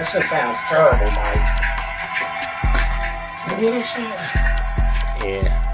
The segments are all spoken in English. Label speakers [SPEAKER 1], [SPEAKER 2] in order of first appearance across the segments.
[SPEAKER 1] That shit sounds terrible, Mike. You hear this shit?
[SPEAKER 2] Yeah.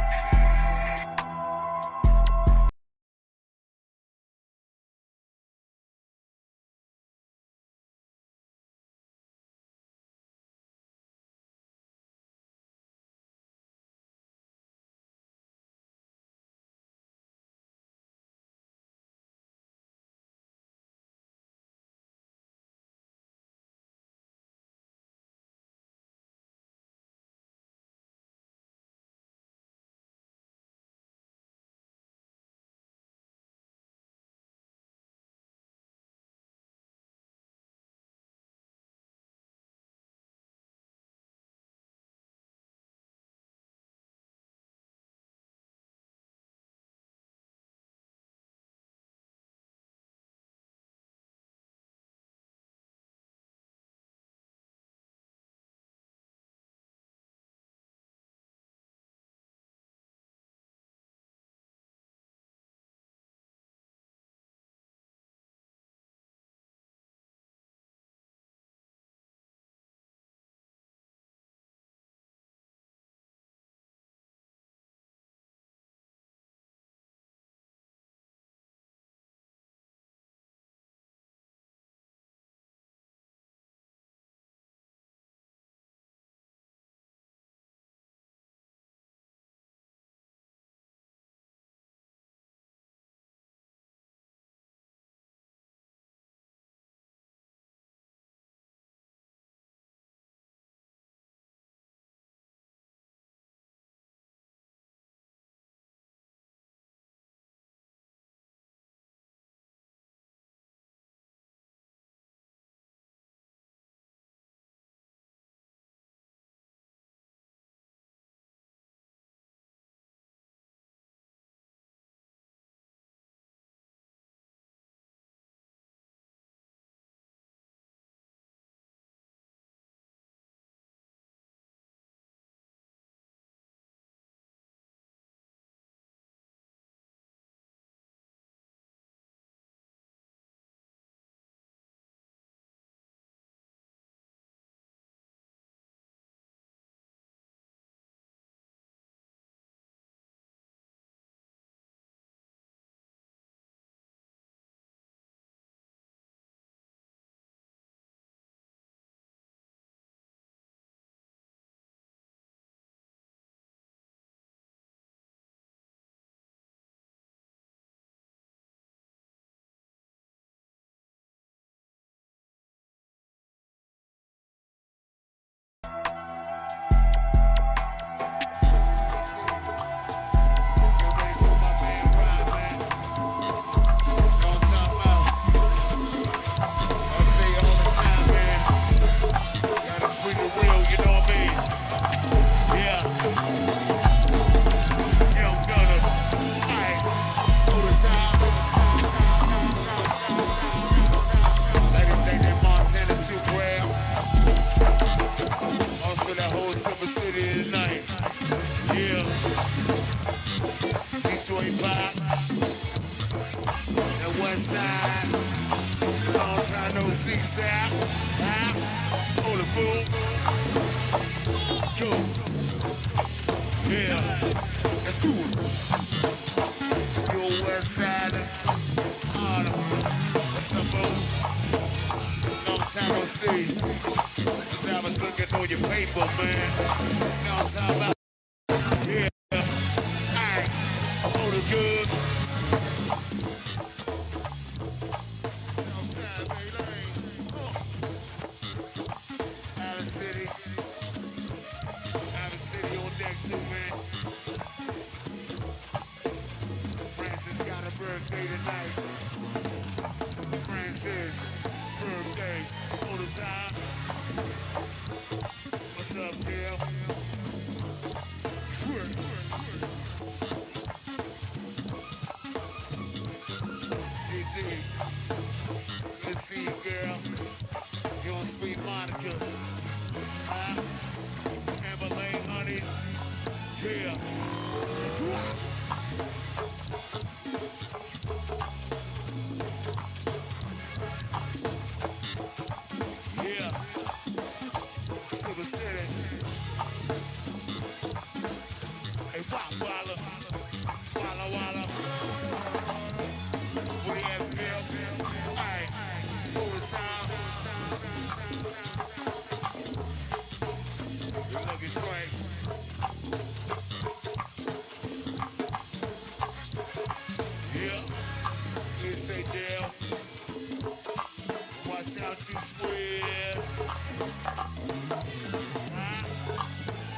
[SPEAKER 2] West.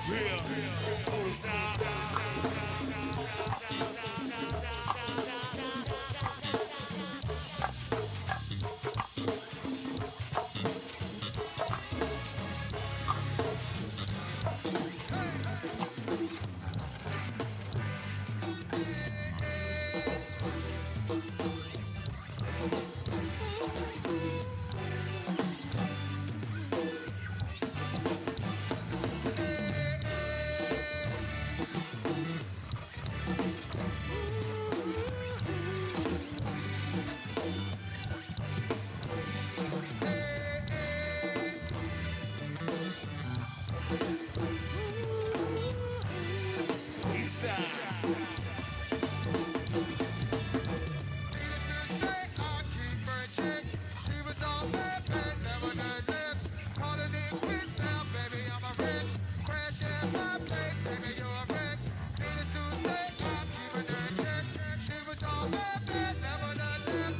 [SPEAKER 2] Real. East side.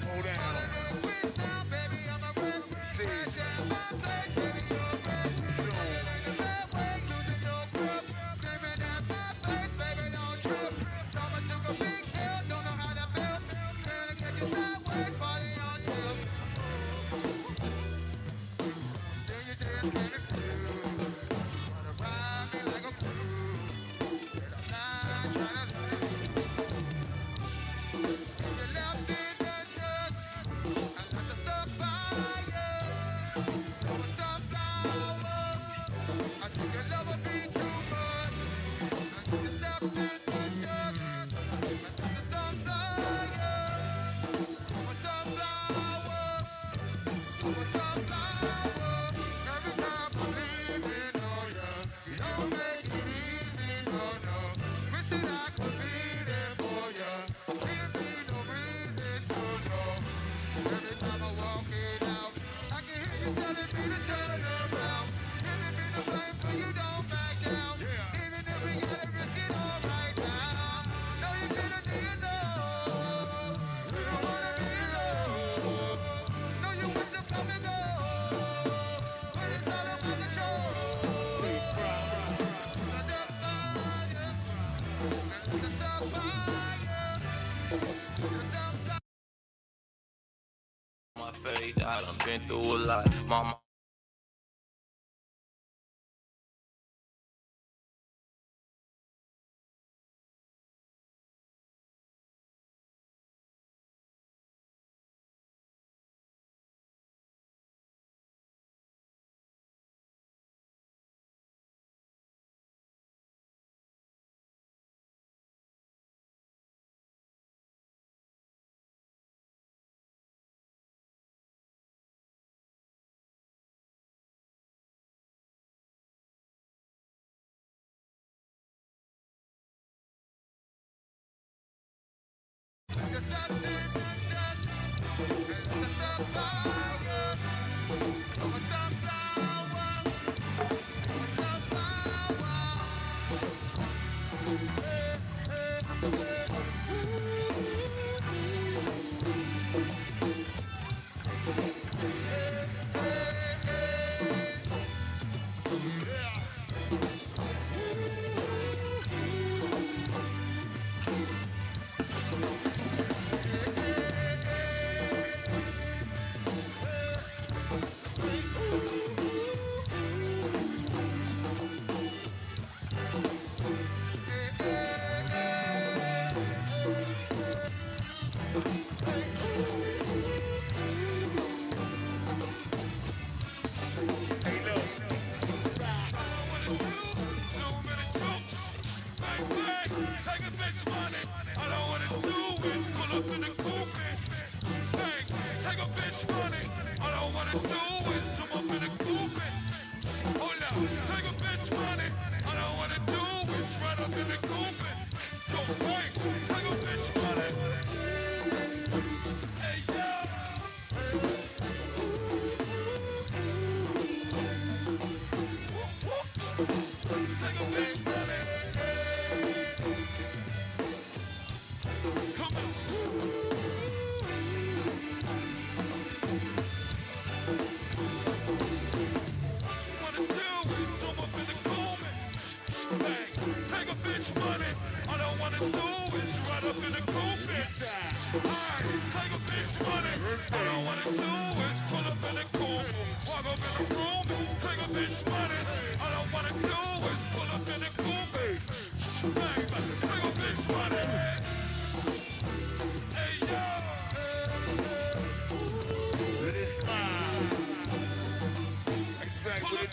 [SPEAKER 2] Hold down.
[SPEAKER 3] My face, I done been through a lot. Mama.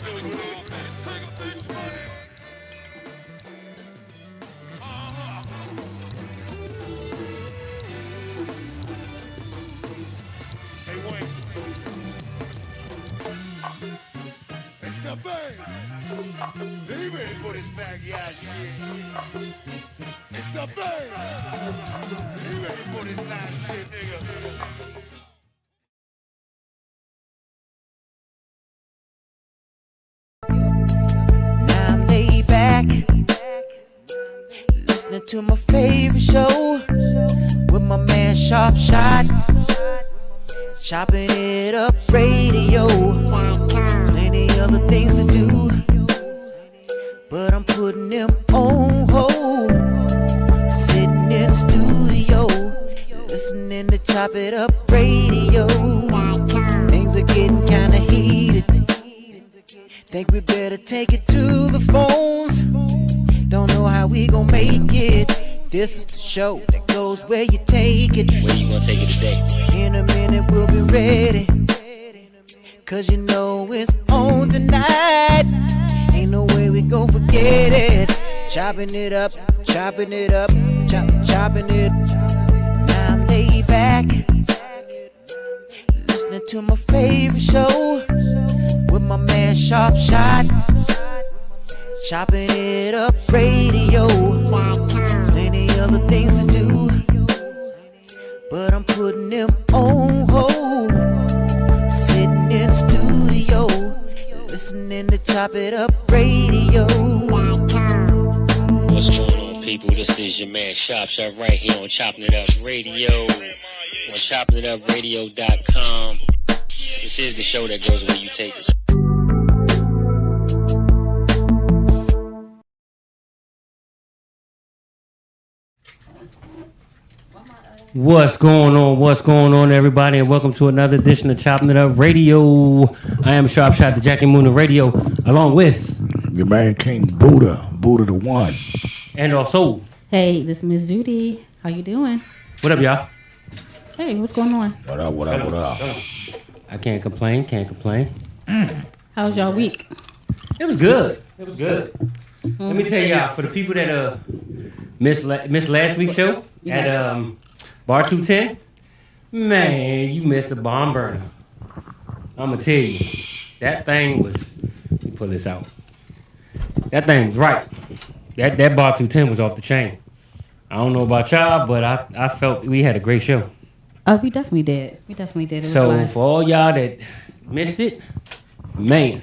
[SPEAKER 2] Hey, Wayne. It's the bang. He ready for this backyard shit. It's the bang. He ready for this live shit, nigga.
[SPEAKER 4] Now I'm laid back, listening to my favorite show with my man Sharp Shot, chopping it up radio. Plenty other things to do, but I'm putting them on hold. Sitting in the studio, listening to Chop It Up Radio. Things are getting kinda heated. Think we better take it to the phones. Don't know how we gon' make it. This is the show that goes where you take it.
[SPEAKER 5] Where you gonna take it today?
[SPEAKER 4] In a minute we'll be ready, 'cause you know it's on tonight. Ain't no way we gon' forget it. Chopping it up, chopping it up, chopping it. Now I'm laid back, listening to my favorite show with my man Sharp Shot, chopping it up radio. Plenty other things to do, but I'm putting them on hold. Sitting in the studio, listening to Chop It Up Radio.
[SPEAKER 5] What's going on, people? This is your man Shop right here on Chopping It Up Radio, on ChoppinItUpRadio.com. This is the show that goes where you take it.
[SPEAKER 6] What's going on, everybody, and welcome to another edition of Chopping It Up Radio. I am Sharp Shot, the Jackie Moon of Radio, along with
[SPEAKER 7] your man King Buddha the One.
[SPEAKER 6] And also,
[SPEAKER 8] hey, this is Miss Judy. How you doing?
[SPEAKER 6] What up, y'all?
[SPEAKER 8] Hey, what's going on?
[SPEAKER 7] What up?
[SPEAKER 6] I can't complain.
[SPEAKER 8] How's y'all week?
[SPEAKER 6] It was good. Let me tell y'all, for the people that missed last week's show at Bar 210, man, you missed a bomb burner. I'm gonna tell you, that thing was. Let me pull this out. That thing was right. That Bar 210 was off the chain. I don't know about y'all, but I felt we had a great show.
[SPEAKER 8] Oh, we definitely did. It was
[SPEAKER 6] so
[SPEAKER 8] live.
[SPEAKER 6] For all y'all that missed it, man,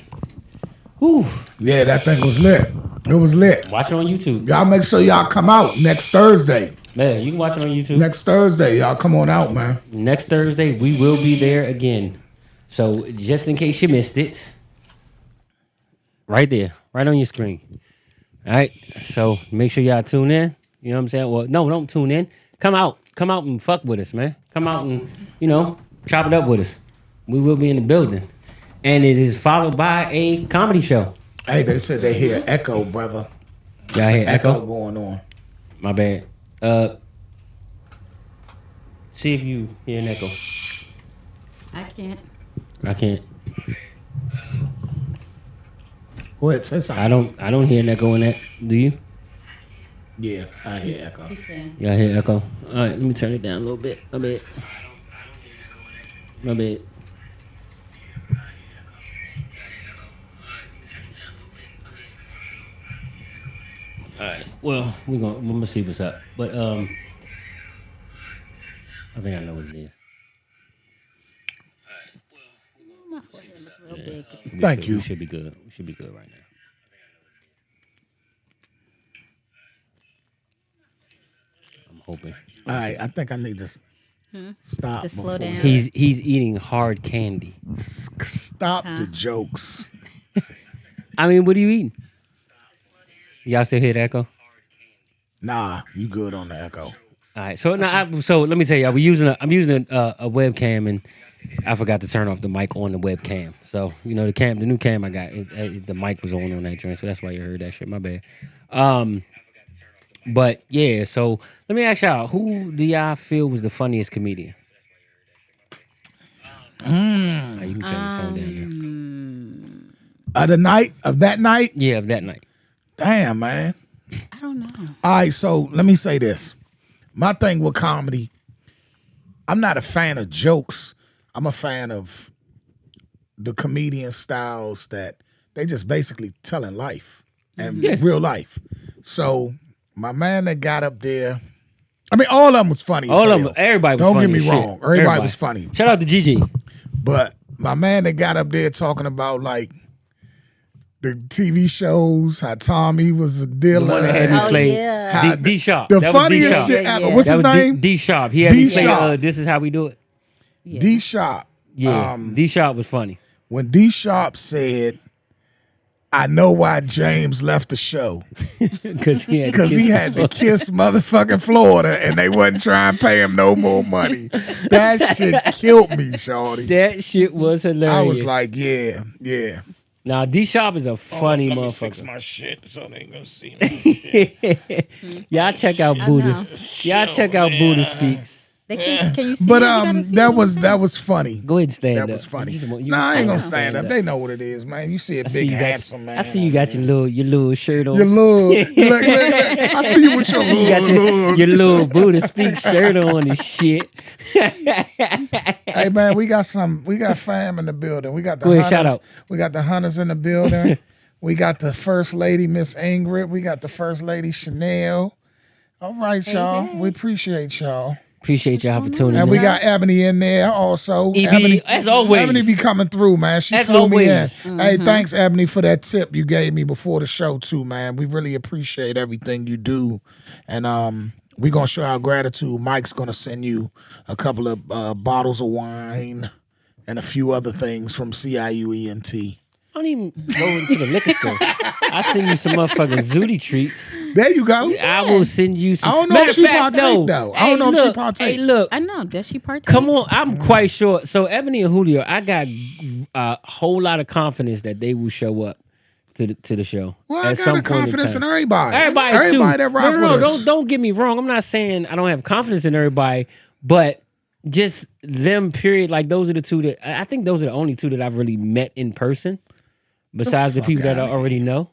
[SPEAKER 6] whew.
[SPEAKER 7] Yeah, that thing was lit. It was lit.
[SPEAKER 6] Watch it on YouTube.
[SPEAKER 7] Y'all make sure y'all come out next Thursday.
[SPEAKER 6] Man, you can watch it on YouTube.
[SPEAKER 7] Next Thursday, y'all come on out, man.
[SPEAKER 6] Next Thursday, we will be there again. So just in case you missed it, right there, right on your screen. All right. So make sure y'all tune in. You know what I'm saying? Well, no, don't tune in. Come out and fuck with us, man. Come out and, chop it up with us. We will be in the building. And it is followed by a comedy show.
[SPEAKER 7] Hey, they said they hear echo, brother.
[SPEAKER 6] Y'all hear echo
[SPEAKER 7] going on?
[SPEAKER 6] My bad. See if you hear an echo.
[SPEAKER 8] I can't.
[SPEAKER 7] Go ahead, say something.
[SPEAKER 6] I don't hear an echo in that. Do you?
[SPEAKER 7] Yeah, I hear echo.
[SPEAKER 6] Y'all hear echo? All right, let me turn it down a little bit. My bad. All right. Well, we're gonna see what's up. But I think I know what it is.
[SPEAKER 8] My forehead is real big.
[SPEAKER 7] Thank you.
[SPEAKER 6] We should be good. We should be good right now. I'm hoping.
[SPEAKER 7] All right, I think I need to stop.
[SPEAKER 8] To slow down.
[SPEAKER 6] He's eating hard candy.
[SPEAKER 7] Stop the jokes.
[SPEAKER 6] I mean, what are you eating? Y'all still hear the echo?
[SPEAKER 7] Nah, you good on the echo.
[SPEAKER 6] All right. So so let me tell you, I'm using a webcam, and I forgot to turn off the mic on the webcam. So the new cam I got, the mic was on that joint, so that's why you heard that shit. My bad. But yeah. So let me ask y'all, who do y'all feel was the funniest comedian? You can turn your phone down
[SPEAKER 7] The night of that night?
[SPEAKER 6] Yeah, of that night.
[SPEAKER 7] Damn, man.
[SPEAKER 8] I don't know.
[SPEAKER 7] All right, so let me say this. My thing with comedy, I'm not a fan of jokes. I'm a fan of the comedian styles that they just basically telling life and real life. So my man that got up there, I mean, all of them was funny.
[SPEAKER 6] All of them, everybody was funny.
[SPEAKER 7] Don't get me wrong. Everybody was funny.
[SPEAKER 6] Shout out to Gigi.
[SPEAKER 7] But my man that got up there talking about like the TV shows, how Tommy was a dealer.
[SPEAKER 6] The one that had me play
[SPEAKER 8] yeah.
[SPEAKER 6] D Sharp.
[SPEAKER 7] The funniest shit ever. What's his name?
[SPEAKER 6] D Sharp. He had me play
[SPEAKER 7] D-Sharp.
[SPEAKER 6] This Is How We Do It.
[SPEAKER 8] Yeah.
[SPEAKER 7] D Sharp.
[SPEAKER 6] Yeah, D Sharp was funny.
[SPEAKER 7] When D Sharp said, I know why James left the show.
[SPEAKER 6] Because he
[SPEAKER 7] had to kiss motherfucking Florida and they wasn't trying to pay him no more money. That shit killed me, shorty.
[SPEAKER 6] That shit was hilarious.
[SPEAKER 7] I was like, yeah.
[SPEAKER 6] Now, D Sharp is a funny
[SPEAKER 7] let me
[SPEAKER 6] motherfucker.
[SPEAKER 7] fix my shit so they ain't gonna see me.
[SPEAKER 6] Y'all check out Buddha. Y'all check out Buddha Speaks.
[SPEAKER 8] They can you see
[SPEAKER 7] But
[SPEAKER 8] it? You gotta see
[SPEAKER 7] that
[SPEAKER 8] it.
[SPEAKER 7] was funny.
[SPEAKER 6] Go ahead and stand up.
[SPEAKER 7] That was funny.
[SPEAKER 6] You
[SPEAKER 7] Nah, I ain't gonna
[SPEAKER 6] stand
[SPEAKER 7] stand up. They know what it is, man. You see a big handsome man.
[SPEAKER 6] I see you got your little shirt on.
[SPEAKER 7] Your little, look, I see you with your
[SPEAKER 6] You got
[SPEAKER 7] little.
[SPEAKER 6] your little Buddha Speaks shirt on and shit.
[SPEAKER 7] Hey man, we got fam in the building. We got the
[SPEAKER 6] Go ahead,
[SPEAKER 7] hunters.
[SPEAKER 6] shout out.
[SPEAKER 7] We got the hunters in the building. We got the first lady, Miss Ingrid. We got the first lady, Chanel. All right, y'all. We appreciate y'all.
[SPEAKER 6] Appreciate y'all for tuning in.
[SPEAKER 7] And we got Ebony in there also.
[SPEAKER 6] EB,
[SPEAKER 7] Ebony,
[SPEAKER 6] as always.
[SPEAKER 7] Ebony be coming through, man. She
[SPEAKER 6] As
[SPEAKER 7] flew me in.
[SPEAKER 6] always.
[SPEAKER 7] Hey, thanks, Ebony, for that tip you gave me before the show, too, man. We really appreciate everything you do. And we're going to show our gratitude. Mike's going to send you a couple of bottles of wine and a few other things from CIUENT.
[SPEAKER 6] I don't even go into the liquor store. I send you some motherfucking Zooty treats.
[SPEAKER 7] There you go.
[SPEAKER 6] I will send you some.
[SPEAKER 7] I don't know
[SPEAKER 6] Matter
[SPEAKER 7] if she
[SPEAKER 6] of fact,
[SPEAKER 7] partake, though. I don't know if she partake.
[SPEAKER 6] Hey, look.
[SPEAKER 8] I know. Does she partake?
[SPEAKER 6] Come on. I'm quite sure. So, Ebony and Julio, I got a whole lot of confidence that they will show up to the show.
[SPEAKER 7] Well,
[SPEAKER 6] at
[SPEAKER 7] I
[SPEAKER 6] some
[SPEAKER 7] got
[SPEAKER 6] point
[SPEAKER 7] confidence
[SPEAKER 6] in
[SPEAKER 7] in everybody.
[SPEAKER 6] Everybody
[SPEAKER 7] that rock with us.
[SPEAKER 6] Don't get me wrong. I'm not saying I don't have confidence in everybody, but just them, period. Like, those are the two that, I think those are the only two that I've really met in person. Besides the people that I already know.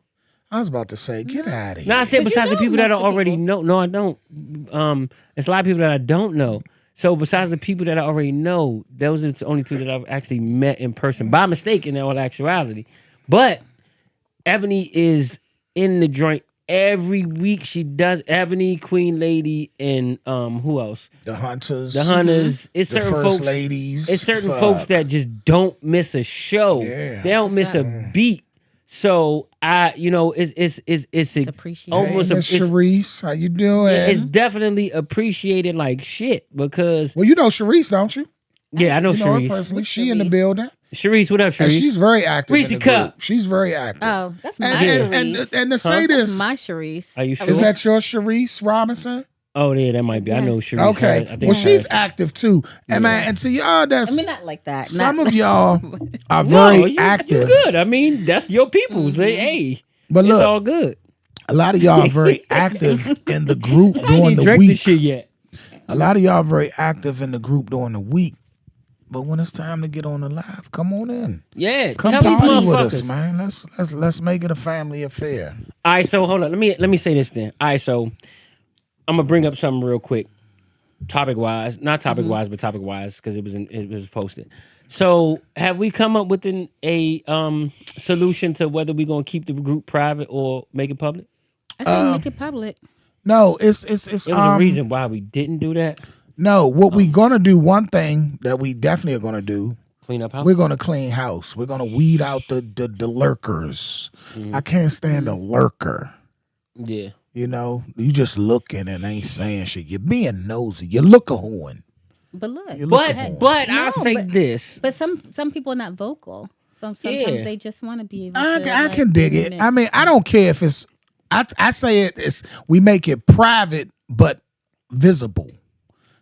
[SPEAKER 7] I was about to say, get out of here.
[SPEAKER 6] No, I said besides the people that I already
[SPEAKER 8] know.
[SPEAKER 6] know. No, I don't. It's a lot of people that I don't know. So besides the people that I already know, those are the only two that I've actually met in person by mistake in all actuality. But Ebony is in the joint every week. She does. Ebony, Queen Lady, and who else?
[SPEAKER 7] The Hunters.
[SPEAKER 6] The Hunters. It's
[SPEAKER 7] the
[SPEAKER 6] certain
[SPEAKER 7] First
[SPEAKER 6] folks.
[SPEAKER 7] Ladies.
[SPEAKER 6] It's certain folks that just don't miss a show.
[SPEAKER 7] Yeah.
[SPEAKER 6] They don't miss a beat. So it's
[SPEAKER 8] appreciated.
[SPEAKER 6] almost
[SPEAKER 7] Hey, Miss Sharice, how you doing?
[SPEAKER 6] it's definitely appreciated like shit because
[SPEAKER 7] Well, you know Sharice, don't you?
[SPEAKER 6] I know
[SPEAKER 7] You know her
[SPEAKER 6] Sharice.
[SPEAKER 7] personally. She in the building.
[SPEAKER 6] Sharice, what up,
[SPEAKER 7] And
[SPEAKER 6] Sharice?
[SPEAKER 7] she's very active.
[SPEAKER 6] Reese
[SPEAKER 7] in the
[SPEAKER 6] Cup.
[SPEAKER 7] group. She's very active.
[SPEAKER 8] Oh, that's my
[SPEAKER 7] and,
[SPEAKER 8] Sharice.
[SPEAKER 7] and to say this,
[SPEAKER 8] My Sharice.
[SPEAKER 6] Are you sure?
[SPEAKER 7] is that your Sharice Robinson?
[SPEAKER 6] Oh yeah, that might be. I know
[SPEAKER 8] Yes.
[SPEAKER 6] Sharice.
[SPEAKER 7] Okay.
[SPEAKER 6] I think
[SPEAKER 7] Well, she's
[SPEAKER 6] her-
[SPEAKER 7] active too. And man, and to y'all, that's
[SPEAKER 8] I mean, not like that.
[SPEAKER 7] some
[SPEAKER 8] Not
[SPEAKER 7] of y'all are
[SPEAKER 6] No,
[SPEAKER 7] very
[SPEAKER 6] you
[SPEAKER 7] active.
[SPEAKER 6] good. I mean, that's your people. Say, hey,
[SPEAKER 7] But
[SPEAKER 6] it's
[SPEAKER 7] look,
[SPEAKER 6] all good.
[SPEAKER 7] a lot of y'all are very active in the group
[SPEAKER 6] I ain't
[SPEAKER 7] during
[SPEAKER 6] even
[SPEAKER 7] the
[SPEAKER 6] drank this
[SPEAKER 7] week.
[SPEAKER 6] shit yet.
[SPEAKER 7] A lot of y'all are very active in the group during the week. But when it's time to get on the live, come on in.
[SPEAKER 6] Yeah,
[SPEAKER 7] Come
[SPEAKER 6] tell these
[SPEAKER 7] party with us,
[SPEAKER 6] motherfuckers.
[SPEAKER 7] man. Let's make it a family affair.
[SPEAKER 6] All right, so hold on. Let me say this then. All right, so I'm gonna bring up something real quick, topic wise, not topic wise, but topic wise because it was posted. So have we come up with a solution to whether we're gonna keep the group private or make it public?
[SPEAKER 8] I said make it public.
[SPEAKER 7] No, it's
[SPEAKER 6] There was a reason why we didn't do that.
[SPEAKER 7] No, what we gonna do, one thing that we definitely are gonna do,
[SPEAKER 6] Clean up house.
[SPEAKER 7] we're gonna clean house. We're gonna weed out the lurkers. I can't stand a lurker.
[SPEAKER 6] Yeah.
[SPEAKER 7] You know, you just looking and ain't saying shit. You're being nosy. You're look-a-hooing.
[SPEAKER 8] But look,
[SPEAKER 7] You're
[SPEAKER 6] But
[SPEAKER 7] look-a-hooing.
[SPEAKER 6] I'll
[SPEAKER 8] No,
[SPEAKER 6] say
[SPEAKER 8] but-
[SPEAKER 6] this.
[SPEAKER 8] but some people are not vocal. Sometimes
[SPEAKER 6] Yeah.
[SPEAKER 8] they just want to be able
[SPEAKER 7] I
[SPEAKER 8] to.
[SPEAKER 7] can dig it. I mean, I don't care if it's. I say it's. We make it private but visible.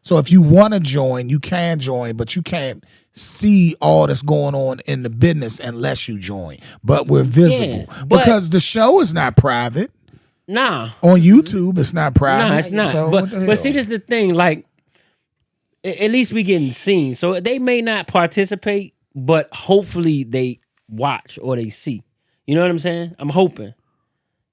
[SPEAKER 7] So if you want to join, you can join, but you can't see all that's going on in the business unless you join. But we're visible
[SPEAKER 6] but-
[SPEAKER 7] because the show is not private
[SPEAKER 6] Nah.
[SPEAKER 7] on YouTube. It's not private.
[SPEAKER 6] No, it's not.
[SPEAKER 7] So what the
[SPEAKER 6] But see,
[SPEAKER 7] hell?
[SPEAKER 6] this is the thing. Like, at least we getting seen. So they may not participate, but hopefully they watch or they see. You know what I'm saying? I'm hoping.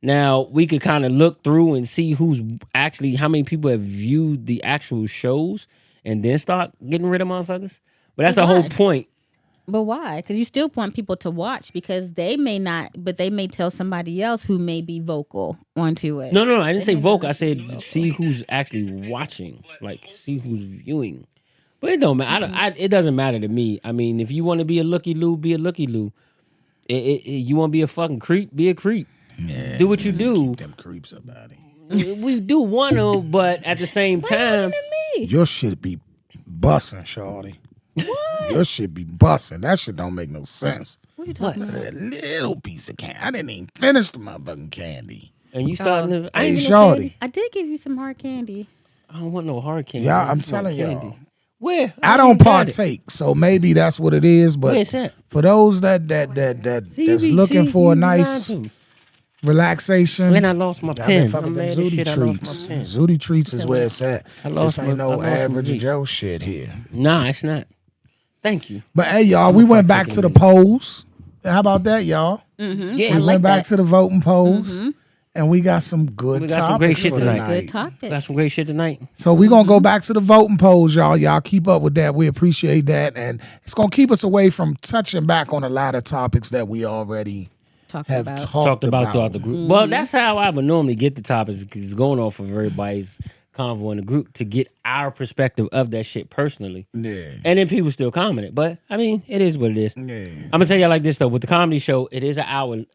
[SPEAKER 6] Now we could kind of look through and see who's actually how many people have viewed the actual shows and then start getting rid of motherfuckers. But that's the whole point.
[SPEAKER 8] But why? Because you still want people to watch because they may not, but they may tell somebody else who may be vocal onto it.
[SPEAKER 6] No, I didn't say vocal. I said see who's actually watching, like see who's viewing. But it don't matter. It doesn't matter to me. I mean, if you want to be a looky loo, be a looky loo. You want to be a fucking creep, be a creep.
[SPEAKER 7] Yeah,
[SPEAKER 6] do what you do.
[SPEAKER 7] Keep them creeps about it.
[SPEAKER 6] We do want to, but at the same time,
[SPEAKER 7] your shit be busting, shorty. What? Your shit be busting. That shit don't make no sense.
[SPEAKER 8] What are you talking about?
[SPEAKER 7] A little piece of candy. I didn't even finish the motherfucking candy.
[SPEAKER 6] And you starting to...
[SPEAKER 7] I ain't shorty.
[SPEAKER 8] I did give you some hard candy.
[SPEAKER 6] I don't want no hard candy.
[SPEAKER 7] Yeah, I'm telling y'all.
[SPEAKER 6] Where?
[SPEAKER 7] I don't partake, so maybe that's what it is. But
[SPEAKER 6] where's that?
[SPEAKER 7] For those that's looking for a nice relaxation.
[SPEAKER 6] When I lost my pen.
[SPEAKER 7] I'm mad as shit. Zooty Treats is where it's at. This ain't no average Joe shit here.
[SPEAKER 6] Nah, it's not. Thank you.
[SPEAKER 7] But hey, y'all, we went back to the polls. How about that, y'all?
[SPEAKER 8] Mm-hmm.
[SPEAKER 6] Yeah,
[SPEAKER 7] we went back to the voting polls, and we got some good
[SPEAKER 6] We got some great shit tonight.
[SPEAKER 8] Good topic.
[SPEAKER 6] Got some great shit tonight.
[SPEAKER 7] So we're going to go back to the voting polls, y'all. Y'all keep up with that. We appreciate that. And it's going to keep us away from touching back on a lot of topics that we already talked about
[SPEAKER 6] throughout the group. Well, that's how I would normally get the topics, because going off of everybody's convo in the group to get our perspective of that shit personally.
[SPEAKER 7] Yeah.
[SPEAKER 6] And then people still comment it. But, I mean, it is what it is.
[SPEAKER 7] Yeah.
[SPEAKER 6] I'm going to tell you like this, though. With the comedy show, it is an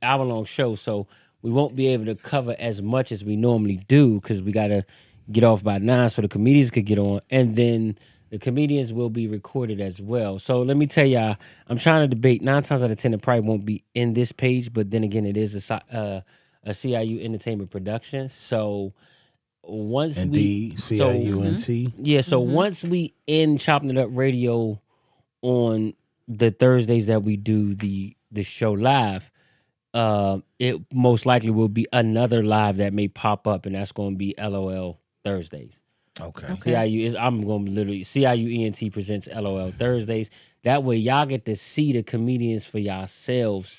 [SPEAKER 6] hour-long show, so we won't be able to cover as much as we normally do because we got to get off by 9 so the comedians could get on. And then the comedians will be recorded as well. So let me tell y'all, I'm trying to debate. 9 times out of 10, it probably won't be in this page, but then again, it is a CIU Entertainment production. So once
[SPEAKER 7] CIUNT.
[SPEAKER 6] Yeah, so once we end Chopping It Up Radio on the Thursdays that we do the show live, it most likely will be another live that may pop up, and that's going to be LOL Thursdays.
[SPEAKER 7] Okay.
[SPEAKER 6] I'm going to literally CIU ENT presents LOL Thursdays. That way, y'all get to see the comedians for yourselves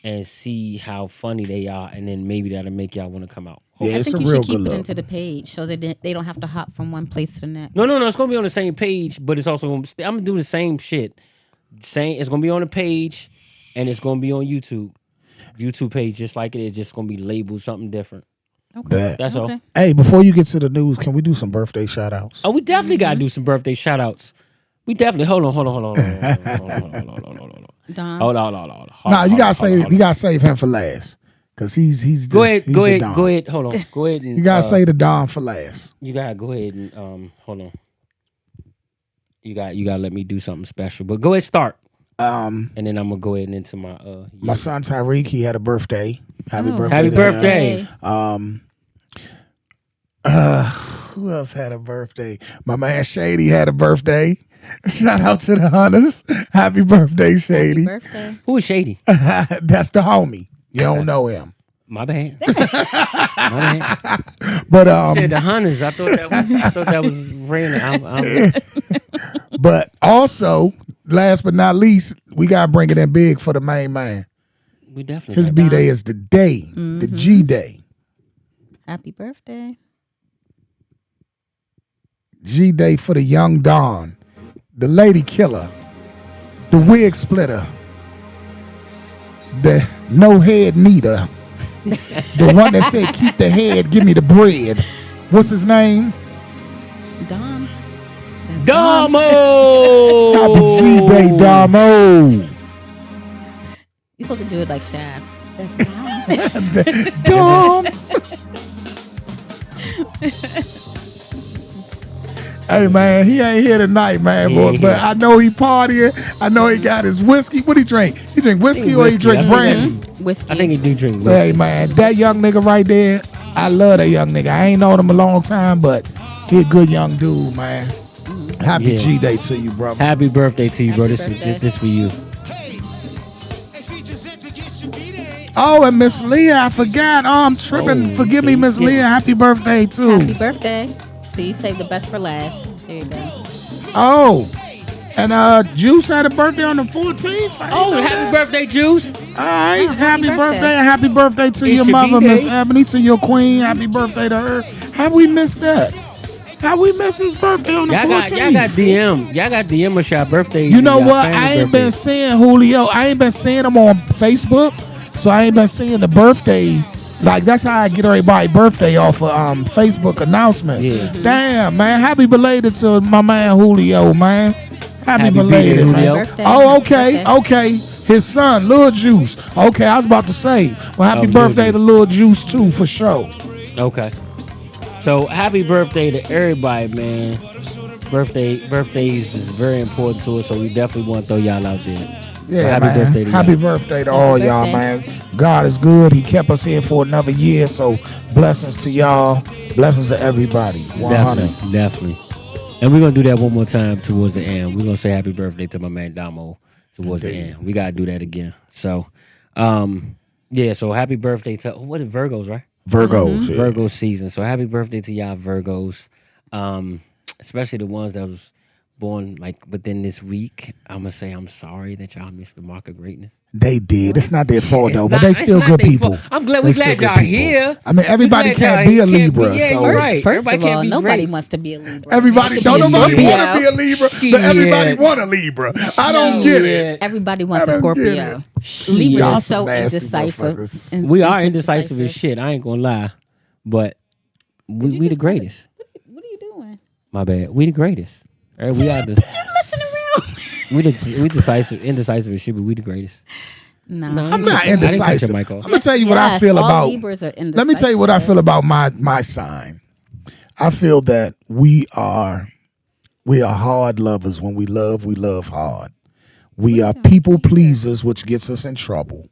[SPEAKER 6] and see how funny they are, and then maybe that'll make y'all want to come out.
[SPEAKER 7] Yeah,
[SPEAKER 8] I think you should keep it into the page so that they don't have to hop from one place to the next.
[SPEAKER 6] No. It's going to be on the same page, but it's also I'm going to do the same shit. It's going to be on the page, and it's going to be on YouTube page, just like it is, just going to be labeled something different.
[SPEAKER 8] Okay.
[SPEAKER 6] That's all.
[SPEAKER 7] Hey, before you get to the news, can we do some birthday shout outs?
[SPEAKER 6] Oh, we definitely got to do some birthday shout outs. We definitely hold on.
[SPEAKER 8] Don.
[SPEAKER 6] Hold on.
[SPEAKER 7] Nah, you gotta save him for last. Cause he's
[SPEAKER 6] go ahead. Hold on. Go ahead and
[SPEAKER 7] you gotta say the Don for last.
[SPEAKER 6] You gotta go ahead and hold on. You gotta let me do something special. But go ahead, start. And then I'm gonna go ahead and into my
[SPEAKER 7] my son Tyreek, he had a birthday. Happy birthday.
[SPEAKER 6] Happy birthday.
[SPEAKER 7] Who else had a birthday? My man Shady had a birthday. Shout out to the Hunters. Happy birthday, Shady.
[SPEAKER 8] Happy birthday.
[SPEAKER 6] Who is Shady?
[SPEAKER 7] That's the homie. You don't know him.
[SPEAKER 6] My bad.
[SPEAKER 7] But
[SPEAKER 6] the Hunters. I thought that was random.
[SPEAKER 7] But also, last but not least, we gotta bring it in big for the main man.
[SPEAKER 6] We definitely.
[SPEAKER 7] His B day is the day, the G day.
[SPEAKER 8] Happy birthday.
[SPEAKER 7] G day for the young Don, the lady killer, the wig splitter, the no head needer, the one that said keep the head, give me the bread. What's his name?
[SPEAKER 8] Dom.
[SPEAKER 6] Damo.
[SPEAKER 7] Happy G day, Damo.
[SPEAKER 8] You're supposed to do it like Shaft. That's Dom.
[SPEAKER 7] Hey man, he ain't here tonight, man, boy. But I know he partying. I know he got his whiskey. What he drink? He drink whiskey or he drink brandy?
[SPEAKER 8] Whiskey.
[SPEAKER 6] I think he do drink whiskey.
[SPEAKER 7] Hey man, that young nigga right there, I love that young nigga. I ain't known him a long time, but he a good young dude, man. Happy G Day to you, brother.
[SPEAKER 6] Happy birthday to you, bro. This for you.
[SPEAKER 7] Oh, and Miss Leah, I forgot. Oh, I'm tripping. Forgive me, Miss Leah. Happy birthday too.
[SPEAKER 8] Happy birthday. So you saved the best for last. There you go.
[SPEAKER 7] Oh, and Juice had a birthday on the 14th.
[SPEAKER 6] Oh, happy birthday, Juice.
[SPEAKER 7] right,
[SPEAKER 8] Oh,
[SPEAKER 7] happy
[SPEAKER 8] happy
[SPEAKER 7] birthday and happy birthday to
[SPEAKER 6] It
[SPEAKER 7] your
[SPEAKER 6] should be
[SPEAKER 7] mother,
[SPEAKER 6] day.
[SPEAKER 7] Miss Ebony, to your queen. Happy birthday to her. How we missed that? How we missed his birthday on the 14th?
[SPEAKER 6] Y'all got DM us your birthday.
[SPEAKER 7] You know what? I ain't been seeing Julio. I ain't been seeing him on Facebook, so I ain't been seeing the birthday. Like, that's how I get everybody's birthday off of Facebook announcements.
[SPEAKER 6] Yeah.
[SPEAKER 7] Damn, man. Happy belated to my man Julio, man. Happy belated,
[SPEAKER 6] birthday,
[SPEAKER 7] man.
[SPEAKER 6] Julio.
[SPEAKER 8] Birthday.
[SPEAKER 7] Oh, okay. His son, Lil Juice. Okay, I was about to say, well, happy
[SPEAKER 6] Lil
[SPEAKER 7] birthday
[SPEAKER 6] Juice.
[SPEAKER 7] to Lil Juice, too, for sure.
[SPEAKER 6] Okay. So happy birthday to everybody, man. Birthdays is very important to us, so we definitely want to throw y'all out there.
[SPEAKER 7] Yeah,
[SPEAKER 6] So happy
[SPEAKER 7] man.
[SPEAKER 6] birthday to
[SPEAKER 7] happy
[SPEAKER 6] y'all.
[SPEAKER 7] birthday to all y'all, man. God is good. He kept us here for another year, so blessings to y'all. Blessings to everybody. 100.
[SPEAKER 6] Definitely. And we're going to do that one more time towards the end. We're going to say happy birthday to my man Damo towards the end. We got to do that again. So, yeah, so happy birthday to, what is Virgos, right?
[SPEAKER 7] Virgos. Yeah.
[SPEAKER 6] Virgo season. So happy birthday to y'all Virgos. Especially the ones that was born like within this week. I'm going to say I'm sorry that y'all missed the mark of greatness.
[SPEAKER 7] They did. It's not their fault, though, but
[SPEAKER 6] It's
[SPEAKER 7] they still
[SPEAKER 6] not
[SPEAKER 7] good
[SPEAKER 6] their
[SPEAKER 7] people.
[SPEAKER 6] fault. I'm glad
[SPEAKER 7] They still
[SPEAKER 6] glad
[SPEAKER 7] good
[SPEAKER 6] y'all
[SPEAKER 7] people.
[SPEAKER 6] here.
[SPEAKER 7] I mean, everybody
[SPEAKER 6] We glad
[SPEAKER 7] can't be a
[SPEAKER 6] y'all here.
[SPEAKER 7] Libra.
[SPEAKER 6] Yeah,
[SPEAKER 7] So
[SPEAKER 6] you're right.
[SPEAKER 8] First
[SPEAKER 6] Everybody
[SPEAKER 8] of all,
[SPEAKER 6] can't be
[SPEAKER 8] nobody
[SPEAKER 6] great.
[SPEAKER 8] wants to be a Libra.
[SPEAKER 7] everybody, don't
[SPEAKER 6] be a
[SPEAKER 7] nobody
[SPEAKER 6] Libra.
[SPEAKER 7] want to be a Libra, but everybody want a Libra. I don't get it.
[SPEAKER 8] Everybody wants
[SPEAKER 7] I
[SPEAKER 8] a
[SPEAKER 7] don't get
[SPEAKER 8] Scorpio.
[SPEAKER 7] Y'all
[SPEAKER 8] Libra is
[SPEAKER 7] some
[SPEAKER 8] so
[SPEAKER 7] nasty
[SPEAKER 8] indecisive.
[SPEAKER 7] motherfuckers.
[SPEAKER 6] We are indecisive as shit. I ain't gonna lie, but we the greatest.
[SPEAKER 8] What are you doing?
[SPEAKER 6] My bad. We the greatest. We are the. We decisive, indecisive as shit, but we the greatest.
[SPEAKER 8] No,
[SPEAKER 7] I'm not
[SPEAKER 6] I didn't cut your
[SPEAKER 7] indecisive.
[SPEAKER 6] mic
[SPEAKER 7] I'm
[SPEAKER 6] off.
[SPEAKER 7] gonna tell you what I feel
[SPEAKER 8] all
[SPEAKER 7] about.
[SPEAKER 8] Libras are
[SPEAKER 7] Let me tell you what I
[SPEAKER 8] indecisive.
[SPEAKER 7] feel about my sign. I feel that we are hard lovers. When we love hard. We are people pleasers, which gets us in trouble.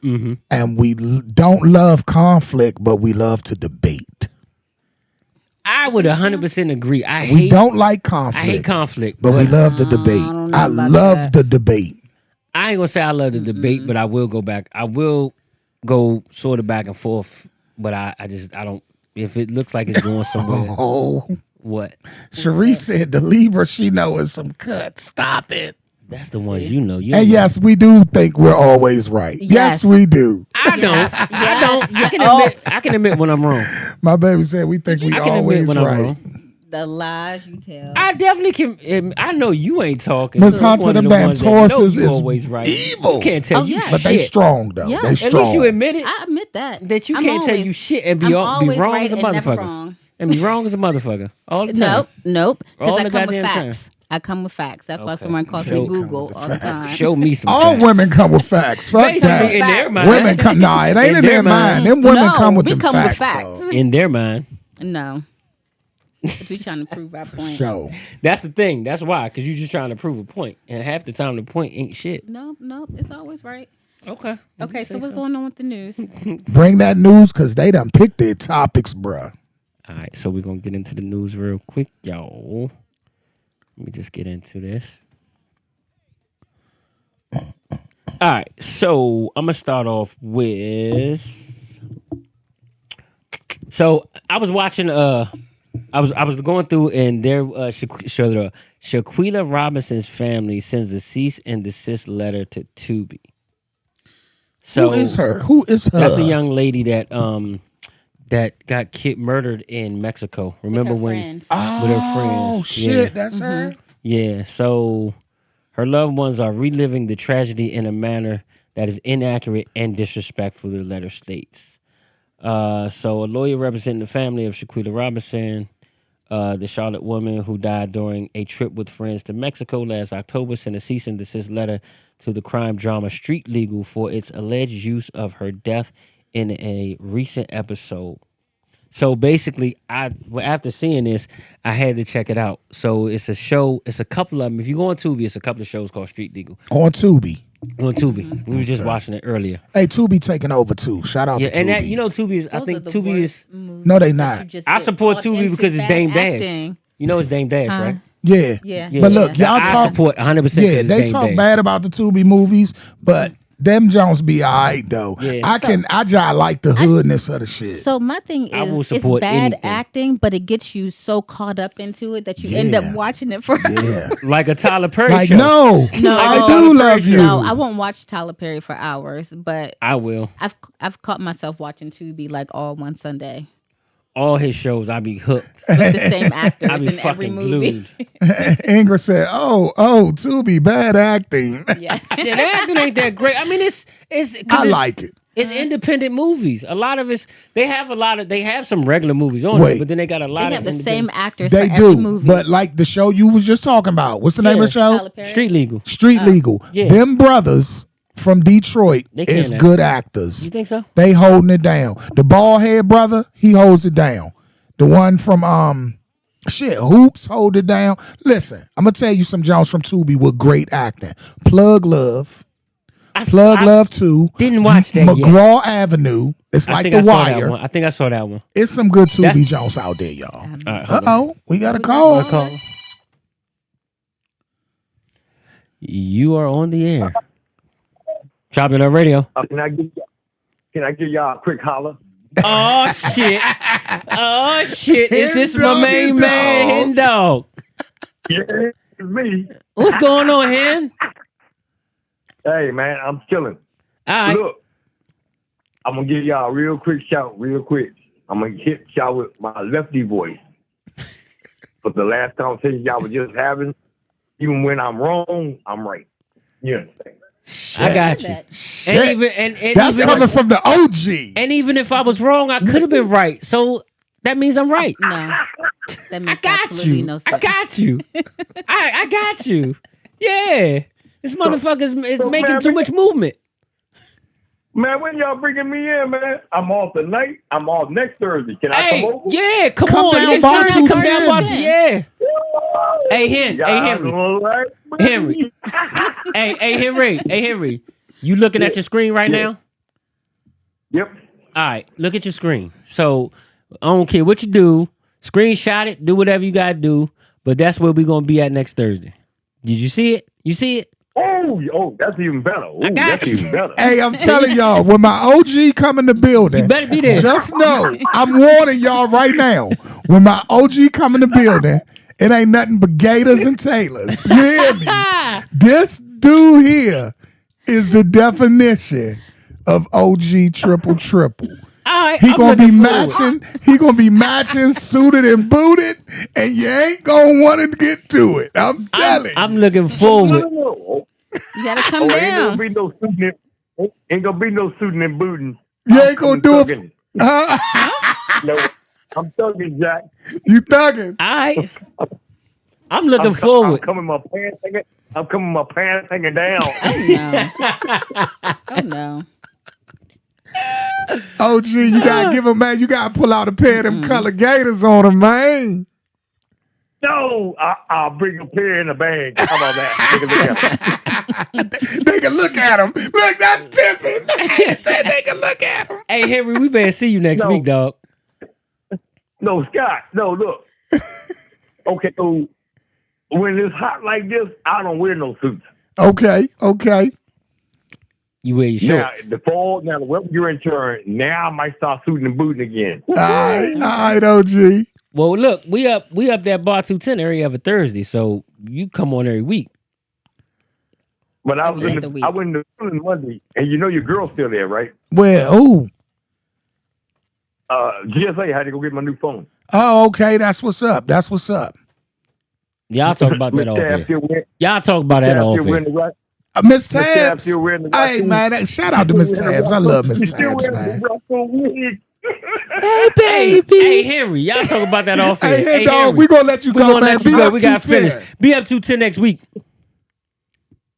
[SPEAKER 6] Mm-hmm.
[SPEAKER 7] And we don't love conflict, but we love to debate.
[SPEAKER 6] I would 100% agree.
[SPEAKER 7] We don't like conflict.
[SPEAKER 6] I hate conflict,
[SPEAKER 7] but we love the debate.
[SPEAKER 8] don't know
[SPEAKER 7] I
[SPEAKER 8] about
[SPEAKER 7] love
[SPEAKER 8] that.
[SPEAKER 7] the debate.
[SPEAKER 6] I ain't gonna say I love the debate, but I will go back. I will go sort of back and forth, but I don't. If it looks like it's going somewhere,
[SPEAKER 7] Oh,
[SPEAKER 6] what?
[SPEAKER 7] Cherie said the Libra she know is some cuts. Stop it.
[SPEAKER 6] That's the ones you know.
[SPEAKER 7] And yes, we do think we're always right. Yes,
[SPEAKER 8] Yes.
[SPEAKER 7] we do.
[SPEAKER 6] I don't.
[SPEAKER 8] Yes,
[SPEAKER 6] I don't.
[SPEAKER 8] yes,
[SPEAKER 6] I can admit when I'm wrong.
[SPEAKER 7] My baby said we think we
[SPEAKER 6] I can admit
[SPEAKER 7] always
[SPEAKER 6] when I'm
[SPEAKER 7] right.
[SPEAKER 6] wrong.
[SPEAKER 8] The lies you tell.
[SPEAKER 6] I definitely can. I know you ain't talking.
[SPEAKER 7] Miss
[SPEAKER 6] So it's
[SPEAKER 7] Hunter,
[SPEAKER 6] one of
[SPEAKER 7] them
[SPEAKER 6] the
[SPEAKER 7] damn
[SPEAKER 6] ones that know
[SPEAKER 7] Tauruses
[SPEAKER 6] you
[SPEAKER 7] is
[SPEAKER 6] always right.
[SPEAKER 7] evil.
[SPEAKER 6] You can't tell
[SPEAKER 8] Oh,
[SPEAKER 6] you
[SPEAKER 8] yeah.
[SPEAKER 7] But they
[SPEAKER 6] shit.
[SPEAKER 7] strong though.
[SPEAKER 8] Yeah.
[SPEAKER 7] They
[SPEAKER 8] At
[SPEAKER 7] strong.
[SPEAKER 6] At least you admit it.
[SPEAKER 8] I admit that.
[SPEAKER 6] That you
[SPEAKER 8] I'm
[SPEAKER 6] can't tell
[SPEAKER 8] always-
[SPEAKER 6] you shit and be
[SPEAKER 8] I'm
[SPEAKER 6] be
[SPEAKER 8] always
[SPEAKER 6] wrong
[SPEAKER 8] right
[SPEAKER 6] as a
[SPEAKER 8] and never
[SPEAKER 6] motherfucker.
[SPEAKER 8] wrong.
[SPEAKER 6] And be wrong as a motherfucker all the time.
[SPEAKER 8] Nope. Because
[SPEAKER 6] All
[SPEAKER 8] I
[SPEAKER 6] the
[SPEAKER 8] come with
[SPEAKER 6] goddamn time.
[SPEAKER 8] facts. I come with facts. That's why
[SPEAKER 6] Okay.
[SPEAKER 8] someone calls
[SPEAKER 6] Show-
[SPEAKER 8] me Google all the time.
[SPEAKER 6] Show me some.
[SPEAKER 7] All
[SPEAKER 6] facts.
[SPEAKER 7] women come with facts. Fuck
[SPEAKER 6] Basically,
[SPEAKER 7] that.
[SPEAKER 6] in their mind.
[SPEAKER 7] Women come. Nah, it ain't in their mind. Them women
[SPEAKER 8] No,
[SPEAKER 7] come with
[SPEAKER 8] we
[SPEAKER 7] them
[SPEAKER 8] come with
[SPEAKER 7] facts.
[SPEAKER 8] facts.
[SPEAKER 7] though.
[SPEAKER 6] In their mind.
[SPEAKER 8] No. But we trying to prove our point.
[SPEAKER 7] Show.
[SPEAKER 6] That's the thing. That's why. Because you're just trying to prove a point. And half the time, the point ain't shit.
[SPEAKER 8] No, it's always right.
[SPEAKER 6] Okay.
[SPEAKER 8] Okay, so what's going on with the news?
[SPEAKER 7] Bring that news because they done picked their topics, bruh.
[SPEAKER 6] All right. So we're going to get into the news real quick, y'all. Let me just get into this. All right. So I'm going to start off with. So I was watching. I was going through, and there Shaquilla Robinson's family sends a cease and desist letter to Tubi. So
[SPEAKER 7] Who is her? Who is her?
[SPEAKER 6] that's the young lady that got murdered in Mexico. Remember
[SPEAKER 8] With her
[SPEAKER 6] when?
[SPEAKER 8] friends.
[SPEAKER 7] Oh,
[SPEAKER 6] with her friends.
[SPEAKER 7] shit,
[SPEAKER 6] Yeah.
[SPEAKER 7] that's her.
[SPEAKER 6] Yeah. So her loved ones are reliving the tragedy in a manner that is inaccurate and disrespectful. The letter states. So a lawyer representing the family of Shaquilla Robinson, the Charlotte woman who died during a trip with friends to Mexico last October, sent a cease and desist letter to the crime drama Street Legal for its alleged use of her death in a recent episode. So basically, after seeing this, I had to check it out. So it's a show. It's a couple of them. If you go on Tubi, it's a couple of shows called Street Legal
[SPEAKER 7] On Tubi.
[SPEAKER 6] on Tubi. We were just watching it earlier.
[SPEAKER 7] Hey, Tubi taking over too. Shout out
[SPEAKER 6] Yeah,
[SPEAKER 7] to Tubi.
[SPEAKER 6] and that Tubi is. I
[SPEAKER 8] Those
[SPEAKER 6] think
[SPEAKER 8] are the
[SPEAKER 6] Tubi is.
[SPEAKER 8] worst movies
[SPEAKER 7] No, they
[SPEAKER 8] that
[SPEAKER 7] not.
[SPEAKER 8] you just
[SPEAKER 6] I
[SPEAKER 8] get
[SPEAKER 6] support
[SPEAKER 8] caught
[SPEAKER 6] Tubi
[SPEAKER 8] into
[SPEAKER 6] because it's
[SPEAKER 8] bad
[SPEAKER 6] Dame Dash.
[SPEAKER 8] acting.
[SPEAKER 6] You know it's Dame Dash,
[SPEAKER 8] Huh?
[SPEAKER 6] right?
[SPEAKER 7] Yeah.
[SPEAKER 8] Yeah.
[SPEAKER 7] But look, y'all
[SPEAKER 6] I
[SPEAKER 7] talk.
[SPEAKER 6] support 100%.
[SPEAKER 7] Yeah, they talk bad about the Tubi movies, but Them Jones be alright though.
[SPEAKER 6] Yeah.
[SPEAKER 7] I just like the hoodness of the shit.
[SPEAKER 8] So my thing
[SPEAKER 6] I will
[SPEAKER 8] is, it's
[SPEAKER 6] support
[SPEAKER 8] bad
[SPEAKER 6] anything.
[SPEAKER 8] acting, but it gets you so caught up into it that you end up
[SPEAKER 7] Yeah.
[SPEAKER 8] watching it forever.
[SPEAKER 7] Yeah.
[SPEAKER 6] Like a Tyler Perry
[SPEAKER 7] Like
[SPEAKER 6] show.
[SPEAKER 7] no,
[SPEAKER 8] No.
[SPEAKER 7] I do love you.
[SPEAKER 8] No, I won't watch Tyler Perry for hours, but
[SPEAKER 6] I will.
[SPEAKER 8] I've caught myself watching Tubi like all one Sunday
[SPEAKER 6] All his shows, I be hooked.
[SPEAKER 8] with the same actors
[SPEAKER 6] I be
[SPEAKER 8] in every
[SPEAKER 6] fucking
[SPEAKER 8] movie.
[SPEAKER 6] glued.
[SPEAKER 7] Ingrid said, "Oh, Tubi, bad acting."
[SPEAKER 8] Yes.
[SPEAKER 6] Yeah, the acting ain't that great. I mean, it's
[SPEAKER 7] I like it.
[SPEAKER 6] It's independent movies. A lot of it's they have some regular movies on
[SPEAKER 7] Wait.
[SPEAKER 6] it, but then they got a lot
[SPEAKER 8] They
[SPEAKER 6] of
[SPEAKER 8] have the same
[SPEAKER 6] independent-
[SPEAKER 8] actors
[SPEAKER 7] They
[SPEAKER 8] for every
[SPEAKER 7] do,
[SPEAKER 8] movie.
[SPEAKER 7] but like the show you was just talking about, what's the name of the show?
[SPEAKER 8] Tyler Perry.
[SPEAKER 6] Street Legal.
[SPEAKER 7] Street Legal.
[SPEAKER 6] yeah.
[SPEAKER 7] Them brothers from Detroit
[SPEAKER 6] They can
[SPEAKER 7] is
[SPEAKER 6] act.
[SPEAKER 7] good actors.
[SPEAKER 6] You think so?
[SPEAKER 7] They holding it down. The bald head brother, he holds it down. The one from Hoops hold it down. Listen, I'm gonna tell you some Jones from Tubi with great acting. Plug Love. Plug Love 2.
[SPEAKER 6] Didn't watch that yet.
[SPEAKER 7] McGraw Avenue. It's
[SPEAKER 6] I
[SPEAKER 7] like
[SPEAKER 6] think
[SPEAKER 7] The
[SPEAKER 6] I saw that
[SPEAKER 7] Wire.
[SPEAKER 6] one. I think I saw that one.
[SPEAKER 7] It's some good Tubi
[SPEAKER 6] That's-
[SPEAKER 7] Jones out there, y'all.
[SPEAKER 6] All right, hold on.
[SPEAKER 7] Uh-oh. We got a call.
[SPEAKER 6] Wanna call? You are on the air. Chopping Up Radio.
[SPEAKER 9] Can I give y'all a quick holler?
[SPEAKER 6] Oh shit! Oh shit! Is this my
[SPEAKER 7] Hen
[SPEAKER 6] main
[SPEAKER 7] dog.
[SPEAKER 6] man, Hen Dog?
[SPEAKER 9] Yeah, it's me.
[SPEAKER 6] What's going on, Hen?
[SPEAKER 9] Hey, man, I'm chilling.
[SPEAKER 6] All right.
[SPEAKER 9] Look, I'm going to give y'all a real quick shout, real quick. I'm going to hit y'all with my lefty voice. But the last conversation y'all were just having, even when I'm wrong, I'm right. You understand?
[SPEAKER 6] I got you. And even and
[SPEAKER 7] That's
[SPEAKER 6] even
[SPEAKER 7] coming from the OG.
[SPEAKER 6] and even if I was wrong, I could have been right. So that means I'm right.
[SPEAKER 8] No, that
[SPEAKER 6] I
[SPEAKER 8] makes
[SPEAKER 6] got
[SPEAKER 8] absolutely
[SPEAKER 6] you.
[SPEAKER 8] no
[SPEAKER 6] I
[SPEAKER 8] sense.
[SPEAKER 6] got you. I got you. Yeah. This motherfucker's is
[SPEAKER 9] so
[SPEAKER 6] making
[SPEAKER 9] man,
[SPEAKER 6] too much movement.
[SPEAKER 9] Man, when y'all bringing me in, man? I'm off tonight. I'm off next Thursday. Can I
[SPEAKER 6] Hey,
[SPEAKER 9] come over?
[SPEAKER 6] yeah, come
[SPEAKER 7] Come
[SPEAKER 6] on.
[SPEAKER 7] down
[SPEAKER 6] Next
[SPEAKER 7] Bar
[SPEAKER 6] Thursday, come
[SPEAKER 7] 210.
[SPEAKER 6] down Bar 210. Yeah. Hey, Hen. Hey,
[SPEAKER 9] Y'all
[SPEAKER 6] Henry.
[SPEAKER 9] all right, man?
[SPEAKER 6] Henry. Hey, Henry. Hey, Henry. You looking at your screen right now?
[SPEAKER 9] Yep.
[SPEAKER 6] All right, look at your screen. So I don't care what you do, screenshot it, do whatever you gotta do, but that's where we're gonna be at next Thursday. Did you see it? You see it?
[SPEAKER 9] Oh, that's even better. Ooh,
[SPEAKER 6] got
[SPEAKER 9] that's
[SPEAKER 6] you.
[SPEAKER 9] even better.
[SPEAKER 7] Hey, I'm telling y'all, when my OG come in the building,
[SPEAKER 6] You better be there.
[SPEAKER 7] just know, I'm warning y'all right now. When my OG come in the building, it ain't nothing but Gators and Taylors. You hear me? This dude here is the definition of OG triple.
[SPEAKER 6] All right,
[SPEAKER 7] He
[SPEAKER 6] I'm
[SPEAKER 7] gonna be
[SPEAKER 6] looking forward.
[SPEAKER 7] matching. He gonna be matching, suited and booted, and you ain't gonna want to get to it. I'm telling.
[SPEAKER 6] I'm looking forward.
[SPEAKER 9] No.
[SPEAKER 8] You gotta come
[SPEAKER 9] Ain't
[SPEAKER 8] down.
[SPEAKER 9] gonna be no suiting and booting.
[SPEAKER 7] you ain't gonna do it.
[SPEAKER 9] Thugging.
[SPEAKER 7] Huh?
[SPEAKER 9] No, I'm thugging, Jack.
[SPEAKER 7] You thugging?
[SPEAKER 6] All right. I'm looking
[SPEAKER 9] I'm
[SPEAKER 6] forward.
[SPEAKER 9] coming my pants hanging down.
[SPEAKER 8] Oh no.
[SPEAKER 7] OG, you gotta give him, man. You gotta pull out a pair of them color Gators on him, man.
[SPEAKER 9] No, I'll bring a pair in the bag. How about that?
[SPEAKER 7] They can look at him. Look, that's pimping. He said they can look at him.
[SPEAKER 6] Hey, Henry, we better see you next
[SPEAKER 9] No.
[SPEAKER 6] week, dog.
[SPEAKER 9] No, Scott. No, look. Okay, so when it's hot like this, I don't wear no suits.
[SPEAKER 7] Okay.
[SPEAKER 6] You wear your
[SPEAKER 9] Now,
[SPEAKER 6] shorts.
[SPEAKER 9] the fall, now the weather you're in turn, now I might start suiting and booting again.
[SPEAKER 7] All right, OG.
[SPEAKER 6] Well, look, we up there Bar 210 every other Thursday, so you come on every week.
[SPEAKER 9] But I was
[SPEAKER 8] Every
[SPEAKER 9] in
[SPEAKER 8] other
[SPEAKER 9] the,
[SPEAKER 8] week.
[SPEAKER 9] I went in the building Monday, and you know your girl's still there, right?
[SPEAKER 7] Well, ooh.
[SPEAKER 9] GSA had to go get my new phone.
[SPEAKER 7] Oh, okay. That's what's up.
[SPEAKER 6] Y'all talk about that
[SPEAKER 9] Miss
[SPEAKER 6] off
[SPEAKER 9] Tab
[SPEAKER 6] here.
[SPEAKER 9] still wearing,
[SPEAKER 6] Y'all talk about that
[SPEAKER 9] Tab
[SPEAKER 6] off
[SPEAKER 9] still
[SPEAKER 6] here.
[SPEAKER 9] wearing the right.
[SPEAKER 7] Miss
[SPEAKER 9] Tab
[SPEAKER 7] Tabs.
[SPEAKER 9] still wearing the
[SPEAKER 7] Hey,
[SPEAKER 9] raccoon-
[SPEAKER 7] man. Shout out to Miss Tabs. I love Miss
[SPEAKER 9] Still
[SPEAKER 7] Tabs,
[SPEAKER 9] wearing
[SPEAKER 7] man.
[SPEAKER 9] the raccoon wig.
[SPEAKER 6] Hey, Henry, y'all talk about that off here.
[SPEAKER 7] Hey, dog,
[SPEAKER 6] Henry,
[SPEAKER 7] we gonna let you
[SPEAKER 6] we
[SPEAKER 7] go,
[SPEAKER 6] gonna
[SPEAKER 7] man.
[SPEAKER 6] let you
[SPEAKER 7] Be
[SPEAKER 6] go.
[SPEAKER 7] up
[SPEAKER 6] We got
[SPEAKER 7] 210.
[SPEAKER 6] finished. Be up 210 next week.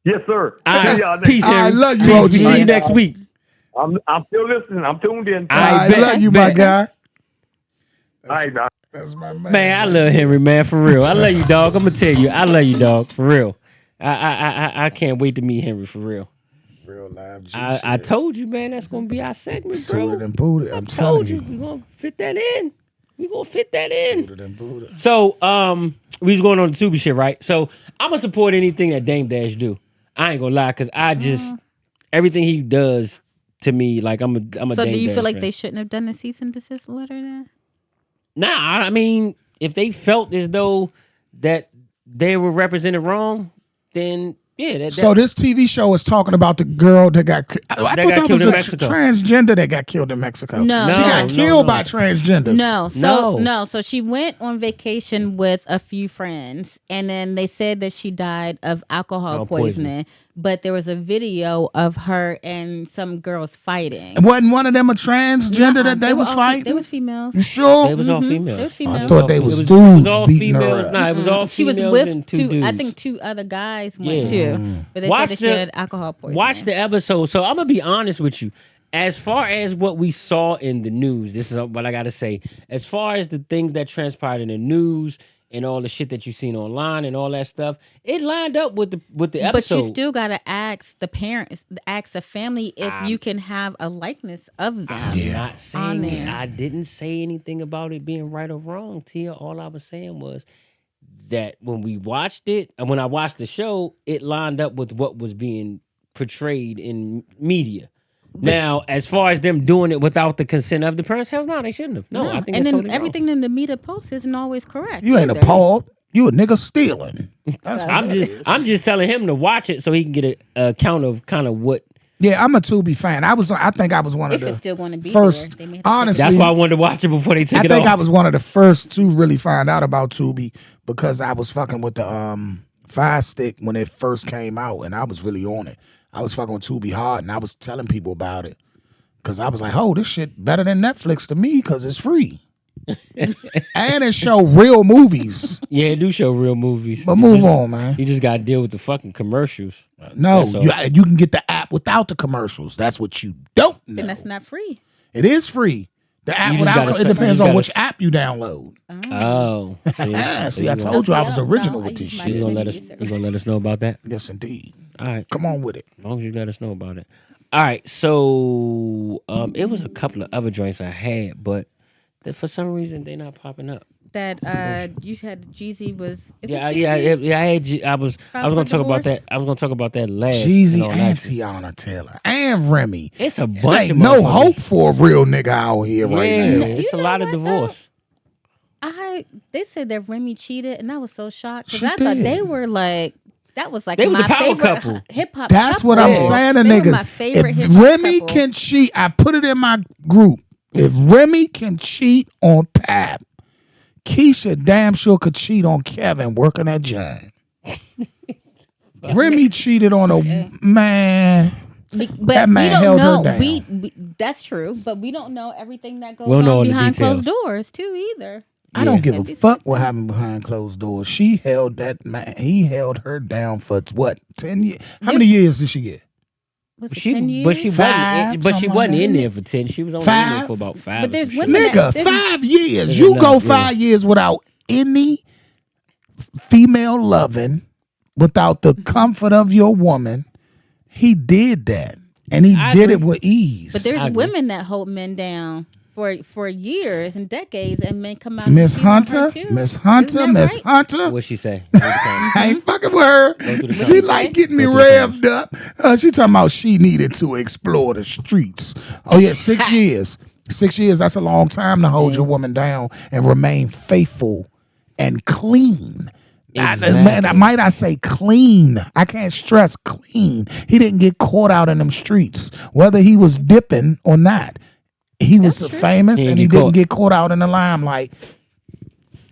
[SPEAKER 9] Yes, sir.
[SPEAKER 6] All
[SPEAKER 9] See
[SPEAKER 6] right,
[SPEAKER 9] y'all next
[SPEAKER 6] peace,
[SPEAKER 7] I
[SPEAKER 6] Henry.
[SPEAKER 7] love you,
[SPEAKER 6] Peace.
[SPEAKER 7] OG.
[SPEAKER 6] We see you next week.
[SPEAKER 9] I'm still listening. I'm tuned in.
[SPEAKER 7] I
[SPEAKER 6] bet,
[SPEAKER 7] love you, my
[SPEAKER 6] bet.
[SPEAKER 7] guy.
[SPEAKER 9] All right, now.
[SPEAKER 7] That's my man.
[SPEAKER 6] Man, I love Henry, man, for real. I love you, dog. I'm gonna tell you, I love you, dog, for real. I can't wait to meet Henry, for real.
[SPEAKER 7] Real live G
[SPEAKER 6] I
[SPEAKER 7] shit.
[SPEAKER 6] told you, man, that's gonna be our segment,
[SPEAKER 7] Suited
[SPEAKER 6] bro.
[SPEAKER 7] and booted. I'm
[SPEAKER 6] I
[SPEAKER 7] telling
[SPEAKER 6] told you, we gonna fit that in. We gonna fit that in.
[SPEAKER 7] Suited and booted.
[SPEAKER 6] So, we was going on the Tubi shit, right? So, I'm gonna support anything that Dame Dash do. I ain't gonna lie, cause I just everything he does to me, like I'm a.
[SPEAKER 8] So do you
[SPEAKER 6] Dame
[SPEAKER 8] feel like
[SPEAKER 6] fan.
[SPEAKER 8] they shouldn't have done the cease and desist letter then?
[SPEAKER 6] Nah, I mean, if they felt as though that they were represented wrong, then yeah.
[SPEAKER 7] So this TV show is talking about the girl that got. I thought
[SPEAKER 6] got
[SPEAKER 7] that
[SPEAKER 6] killed
[SPEAKER 7] was
[SPEAKER 6] in
[SPEAKER 7] a
[SPEAKER 6] Mexico.
[SPEAKER 7] transgender that got killed in Mexico.
[SPEAKER 8] No.
[SPEAKER 7] She got
[SPEAKER 6] No,
[SPEAKER 7] killed
[SPEAKER 6] no.
[SPEAKER 7] by transgenders.
[SPEAKER 8] No. So she went on vacation with a few friends, and then they said that she died of alcohol poisoning. But there was a video of her and some girls fighting.
[SPEAKER 7] And wasn't one of them a transgender that they was fighting?
[SPEAKER 8] They was females.
[SPEAKER 7] You sure?
[SPEAKER 6] They was all females.
[SPEAKER 8] They was females.
[SPEAKER 7] I thought they was
[SPEAKER 6] It
[SPEAKER 7] dudes
[SPEAKER 6] was all
[SPEAKER 7] beating her
[SPEAKER 6] females.
[SPEAKER 7] up.
[SPEAKER 6] Nah, it was all
[SPEAKER 8] She was
[SPEAKER 6] females
[SPEAKER 8] with
[SPEAKER 6] and two dudes.
[SPEAKER 8] I think 2 other guys went
[SPEAKER 6] Yeah.
[SPEAKER 8] too. But they
[SPEAKER 6] Watch
[SPEAKER 8] said that she had alcohol poisoning.
[SPEAKER 6] Watch the episode. So I'm gonna be honest with you. As far as what we saw in the news, this is what I gotta say. As far as the things that transpired in the news and all the shit that you seen online and all that stuff, it lined up with the episode.
[SPEAKER 8] But you still gotta ask the parents, ask the family if you can have a likeness of them.
[SPEAKER 6] I'm not
[SPEAKER 8] on
[SPEAKER 6] saying
[SPEAKER 8] there.
[SPEAKER 6] I didn't say anything about it being right or wrong, Tia. All I was saying was that when we watched it, and when I watched the show, it lined up with what was being portrayed in media. Now, as far as them doing it without the consent of the parents, hell no, they shouldn't have. No, I think
[SPEAKER 8] and
[SPEAKER 6] it's
[SPEAKER 8] then
[SPEAKER 6] totally
[SPEAKER 8] everything in the media post isn't always correct.
[SPEAKER 7] You ain't
[SPEAKER 8] either.
[SPEAKER 7] appalled. You a nigga stealing. That's
[SPEAKER 6] wrong. I'm just telling him to watch it so he can get a count of kind of what.
[SPEAKER 7] Yeah, I'm a Tubi fan. I think I was one of
[SPEAKER 8] If
[SPEAKER 7] the
[SPEAKER 8] it's still going to be
[SPEAKER 7] first.
[SPEAKER 8] there, they may have to
[SPEAKER 7] Honestly,
[SPEAKER 6] That's why I wanted to watch it before they took
[SPEAKER 7] I
[SPEAKER 6] it
[SPEAKER 7] think
[SPEAKER 6] off.
[SPEAKER 7] I was one of the first to really find out about Tubi because I was fucking with the Fire Stick when it first came out, and I was really on it. I was fucking with Tubi hard, and I was telling people about it because I was like, "Oh, this shit better than Netflix to me because it's free." And it show real movies.
[SPEAKER 6] Yeah, it do show real movies.
[SPEAKER 7] But move on, man.
[SPEAKER 6] You just got to deal with the fucking commercials.
[SPEAKER 7] No,
[SPEAKER 6] That's all.
[SPEAKER 7] you can get the app without the commercials. That's what you don't know.
[SPEAKER 8] Then that's not free.
[SPEAKER 7] It is free. The app
[SPEAKER 6] You just
[SPEAKER 7] without
[SPEAKER 6] gotta
[SPEAKER 7] it depends
[SPEAKER 6] you
[SPEAKER 7] on
[SPEAKER 6] gotta
[SPEAKER 7] which app you download.
[SPEAKER 6] Oh,
[SPEAKER 7] See, I told you I was original
[SPEAKER 8] I
[SPEAKER 7] with this
[SPEAKER 8] use my
[SPEAKER 7] shit.
[SPEAKER 6] You gonna let us know about that?
[SPEAKER 7] Yes, indeed.
[SPEAKER 6] All right,
[SPEAKER 7] Come on with it.
[SPEAKER 6] as long as you let us know about it. All right, so it was a couple of other joints I had, but for some reason they not popping up.
[SPEAKER 8] That you said Jeezy was. Is
[SPEAKER 6] Yeah,
[SPEAKER 8] it
[SPEAKER 6] yeah,
[SPEAKER 8] Jeezy?
[SPEAKER 6] yeah. I was gonna talk about that. I was gonna talk about that last.
[SPEAKER 7] Jeezy
[SPEAKER 6] and all
[SPEAKER 7] and
[SPEAKER 6] that shit.
[SPEAKER 7] Tiana Taylor and Remy.
[SPEAKER 6] It's a bunch
[SPEAKER 7] There
[SPEAKER 6] of
[SPEAKER 7] ain't no
[SPEAKER 6] motherfuckers.
[SPEAKER 7] hope for a real nigga out here right
[SPEAKER 6] Yeah,
[SPEAKER 7] now.
[SPEAKER 6] it's a
[SPEAKER 8] know
[SPEAKER 6] lot of
[SPEAKER 8] what, though?
[SPEAKER 6] divorce.
[SPEAKER 8] They said that Remy cheated, and I was so shocked because
[SPEAKER 7] She
[SPEAKER 8] I thought
[SPEAKER 7] did.
[SPEAKER 8] they were like. That was like
[SPEAKER 6] They was
[SPEAKER 8] my
[SPEAKER 6] a power
[SPEAKER 8] favorite
[SPEAKER 6] couple.
[SPEAKER 8] hip hop.
[SPEAKER 7] That's what I'm saying to
[SPEAKER 8] They were my
[SPEAKER 7] niggas.
[SPEAKER 8] favorite
[SPEAKER 7] If
[SPEAKER 8] hip-hop
[SPEAKER 7] Remy
[SPEAKER 8] couple.
[SPEAKER 7] can cheat, I put it in my group. If Remy can cheat on Pap, Keisha damn sure could cheat on Kevin working at John. Remy cheated on a man.
[SPEAKER 8] But
[SPEAKER 7] That man
[SPEAKER 8] we don't
[SPEAKER 7] held her
[SPEAKER 8] know.
[SPEAKER 7] down.
[SPEAKER 8] We that's true, but we don't know everything that goes
[SPEAKER 6] We don't know all
[SPEAKER 8] on
[SPEAKER 6] the
[SPEAKER 8] behind closed
[SPEAKER 6] details.
[SPEAKER 8] doors too either.
[SPEAKER 7] I don't give a
[SPEAKER 8] Yeah.
[SPEAKER 7] fuck what happened behind closed doors. She held that man. He held her down for what? 10 years? How many years did she get?
[SPEAKER 8] Was it 10 years?
[SPEAKER 6] But she
[SPEAKER 7] Five,
[SPEAKER 6] wasn't in
[SPEAKER 7] something
[SPEAKER 6] there for 10. She was only in there
[SPEAKER 7] Five?
[SPEAKER 6] for about 5.
[SPEAKER 8] But there's
[SPEAKER 6] or some
[SPEAKER 8] women
[SPEAKER 6] shit.
[SPEAKER 8] that-
[SPEAKER 7] Nigga, 5 years.
[SPEAKER 6] Is
[SPEAKER 7] You
[SPEAKER 6] enough,
[SPEAKER 7] go
[SPEAKER 6] yeah.
[SPEAKER 7] 5 years without any female loving, without the comfort of your woman. He did that. And he
[SPEAKER 6] I
[SPEAKER 7] did
[SPEAKER 6] agree.
[SPEAKER 7] it with ease.
[SPEAKER 8] But there's
[SPEAKER 6] I agree.
[SPEAKER 8] women that hold men down for years and decades, and men come out. and
[SPEAKER 7] Miss
[SPEAKER 8] cheat on her,
[SPEAKER 7] Hunter,
[SPEAKER 8] too.
[SPEAKER 7] Miss Hunter,
[SPEAKER 8] Isn't that
[SPEAKER 7] Miss
[SPEAKER 8] right?
[SPEAKER 7] Hunter.
[SPEAKER 6] What'd she say?
[SPEAKER 7] I ain't fucking with her.
[SPEAKER 6] Go through the
[SPEAKER 7] She
[SPEAKER 6] comments.
[SPEAKER 7] like getting me
[SPEAKER 6] Go through the
[SPEAKER 7] revved up. She talking about she needed to explore the streets. Oh yeah, 6 years. 6 years, that's a long time to hold your woman down and remain faithful and clean.
[SPEAKER 6] Exactly.
[SPEAKER 7] Might I say clean? I can't stress clean. He didn't get caught out in them streets, whether he was dipping or not. He was
[SPEAKER 8] That's true.
[SPEAKER 7] famous
[SPEAKER 6] He
[SPEAKER 7] and
[SPEAKER 6] didn't
[SPEAKER 7] he
[SPEAKER 6] get
[SPEAKER 7] didn't
[SPEAKER 6] caught.
[SPEAKER 7] get caught out in the limelight.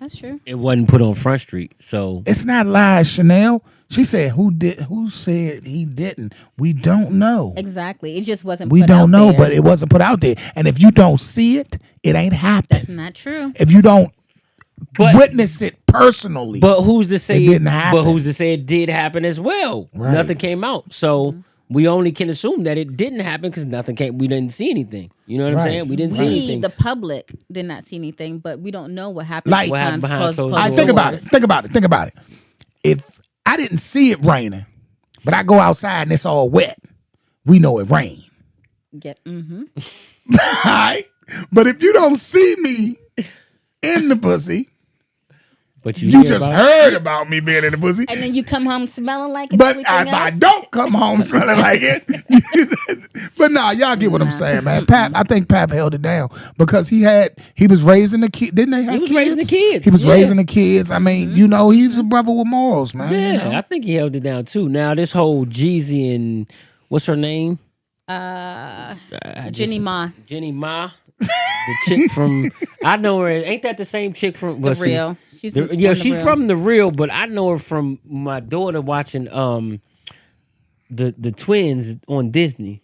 [SPEAKER 8] That's true.
[SPEAKER 6] It wasn't put on Front Street, so
[SPEAKER 7] It's not lies, Chanel. She said, who said he didn't? We don't know.
[SPEAKER 8] Exactly. It just wasn't.
[SPEAKER 7] We
[SPEAKER 8] put
[SPEAKER 7] don't
[SPEAKER 8] out
[SPEAKER 7] know,
[SPEAKER 8] there.
[SPEAKER 7] but it wasn't put out there. And if you don't see it, it ain't
[SPEAKER 8] That's
[SPEAKER 7] happened.
[SPEAKER 8] not true.
[SPEAKER 7] If you don't
[SPEAKER 6] but
[SPEAKER 7] witness it personally.
[SPEAKER 6] but who's to say
[SPEAKER 7] It didn't happen.
[SPEAKER 6] But who's to say it did happen as well?
[SPEAKER 7] Right.
[SPEAKER 6] Nothing came out, so we only can assume that it didn't happen because nothing came. We didn't see anything. You know what
[SPEAKER 7] Right.
[SPEAKER 6] I'm saying? We didn't see
[SPEAKER 8] We,
[SPEAKER 6] anything.
[SPEAKER 8] the public, did not see anything, but we don't know what happened.
[SPEAKER 7] Like-
[SPEAKER 6] What happened behind closed
[SPEAKER 7] I
[SPEAKER 6] doors.
[SPEAKER 7] think about it. Think about it. If I didn't see it raining, but I go outside and it's all wet, we know it rained.
[SPEAKER 8] Yeah. Mm-hmm.
[SPEAKER 7] Right? But if you don't see me in the pussy,
[SPEAKER 6] But
[SPEAKER 7] You
[SPEAKER 6] hear
[SPEAKER 7] just
[SPEAKER 6] about
[SPEAKER 7] heard about me being in the pussy.
[SPEAKER 8] And then you come home smelling like it.
[SPEAKER 7] But
[SPEAKER 8] and
[SPEAKER 7] I
[SPEAKER 8] everything else.
[SPEAKER 7] don't come home smelling like it. But nah, y'all get what I'm saying, man. I think Pap held it down because he was raising the kid. Didn't they have kids?
[SPEAKER 6] He was raising the kids.
[SPEAKER 7] He was raising the kids. I mean, you know, he's a brother with morals, man.
[SPEAKER 6] Yeah,
[SPEAKER 7] you know?
[SPEAKER 6] I think he held it down too. Now this whole Jeezy and what's her name?
[SPEAKER 8] Jenny Ma.
[SPEAKER 6] Jenny Ma. The chick from I know her. Ain't that the same chick from
[SPEAKER 8] The Real?
[SPEAKER 6] She's
[SPEAKER 8] Real.
[SPEAKER 6] from The Real, but I know her from my daughter watching the twins on Disney.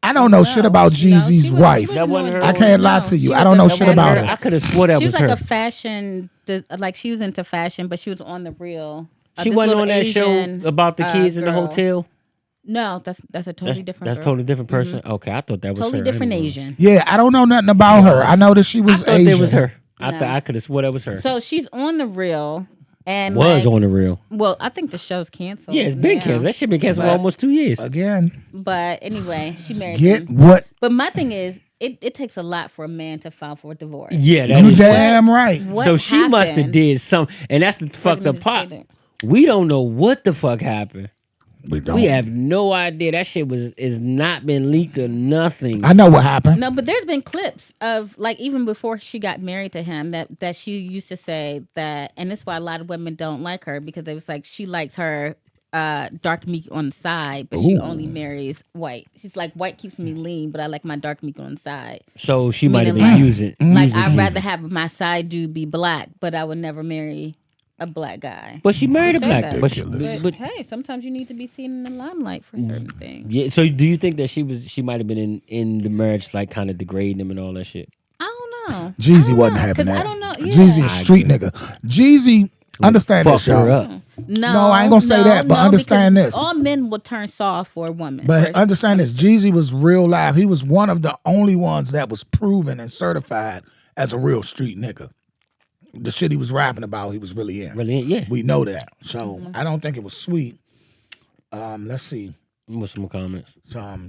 [SPEAKER 7] I don't know shit about Jeezy's wife.
[SPEAKER 6] That wasn't her.
[SPEAKER 7] I can't lie to you. I don't know shit about her.
[SPEAKER 6] I could have swore that
[SPEAKER 8] She was
[SPEAKER 6] her.
[SPEAKER 8] like a fashion, like she was into fashion, but she was on The Real.
[SPEAKER 6] She
[SPEAKER 8] this
[SPEAKER 6] wasn't
[SPEAKER 8] little
[SPEAKER 6] on that
[SPEAKER 8] Asian,
[SPEAKER 6] show about the kids in the
[SPEAKER 8] girl.
[SPEAKER 6] hotel.
[SPEAKER 8] No, that's a totally different.
[SPEAKER 6] That's
[SPEAKER 8] girl.
[SPEAKER 6] totally different person. Okay, I thought that was
[SPEAKER 8] Totally
[SPEAKER 6] her.
[SPEAKER 8] different
[SPEAKER 6] anyway.
[SPEAKER 8] Asian.
[SPEAKER 7] Yeah, I don't know nothing about her. I know that she was
[SPEAKER 6] I thought
[SPEAKER 7] Asian.
[SPEAKER 6] it was her. I
[SPEAKER 8] No.
[SPEAKER 6] thought I could have swore that was her.
[SPEAKER 8] So she's on The Real, and
[SPEAKER 6] Was
[SPEAKER 8] like,
[SPEAKER 6] on The Real.
[SPEAKER 8] Well, I think the show's canceled.
[SPEAKER 6] Yeah, it's been
[SPEAKER 8] now.
[SPEAKER 6] canceled. That shit been canceled for almost 2 years.
[SPEAKER 7] Again.
[SPEAKER 8] But anyway, she married
[SPEAKER 7] Get
[SPEAKER 8] him.
[SPEAKER 7] what?
[SPEAKER 8] But my thing is, it takes a lot for a man to file for a divorce.
[SPEAKER 6] Yeah, that
[SPEAKER 7] You
[SPEAKER 6] is
[SPEAKER 7] damn right.
[SPEAKER 8] What
[SPEAKER 6] so she must have
[SPEAKER 8] happened?
[SPEAKER 6] did something, and that's the fucked
[SPEAKER 8] me
[SPEAKER 6] up
[SPEAKER 8] to
[SPEAKER 6] part.
[SPEAKER 8] say that.
[SPEAKER 6] We don't know what the fuck happened.
[SPEAKER 7] We don't.
[SPEAKER 6] We have no idea. That shit is not been leaked or nothing.
[SPEAKER 7] I know what happened.
[SPEAKER 8] No, but there's been clips of like even before she got married to him that she used to say that, and that's why a lot of women don't like her because it was like she likes her dark meat on the side, but she only marries white. She's like, white keeps me lean, but I like my dark meat on the side.
[SPEAKER 6] So she might have been
[SPEAKER 8] Meaning,
[SPEAKER 6] using.
[SPEAKER 8] Like
[SPEAKER 6] using
[SPEAKER 8] I'd
[SPEAKER 6] him.
[SPEAKER 8] rather have my side dude be black, but I would never marry a black guy.
[SPEAKER 6] But she married a
[SPEAKER 8] Say
[SPEAKER 6] black.
[SPEAKER 8] that.
[SPEAKER 6] But
[SPEAKER 8] Hey, sometimes you need to be seen in the limelight for certain things.
[SPEAKER 6] yeah. So do you think that she might have been in the marriage like kind of degrading him and all that shit?
[SPEAKER 8] I don't know.
[SPEAKER 7] Jeezy wasn't having
[SPEAKER 8] 'cause
[SPEAKER 7] that.
[SPEAKER 8] I don't know. Yeah.
[SPEAKER 7] Jeezy a street nigga. Jeezy, understand
[SPEAKER 6] Fuck
[SPEAKER 7] this,
[SPEAKER 6] her
[SPEAKER 7] y'all.
[SPEAKER 6] up.
[SPEAKER 8] No,
[SPEAKER 7] I ain't gonna say that, but understand
[SPEAKER 8] because
[SPEAKER 7] this.
[SPEAKER 8] All men will turn soft for a woman.
[SPEAKER 7] But understand this, Jeezy was real live. He was one of the only ones that was proven and certified as a real street nigga. The shit he was rapping about, he was really in.
[SPEAKER 6] Really? Yeah.
[SPEAKER 7] We know that. So I don't think it was sweet. Let's see.
[SPEAKER 6] What's some comments?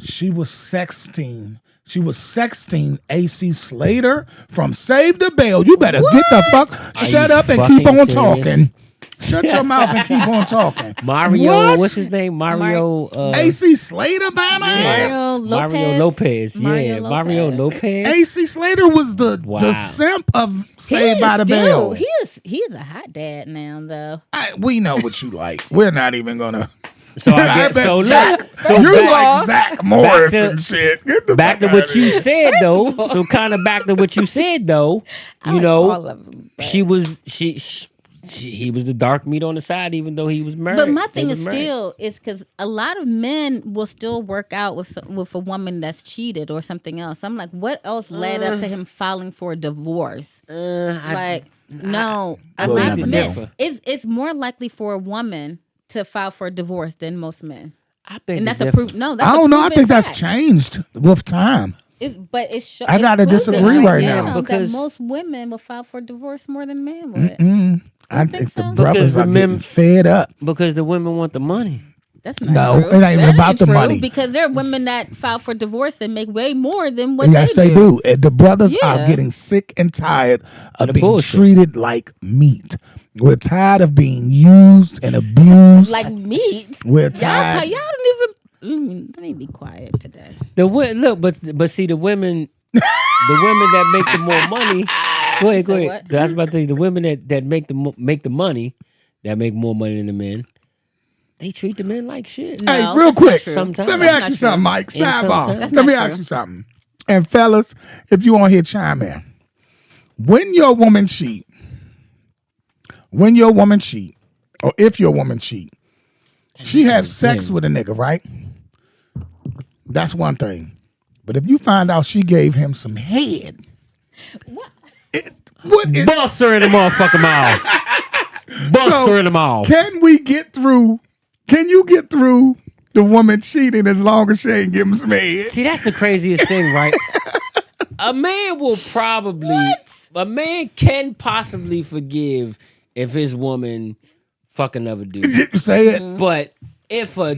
[SPEAKER 7] She was sexting. She was sexting AC Slater from Save the Bell. You better get the fuck. Shut
[SPEAKER 6] you
[SPEAKER 7] up and keep
[SPEAKER 6] fucking
[SPEAKER 7] on
[SPEAKER 6] serious?
[SPEAKER 7] talking. Shut your mouth and keep on talking.
[SPEAKER 6] Mario,
[SPEAKER 7] What?
[SPEAKER 6] what's his name? Mario.
[SPEAKER 7] AC Slater, by my ass.
[SPEAKER 6] Mario Lopez.
[SPEAKER 8] Mario
[SPEAKER 6] Mario Lopez.
[SPEAKER 7] AC Slater was the
[SPEAKER 6] Wow.
[SPEAKER 7] simp of Saved by the Bell.
[SPEAKER 8] He is a hot dad now, though.
[SPEAKER 7] We know what you like. We're not even gonna.
[SPEAKER 6] So I guess
[SPEAKER 7] bet
[SPEAKER 6] so.
[SPEAKER 7] Zach,
[SPEAKER 6] Look, so
[SPEAKER 7] you
[SPEAKER 6] back,
[SPEAKER 7] like Zach Morris
[SPEAKER 6] to-
[SPEAKER 7] and shit. Get the
[SPEAKER 6] back to
[SPEAKER 7] fuck
[SPEAKER 6] what
[SPEAKER 7] outta
[SPEAKER 6] you
[SPEAKER 7] here.
[SPEAKER 6] said though. So kind of back to what you said though.
[SPEAKER 8] I
[SPEAKER 6] You
[SPEAKER 8] like
[SPEAKER 6] know,
[SPEAKER 8] all of them, but-
[SPEAKER 6] he was he was the dark meat on the side, even though he was married.
[SPEAKER 8] But my
[SPEAKER 6] They
[SPEAKER 8] thing
[SPEAKER 6] was
[SPEAKER 8] is
[SPEAKER 6] married.
[SPEAKER 8] still is because a lot of men will still work out with a woman that's cheated or something else. I'm like, what else led up to him filing for a divorce?
[SPEAKER 6] I
[SPEAKER 8] No,
[SPEAKER 6] I
[SPEAKER 7] We'll
[SPEAKER 6] beg
[SPEAKER 7] never
[SPEAKER 6] to
[SPEAKER 7] know.
[SPEAKER 6] differ.
[SPEAKER 8] it's more likely for a woman to file for a divorce than most men,
[SPEAKER 6] I beg
[SPEAKER 8] and
[SPEAKER 6] to
[SPEAKER 8] that's a
[SPEAKER 6] differ.
[SPEAKER 8] proof. No, that's
[SPEAKER 7] I
[SPEAKER 8] a
[SPEAKER 7] don't know. I
[SPEAKER 8] proven
[SPEAKER 7] think that's
[SPEAKER 8] fact.
[SPEAKER 7] changed with time.
[SPEAKER 8] But it's
[SPEAKER 7] I gotta
[SPEAKER 8] it's proven
[SPEAKER 7] disagree right
[SPEAKER 8] now
[SPEAKER 7] now.
[SPEAKER 6] because-
[SPEAKER 8] that most women will file for divorce more than men would.
[SPEAKER 7] I
[SPEAKER 8] think
[SPEAKER 7] think the
[SPEAKER 8] so?
[SPEAKER 7] brothers
[SPEAKER 6] Because
[SPEAKER 7] are
[SPEAKER 6] remember-
[SPEAKER 7] getting fed up.
[SPEAKER 6] Because the women want the money.
[SPEAKER 8] That's not
[SPEAKER 7] No,
[SPEAKER 8] true.
[SPEAKER 7] it ain't even
[SPEAKER 8] That
[SPEAKER 7] about the
[SPEAKER 8] true,
[SPEAKER 7] money.
[SPEAKER 8] because there are women that file for divorce and make way more than what
[SPEAKER 7] Yes,
[SPEAKER 8] they
[SPEAKER 7] they do. And the brothers are
[SPEAKER 8] Yeah.
[SPEAKER 7] getting sick and tired of
[SPEAKER 6] the
[SPEAKER 7] being
[SPEAKER 6] bullshit.
[SPEAKER 7] treated like meat. We're tired of being used and abused.
[SPEAKER 8] Like meat.
[SPEAKER 7] We're
[SPEAKER 8] Y'all
[SPEAKER 7] tired.
[SPEAKER 8] don't even. Let me be quiet today.
[SPEAKER 6] Look, but see the women that make the more money. Go ahead.
[SPEAKER 8] Say what?
[SPEAKER 6] I was about to say the women that make the money, that make more money than the men. They treat the men like shit.
[SPEAKER 8] No,
[SPEAKER 7] Hey,
[SPEAKER 8] that's
[SPEAKER 7] real
[SPEAKER 8] not
[SPEAKER 7] quick,
[SPEAKER 8] true.
[SPEAKER 6] Sometimes.
[SPEAKER 7] let me
[SPEAKER 8] That's
[SPEAKER 7] ask
[SPEAKER 8] not
[SPEAKER 7] you
[SPEAKER 8] true.
[SPEAKER 7] something, Mike.
[SPEAKER 6] And
[SPEAKER 7] Sidebar.
[SPEAKER 6] sometimes-
[SPEAKER 8] That's
[SPEAKER 7] Let me
[SPEAKER 8] not
[SPEAKER 7] ask
[SPEAKER 8] true.
[SPEAKER 7] you something. And fellas, if you want to hear chime in, when your woman cheat, or if your woman cheat, she have sex with a nigga, right? That's one thing. But if you find out she gave him some head, what is
[SPEAKER 6] Bust her in the motherfucking mouth. Bust her in the mouth.
[SPEAKER 7] Can you get through the woman cheating as long as she ain't give him some head?
[SPEAKER 6] See, that's the craziest thing, right? A man can possibly forgive if his woman fuck another dude.
[SPEAKER 7] Say it.
[SPEAKER 6] But if a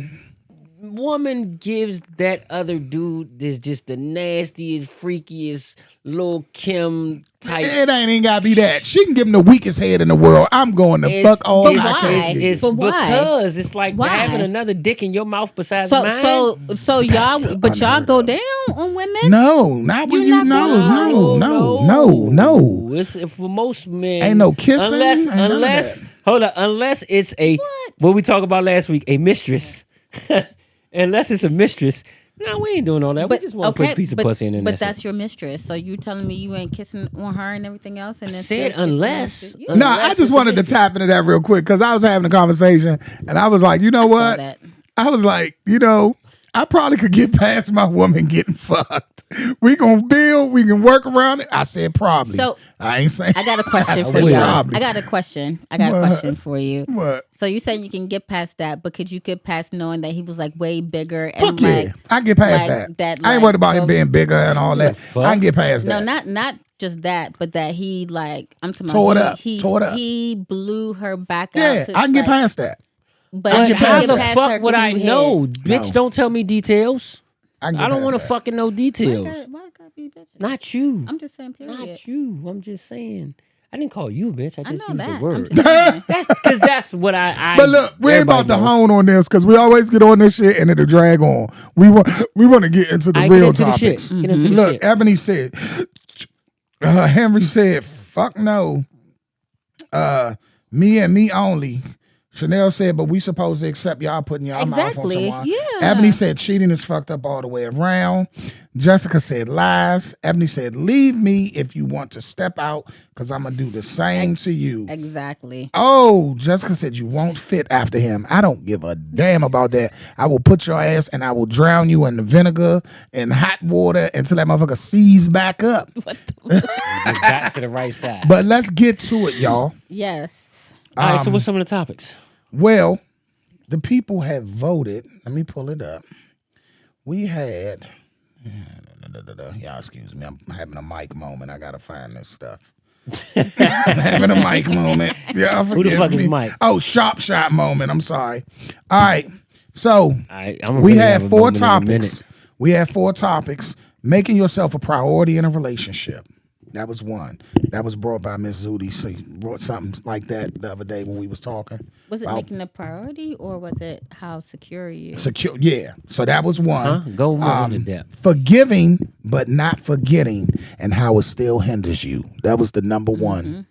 [SPEAKER 6] woman gives that other dude this just the nastiest, freakiest little Kim type.
[SPEAKER 7] It ain't even gotta be that. She can give him the weakest head in the world. I'm going to fuck all
[SPEAKER 8] but
[SPEAKER 7] my
[SPEAKER 8] why?
[SPEAKER 7] kids.
[SPEAKER 6] It's because it's like
[SPEAKER 8] Why?
[SPEAKER 6] having another dick in your mouth besides
[SPEAKER 8] So
[SPEAKER 6] mine.
[SPEAKER 8] so y'all,
[SPEAKER 7] That's
[SPEAKER 8] but y'all
[SPEAKER 7] unheard
[SPEAKER 8] go
[SPEAKER 7] of.
[SPEAKER 8] down on women.
[SPEAKER 7] No, not when
[SPEAKER 8] You're
[SPEAKER 7] you
[SPEAKER 8] not
[SPEAKER 7] no.
[SPEAKER 6] It's for most men.
[SPEAKER 7] Ain't no kissing. Ain't none of
[SPEAKER 6] Unless
[SPEAKER 7] that.
[SPEAKER 6] hold on, unless it's a what we talked about last week, a mistress. Unless it's a mistress. No, we ain't doing all that. We just want to put a piece of pussy in there.
[SPEAKER 8] But that's your mistress. So you telling me you ain't kissing on her and everything else? And then
[SPEAKER 6] said
[SPEAKER 8] still kissing
[SPEAKER 6] unless.
[SPEAKER 8] on your-
[SPEAKER 7] No,
[SPEAKER 6] Unless
[SPEAKER 7] I
[SPEAKER 6] it's
[SPEAKER 7] just
[SPEAKER 6] a
[SPEAKER 7] wanted to
[SPEAKER 6] mistress.
[SPEAKER 7] tap into that real quick because I was having a conversation and I was like, you know
[SPEAKER 8] I saw
[SPEAKER 7] what?
[SPEAKER 8] that.
[SPEAKER 7] I was like, I probably could get past my woman getting fucked. We gonna build, we can work around it. I said probably.
[SPEAKER 8] So
[SPEAKER 7] I ain't saying.
[SPEAKER 8] I got a question
[SPEAKER 7] I
[SPEAKER 8] for
[SPEAKER 7] said
[SPEAKER 8] you.
[SPEAKER 7] probably.
[SPEAKER 8] I got a question. For you.
[SPEAKER 7] What?
[SPEAKER 8] So you saying you can get past that, but could you get past knowing that he was like way bigger and
[SPEAKER 7] Fuck yeah,
[SPEAKER 8] like
[SPEAKER 7] I can get past
[SPEAKER 8] like
[SPEAKER 7] that.
[SPEAKER 8] that,
[SPEAKER 7] I ain't
[SPEAKER 8] like,
[SPEAKER 7] worried about him
[SPEAKER 8] go-
[SPEAKER 7] being bigger and all that.
[SPEAKER 6] fuck?
[SPEAKER 7] I can get past
[SPEAKER 8] no,
[SPEAKER 7] that.
[SPEAKER 8] not just that, but that he like I'm talking
[SPEAKER 7] Tore it
[SPEAKER 8] about
[SPEAKER 7] up.
[SPEAKER 8] he
[SPEAKER 7] Tore it up.
[SPEAKER 8] he blew her back
[SPEAKER 7] Yeah,
[SPEAKER 8] out. To,
[SPEAKER 7] I can get
[SPEAKER 8] like,
[SPEAKER 7] past that.
[SPEAKER 8] But
[SPEAKER 7] I can
[SPEAKER 6] But
[SPEAKER 7] get
[SPEAKER 6] how
[SPEAKER 7] past
[SPEAKER 6] the
[SPEAKER 7] that.
[SPEAKER 6] fuck would I know? Bitch,
[SPEAKER 7] No.
[SPEAKER 6] don't tell me details.
[SPEAKER 7] I can get
[SPEAKER 6] don't
[SPEAKER 7] past
[SPEAKER 6] want to
[SPEAKER 7] that.
[SPEAKER 6] fucking know details.
[SPEAKER 8] Why it gotta be bitches?
[SPEAKER 6] Not you.
[SPEAKER 8] I'm just saying. Period.
[SPEAKER 6] Not you. I'm just saying. I didn't call you a bitch. I
[SPEAKER 8] I
[SPEAKER 6] just
[SPEAKER 8] know
[SPEAKER 6] used
[SPEAKER 8] that.
[SPEAKER 6] the
[SPEAKER 8] I'm
[SPEAKER 6] word.
[SPEAKER 8] just saying.
[SPEAKER 6] That's because that's what I
[SPEAKER 7] But look, we ain't about to
[SPEAKER 6] everybody
[SPEAKER 7] hone on this because we always get on this shit and it'll drag on. We want to get into the
[SPEAKER 6] I
[SPEAKER 7] real
[SPEAKER 6] get into
[SPEAKER 7] topics.
[SPEAKER 6] The shit. Get into the
[SPEAKER 7] Look,
[SPEAKER 6] shit.
[SPEAKER 7] Ebony said, Henry said, fuck no. Me and me only. Chanel said, but we supposed to accept y'all putting y'all mouth on
[SPEAKER 8] Exactly.
[SPEAKER 7] someone.
[SPEAKER 8] Yeah.
[SPEAKER 7] Ebony said cheating is fucked up all the way around. Jessica said lies. Ebony said, leave me if you want to step out because I'm going to do the same to you.
[SPEAKER 8] Exactly.
[SPEAKER 7] Oh, Jessica said you won't fit after him. I don't give a damn about that. I will put your ass and I will drown you in the vinegar and hot water until that motherfucker sees back up.
[SPEAKER 6] Get back to the right side.
[SPEAKER 7] But let's get to it, y'all.
[SPEAKER 8] Yes.
[SPEAKER 6] All right. So what's some of the topics?
[SPEAKER 7] Well, the people have voted. Let me pull it up. We had. Y'all excuse me. I'm having a mic moment. I gotta find this stuff. I'm having a mic moment. Yeah,
[SPEAKER 6] Who the fuck
[SPEAKER 7] me.
[SPEAKER 6] is Mike?
[SPEAKER 7] Oh, shop moment. I'm sorry. All right. So
[SPEAKER 6] I'm
[SPEAKER 7] we
[SPEAKER 6] really
[SPEAKER 7] had
[SPEAKER 6] have a
[SPEAKER 7] 4
[SPEAKER 6] moment in a
[SPEAKER 7] topics.
[SPEAKER 6] minute.
[SPEAKER 7] We had 4 topics. Making yourself a priority in a relationship. That was one. That was brought by Miss Zudi. She brought something like that the other day when we was talking.
[SPEAKER 8] Was it
[SPEAKER 7] about
[SPEAKER 8] making a priority or was it how secure you?
[SPEAKER 7] secure? Yeah. So that was one.
[SPEAKER 6] Go more into depth.
[SPEAKER 7] Forgiving but not forgetting and how it still hinders you. That was the number one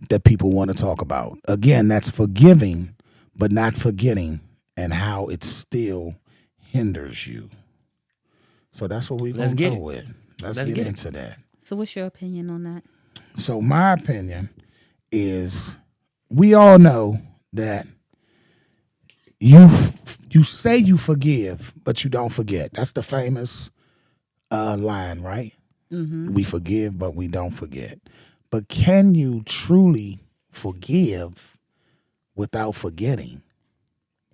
[SPEAKER 7] that people want to talk about. Again, that's forgiving but not forgetting and how it still hinders you. So that's what we're going to go with. Let's get into that.
[SPEAKER 8] So what's your opinion on that?
[SPEAKER 7] So my opinion is we all know that you say you forgive, but you don't forget. That's the famous line, right?
[SPEAKER 8] Mm-hmm.
[SPEAKER 7] We forgive, but we don't forget. But can you truly forgive without forgetting?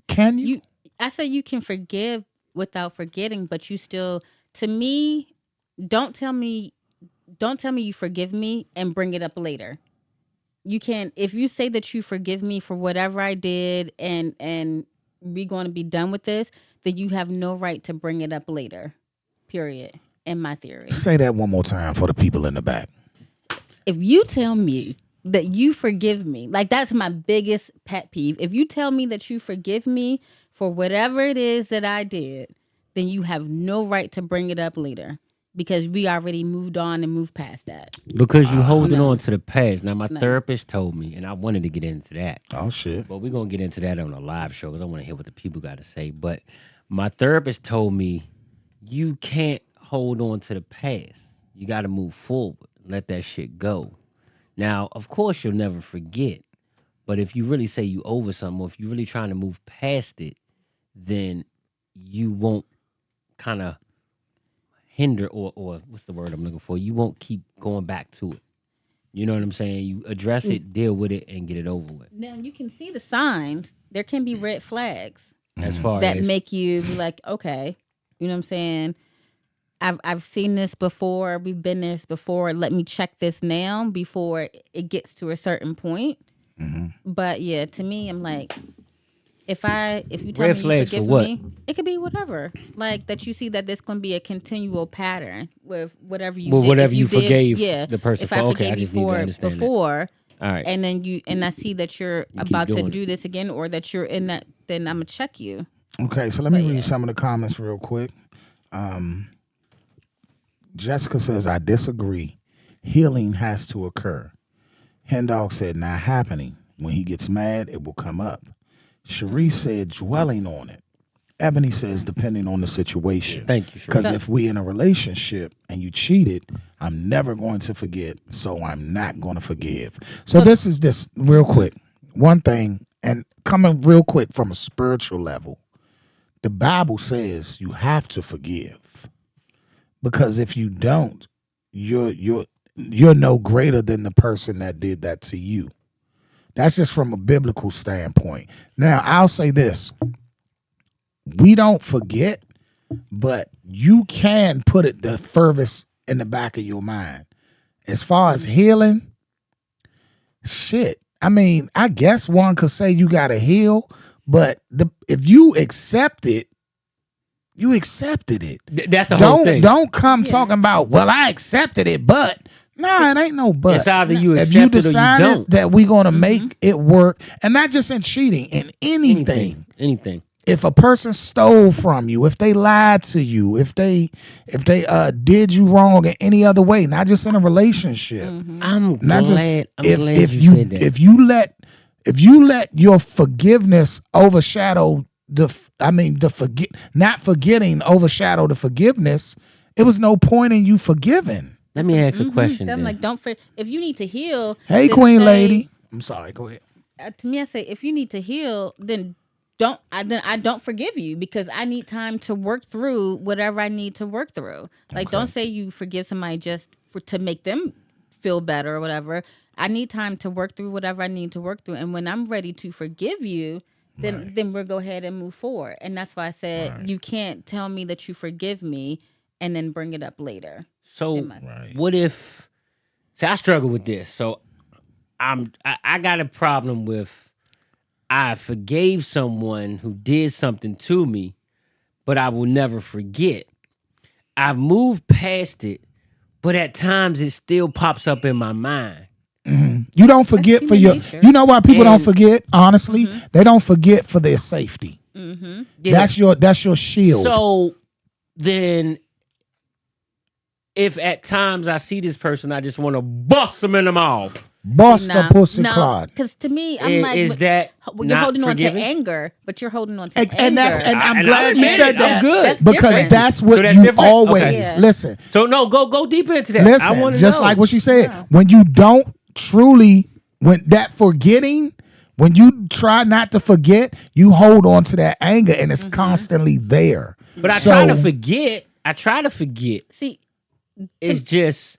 [SPEAKER 7] Can you?
[SPEAKER 8] I say you can forgive without forgetting, but you still, to me, don't tell me you forgive me and bring it up later. You can't, if you say that you forgive me for whatever I did and we're going to be done with this, then you have no right to bring it up later. Period. In my theory.
[SPEAKER 7] Say that one more time for the people in the back.
[SPEAKER 8] If you tell me that you forgive me, like that's my biggest pet peeve. If you tell me that you forgive me for whatever it is that I did, then you have no right to bring it up later because we already moved on and moved past that.
[SPEAKER 6] Because you holding
[SPEAKER 8] No.
[SPEAKER 6] on to the past. Now, my
[SPEAKER 8] No.
[SPEAKER 6] therapist told me, and I wanted to get into that.
[SPEAKER 7] Oh, shit.
[SPEAKER 6] But we're going to get into that on a live show because I want to hear what the people got to say. But my therapist told me you can't hold on to the past. You got to move forward. Let that shit go. Now, of course, you'll never forget. But if you really say you over something, or if you're really trying to move past it, then you won't kind of hinder or what's the word I'm looking for? You won't keep going back to it. You know what I'm saying? You address it, deal with it, and get it over with.
[SPEAKER 8] Now you can see the signs. There can be red flags
[SPEAKER 6] As far
[SPEAKER 8] that
[SPEAKER 6] as
[SPEAKER 8] make you be like, okay, you know what I'm saying? I've seen this before. We've been this before. Let me check this now before it gets to a certain point.
[SPEAKER 7] Mm-hmm.
[SPEAKER 8] But yeah, to me, I'm like, if you tell
[SPEAKER 6] Red
[SPEAKER 8] me you
[SPEAKER 6] flags
[SPEAKER 8] forgive
[SPEAKER 6] for what?
[SPEAKER 8] me, it could be whatever. Like that you see that there's going to be a continual pattern with whatever you
[SPEAKER 6] Well,
[SPEAKER 8] did.
[SPEAKER 6] whatever
[SPEAKER 8] If
[SPEAKER 6] you
[SPEAKER 8] did,
[SPEAKER 6] forgave
[SPEAKER 8] yeah,
[SPEAKER 6] the person
[SPEAKER 8] if
[SPEAKER 6] for.
[SPEAKER 8] I
[SPEAKER 6] Okay,
[SPEAKER 8] forgave
[SPEAKER 6] I
[SPEAKER 8] you
[SPEAKER 6] just need to
[SPEAKER 8] for
[SPEAKER 6] understand
[SPEAKER 8] before,
[SPEAKER 6] that. All right.
[SPEAKER 8] and then I see that you're
[SPEAKER 6] You keep
[SPEAKER 8] about to
[SPEAKER 6] doing
[SPEAKER 8] do
[SPEAKER 6] it.
[SPEAKER 8] this again, or that you're in that, then I'm gonna check you.
[SPEAKER 7] Okay, so let me read some of the comments real quick. Jessica says, I disagree. Healing has to occur. Hendog said, not happening. When he gets mad, it will come up. Cherie said, dwelling on it. Ebony says, depending on the situation.
[SPEAKER 6] Thank you, Cherie.
[SPEAKER 7] Because if we in a relationship and you cheated, I'm never going to forget, so I'm not going to forgive. So this is this real quick. One thing, and coming real quick from a spiritual level, the Bible says you have to forgive. Because if you don't, you're no greater than the person that did that to you. That's just from a biblical standpoint. Now, I'll say this. We don't forget, but you can put it the furthest in the back of your mind. As far as healing, shit. I mean, I guess one could say you got to heal, but if you accept it, you accepted it.
[SPEAKER 6] That's the whole thing.
[SPEAKER 7] Don't come talking about, well, I accepted it, but nah, it ain't no but.
[SPEAKER 6] It's either you
[SPEAKER 7] if
[SPEAKER 6] accept
[SPEAKER 7] you
[SPEAKER 6] it or you
[SPEAKER 7] decided
[SPEAKER 6] don't.
[SPEAKER 7] that we're gonna make it work, and not just in cheating, in anything.
[SPEAKER 6] Anything.
[SPEAKER 7] If a person stole from you, if they lied to you, if they did you wrong in any other way, not just in a relationship.
[SPEAKER 6] I'm
[SPEAKER 7] Not
[SPEAKER 6] glad.
[SPEAKER 7] just
[SPEAKER 6] I'm glad
[SPEAKER 7] if
[SPEAKER 6] you
[SPEAKER 7] you
[SPEAKER 6] said that.
[SPEAKER 7] if you let your forgiveness overshadow not forgetting overshadow the forgiveness, it was no point in you forgiving.
[SPEAKER 6] Let me ask a question.
[SPEAKER 8] I'm
[SPEAKER 6] Then.
[SPEAKER 8] like, if you need to heal.
[SPEAKER 7] Hey,
[SPEAKER 8] then
[SPEAKER 7] Queen
[SPEAKER 8] say-
[SPEAKER 7] Lady. I'm sorry. Go ahead.
[SPEAKER 8] To me, I say, if you need to heal, then I don't forgive you because I need time to work through whatever I need to work through. Like, don't say you forgive somebody just to make them feel better or whatever. I need time to work through whatever I need to work through, and when I'm ready to forgive you, then we'll go ahead and move forward. And that's why I said you can't tell me that you forgive me and then bring it up later.
[SPEAKER 6] So what if? See, I struggle with this. So I got a problem with. I forgave someone who did something to me, but I will never forget. I've moved past it, but at times it still pops up in my mind.
[SPEAKER 7] You don't forget for your.
[SPEAKER 8] nature.
[SPEAKER 7] You know why people don't forget? Honestly, they don't forget for their safety.
[SPEAKER 6] Yeah.
[SPEAKER 7] That's your shield.
[SPEAKER 6] So then, if at times I see this person, I just want to bust them in the mouth.
[SPEAKER 7] Bust the pussy clod.
[SPEAKER 8] Because to me, I'm like,
[SPEAKER 6] is that
[SPEAKER 8] you're
[SPEAKER 6] not
[SPEAKER 8] holding
[SPEAKER 6] forgiving?
[SPEAKER 8] on to anger, but you're holding on to anger.
[SPEAKER 7] And I'm
[SPEAKER 6] And
[SPEAKER 7] glad
[SPEAKER 6] I
[SPEAKER 7] you
[SPEAKER 6] admit
[SPEAKER 7] said
[SPEAKER 6] it.
[SPEAKER 7] that.
[SPEAKER 6] I'm good.
[SPEAKER 8] That's
[SPEAKER 7] Because
[SPEAKER 8] different.
[SPEAKER 7] that's what
[SPEAKER 6] So that's
[SPEAKER 7] you
[SPEAKER 6] different?
[SPEAKER 7] always
[SPEAKER 6] Okay.
[SPEAKER 8] Yeah.
[SPEAKER 7] listen.
[SPEAKER 6] So no, go deeper into that. I want
[SPEAKER 7] Listen,
[SPEAKER 6] to
[SPEAKER 7] just
[SPEAKER 6] know.
[SPEAKER 7] like what she said. When you don't truly, when that forgetting, when you try not to forget, you hold on to that anger, and it's constantly there.
[SPEAKER 6] But I
[SPEAKER 7] So-
[SPEAKER 6] try to forget.
[SPEAKER 8] See,
[SPEAKER 6] It's just.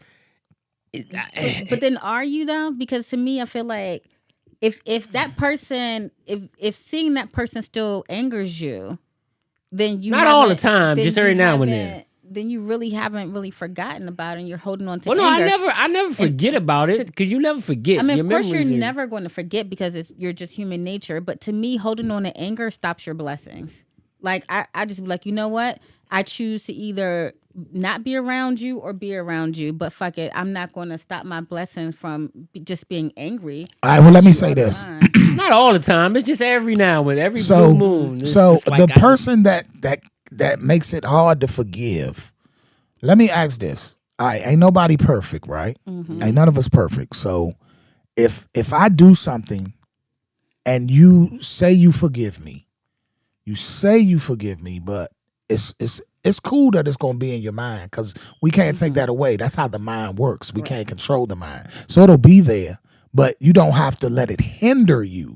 [SPEAKER 8] but then are you though? Because to me, I feel like if that person, if seeing that person still angers you, then you
[SPEAKER 6] Not all the
[SPEAKER 8] haven't-
[SPEAKER 6] time,
[SPEAKER 8] then
[SPEAKER 6] just
[SPEAKER 8] you
[SPEAKER 6] every now and
[SPEAKER 8] haven't-
[SPEAKER 6] then.
[SPEAKER 8] Then you really haven't really forgotten about it, and you're holding on to
[SPEAKER 6] Well, no,
[SPEAKER 8] anger.
[SPEAKER 6] I never forget about it because you never forget.
[SPEAKER 8] I mean,
[SPEAKER 6] Your
[SPEAKER 8] of course, you're
[SPEAKER 6] memories are-
[SPEAKER 8] never going to forget because you're just human nature. But to me, holding on to anger stops your blessings. Like I just be like, you know what? I choose to either not be around you or be around you. But fuck it, I'm not going to stop my blessings from just being angry.
[SPEAKER 7] All right, well, let me
[SPEAKER 8] You
[SPEAKER 7] say
[SPEAKER 8] all the
[SPEAKER 7] this.
[SPEAKER 8] time.
[SPEAKER 6] Not all the time. It's just every now and every
[SPEAKER 7] So,
[SPEAKER 6] blue moon. It's
[SPEAKER 7] so
[SPEAKER 6] just like
[SPEAKER 7] the
[SPEAKER 6] I-
[SPEAKER 7] person that makes it hard to forgive. Let me ask this. All right, ain't nobody perfect, right? Ain't none of us perfect. So if I do something and you say you forgive me, but it's cool that it's gonna be in your mind because we can't take that away. That's how the mind works. We can't control the mind. So it'll be there, but you don't have to let it hinder you.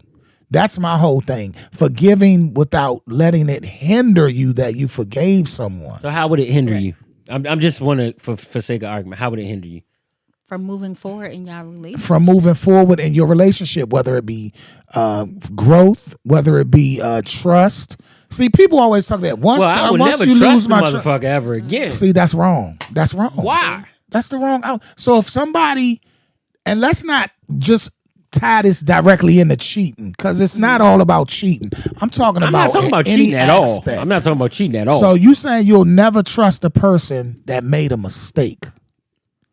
[SPEAKER 7] That's my whole thing. Forgiving without letting it hinder you that you forgave someone.
[SPEAKER 6] So how would it hinder you? I'm just wondering for sake of argument. How would it hinder you?
[SPEAKER 8] From moving forward in your relationship.
[SPEAKER 7] From moving forward in your relationship, whether it be growth, whether it be trust. See, people always talk that once,
[SPEAKER 6] Well, I would
[SPEAKER 7] once
[SPEAKER 6] never
[SPEAKER 7] you
[SPEAKER 6] trust
[SPEAKER 7] lose
[SPEAKER 6] the
[SPEAKER 7] my
[SPEAKER 6] motherfucker ever again.
[SPEAKER 7] See, that's wrong. That's wrong.
[SPEAKER 6] Why?
[SPEAKER 7] That's the wrong. So if somebody, and let's not just tie this directly into cheating because it's not all about cheating. I'm talking
[SPEAKER 6] I'm not talking about
[SPEAKER 7] any
[SPEAKER 6] cheating at all.
[SPEAKER 7] aspect.
[SPEAKER 6] I'm not talking about cheating at all.
[SPEAKER 7] So you saying you'll never trust a person that made a mistake?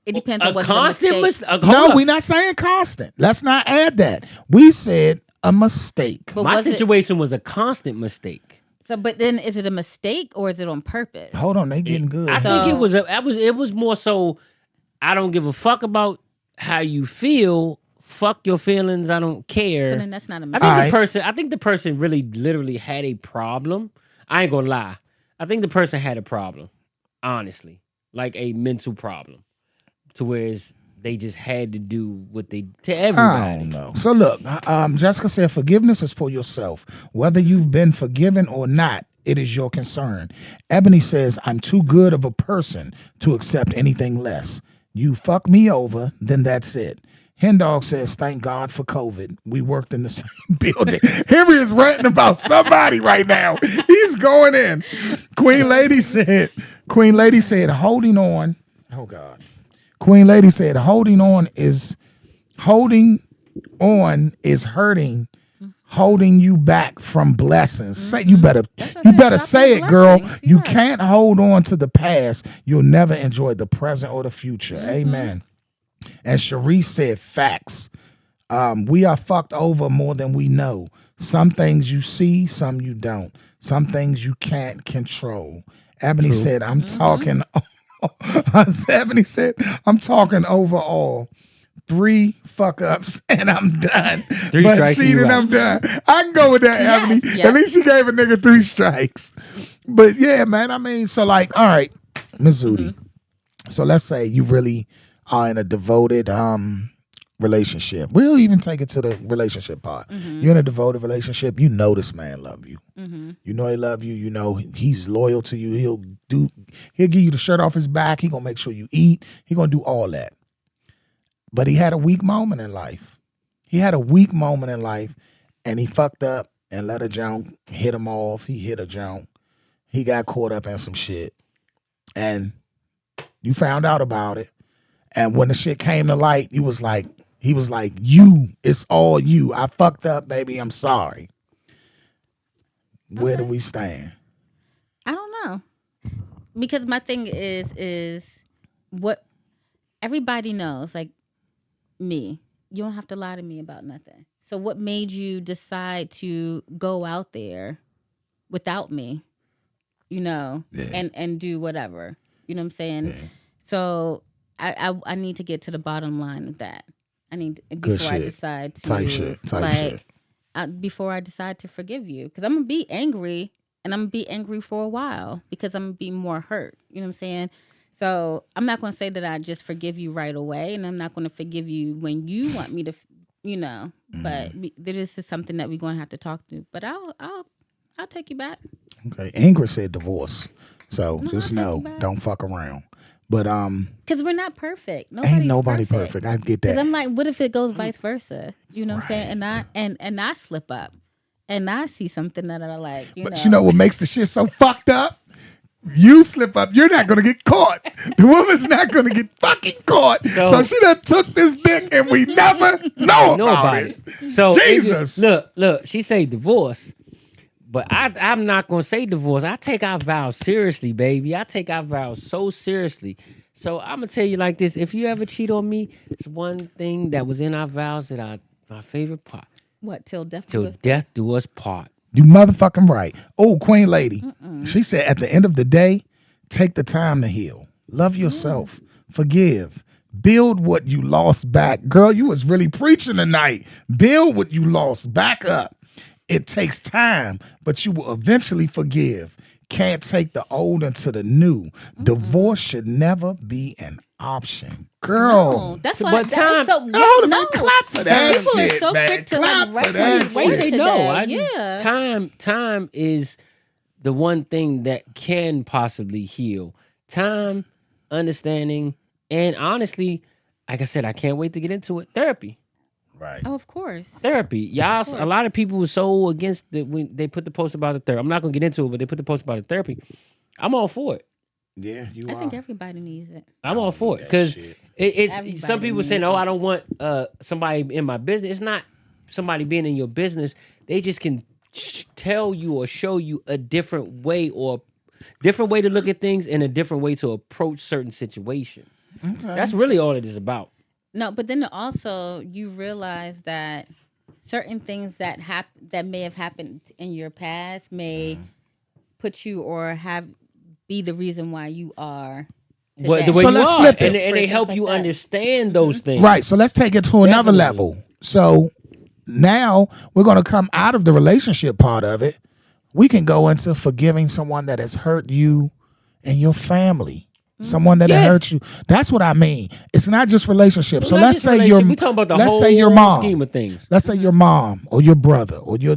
[SPEAKER 8] It depends on
[SPEAKER 6] a
[SPEAKER 8] what's
[SPEAKER 6] constant
[SPEAKER 8] the mistake.
[SPEAKER 6] mistake.
[SPEAKER 7] No, we're not saying constant. Let's not add that. We said a mistake.
[SPEAKER 8] But
[SPEAKER 6] My
[SPEAKER 8] was it-
[SPEAKER 6] situation was a constant mistake.
[SPEAKER 8] So, but then is it a mistake or is it on purpose?
[SPEAKER 7] Hold on, they getting good.
[SPEAKER 6] I think it was more so. I don't give a fuck about how you feel. Fuck your feelings. I don't care.
[SPEAKER 8] So then that's not a
[SPEAKER 6] I
[SPEAKER 8] mistake.
[SPEAKER 6] think I think the person really literally had a problem. I ain't gonna lie. I think the person had a problem, honestly, like a mental problem, to where they just had to do what they to everybody.
[SPEAKER 7] I don't know. So look, Jessica said forgiveness is for yourself. Whether you've been forgiven or not, it is your concern. Ebony says, I'm too good of a person to accept anything less. You fuck me over, then that's it. Hendog says, thank God for COVID. We worked in the same building. Henry is ranting about somebody right now. He's going in. Queen Lady said, holding on. Oh God. Queen Lady said, holding on is hurting, holding you back from blessings. Say you better say it, girl. You can't hold on to the past. You'll never enjoy the present or the future. Amen. And Sharice said, facts. We are fucked over more than we know. Some things you see, some you don't. Some things you can't control. Ebony said, I'm talking. Ebony said, I'm talking overall. 3 fuck ups and I'm done.
[SPEAKER 6] 3
[SPEAKER 7] but
[SPEAKER 6] strikes
[SPEAKER 7] cheating, I'm done. I can go with that, Ebony.
[SPEAKER 8] Yes.
[SPEAKER 7] At least she gave a nigga 3 strikes. But yeah, man, I mean, so like, all right, Ms. Zudi. So let's say you really are in a devoted relationship. We'll even take it to the relationship part. You're in a devoted relationship. You know this man love you. You know he love you. You know he's loyal to you. He'll give you the shirt off his back. He gonna make sure you eat. He gonna do all that. But he had a weak moment in life. And he fucked up and let a junk hit him off. He hit a junk. He got caught up in some shit. And you found out about it. And when the shit came to light, he was like, it's all you. I fucked up, baby. I'm sorry. Where do we stand?
[SPEAKER 8] I don't know. Because my thing is what everybody knows, like me. You don't have to lie to me about nothing. So what made you decide to go out there without me, and do whatever? You know what I'm saying? Yeah. So I need to get to the bottom line of that. I need before I decide to
[SPEAKER 7] type shit.
[SPEAKER 8] Before I decide to forgive you, because I'm gonna be angry, and I'm gonna be angry for a while because I'm gonna be more hurt. You know what I'm saying? So I'm not gonna say that I just forgive you right away, and I'm not gonna forgive you when you want me to, But this is something that we're gonna have to talk to. But I'll take you back.
[SPEAKER 7] Okay, Ingrid said divorce, so just know, don't fuck around. But
[SPEAKER 8] because we're not perfect.
[SPEAKER 7] Ain't nobody perfect. I get that.
[SPEAKER 8] Because I'm like, what if it goes vice versa? You know what I'm saying? And I slip up, and I see something that I like.
[SPEAKER 7] But you know what makes the shit so fucked up? You slip up, you're not gonna get caught. The woman's not gonna get fucking caught. So she done took this dick, and we never know about it.
[SPEAKER 6] So
[SPEAKER 7] Jesus,
[SPEAKER 6] look, she say divorce. But I'm not going to say divorce. I take our vows seriously, baby. I take our vows so seriously. So I'm going to tell you like this. If you ever cheat on me, it's one thing that was in our vows that my favorite part.
[SPEAKER 8] What, till death
[SPEAKER 6] do us part.
[SPEAKER 7] You motherfucking right. Oh, Queen Lady. She said at the end of the day, take the time to heal. Love yourself. Forgive. Build what you lost back. Girl, you was really preaching tonight. Build what you lost back up. It takes time, but you will eventually forgive. Can't take the old into the new. Divorce should never be an option. Girl.
[SPEAKER 8] No, that's why.
[SPEAKER 6] But time.
[SPEAKER 7] Clap for that
[SPEAKER 8] people
[SPEAKER 7] shit,
[SPEAKER 8] are so
[SPEAKER 7] man.
[SPEAKER 8] quick to
[SPEAKER 7] Clap
[SPEAKER 8] like
[SPEAKER 7] for that
[SPEAKER 8] write
[SPEAKER 7] shit.
[SPEAKER 8] today.
[SPEAKER 6] No, time is the one thing that can possibly heal. Time, understanding, and honestly, like I said, I can't wait to get into it. Therapy.
[SPEAKER 7] Right.
[SPEAKER 8] Oh, of course.
[SPEAKER 6] Therapy. Y'all, a lot of people were so against it when they put the post about the therapy. I'm not going to get into it, but they put the post about the therapy. I'm all for it.
[SPEAKER 7] Yeah,
[SPEAKER 8] I think everybody needs it.
[SPEAKER 6] I'm all for it because It's some people
[SPEAKER 8] needs
[SPEAKER 6] saying, "Oh,
[SPEAKER 8] it.
[SPEAKER 6] I don't want somebody in my business." It's not somebody being in your business. They just can tell you or show you a different way to look at things and a different way to approach certain situations. Okay. That's really all it is about.
[SPEAKER 8] No, but then also you realize that certain things that may have happened in your past may put you or be the reason why you are.
[SPEAKER 6] Well, the way you are, and they help you understand those things.
[SPEAKER 7] Right. So let's take it to another level. So now we're going to come out of the relationship part of it. We can go into forgiving someone that has hurt you and your family. Someone that hurt you. That's what I mean. It's not just relationships. So let's say we talking about the whole your mom,
[SPEAKER 6] scheme of things.
[SPEAKER 7] Let's say your mom or your brother or your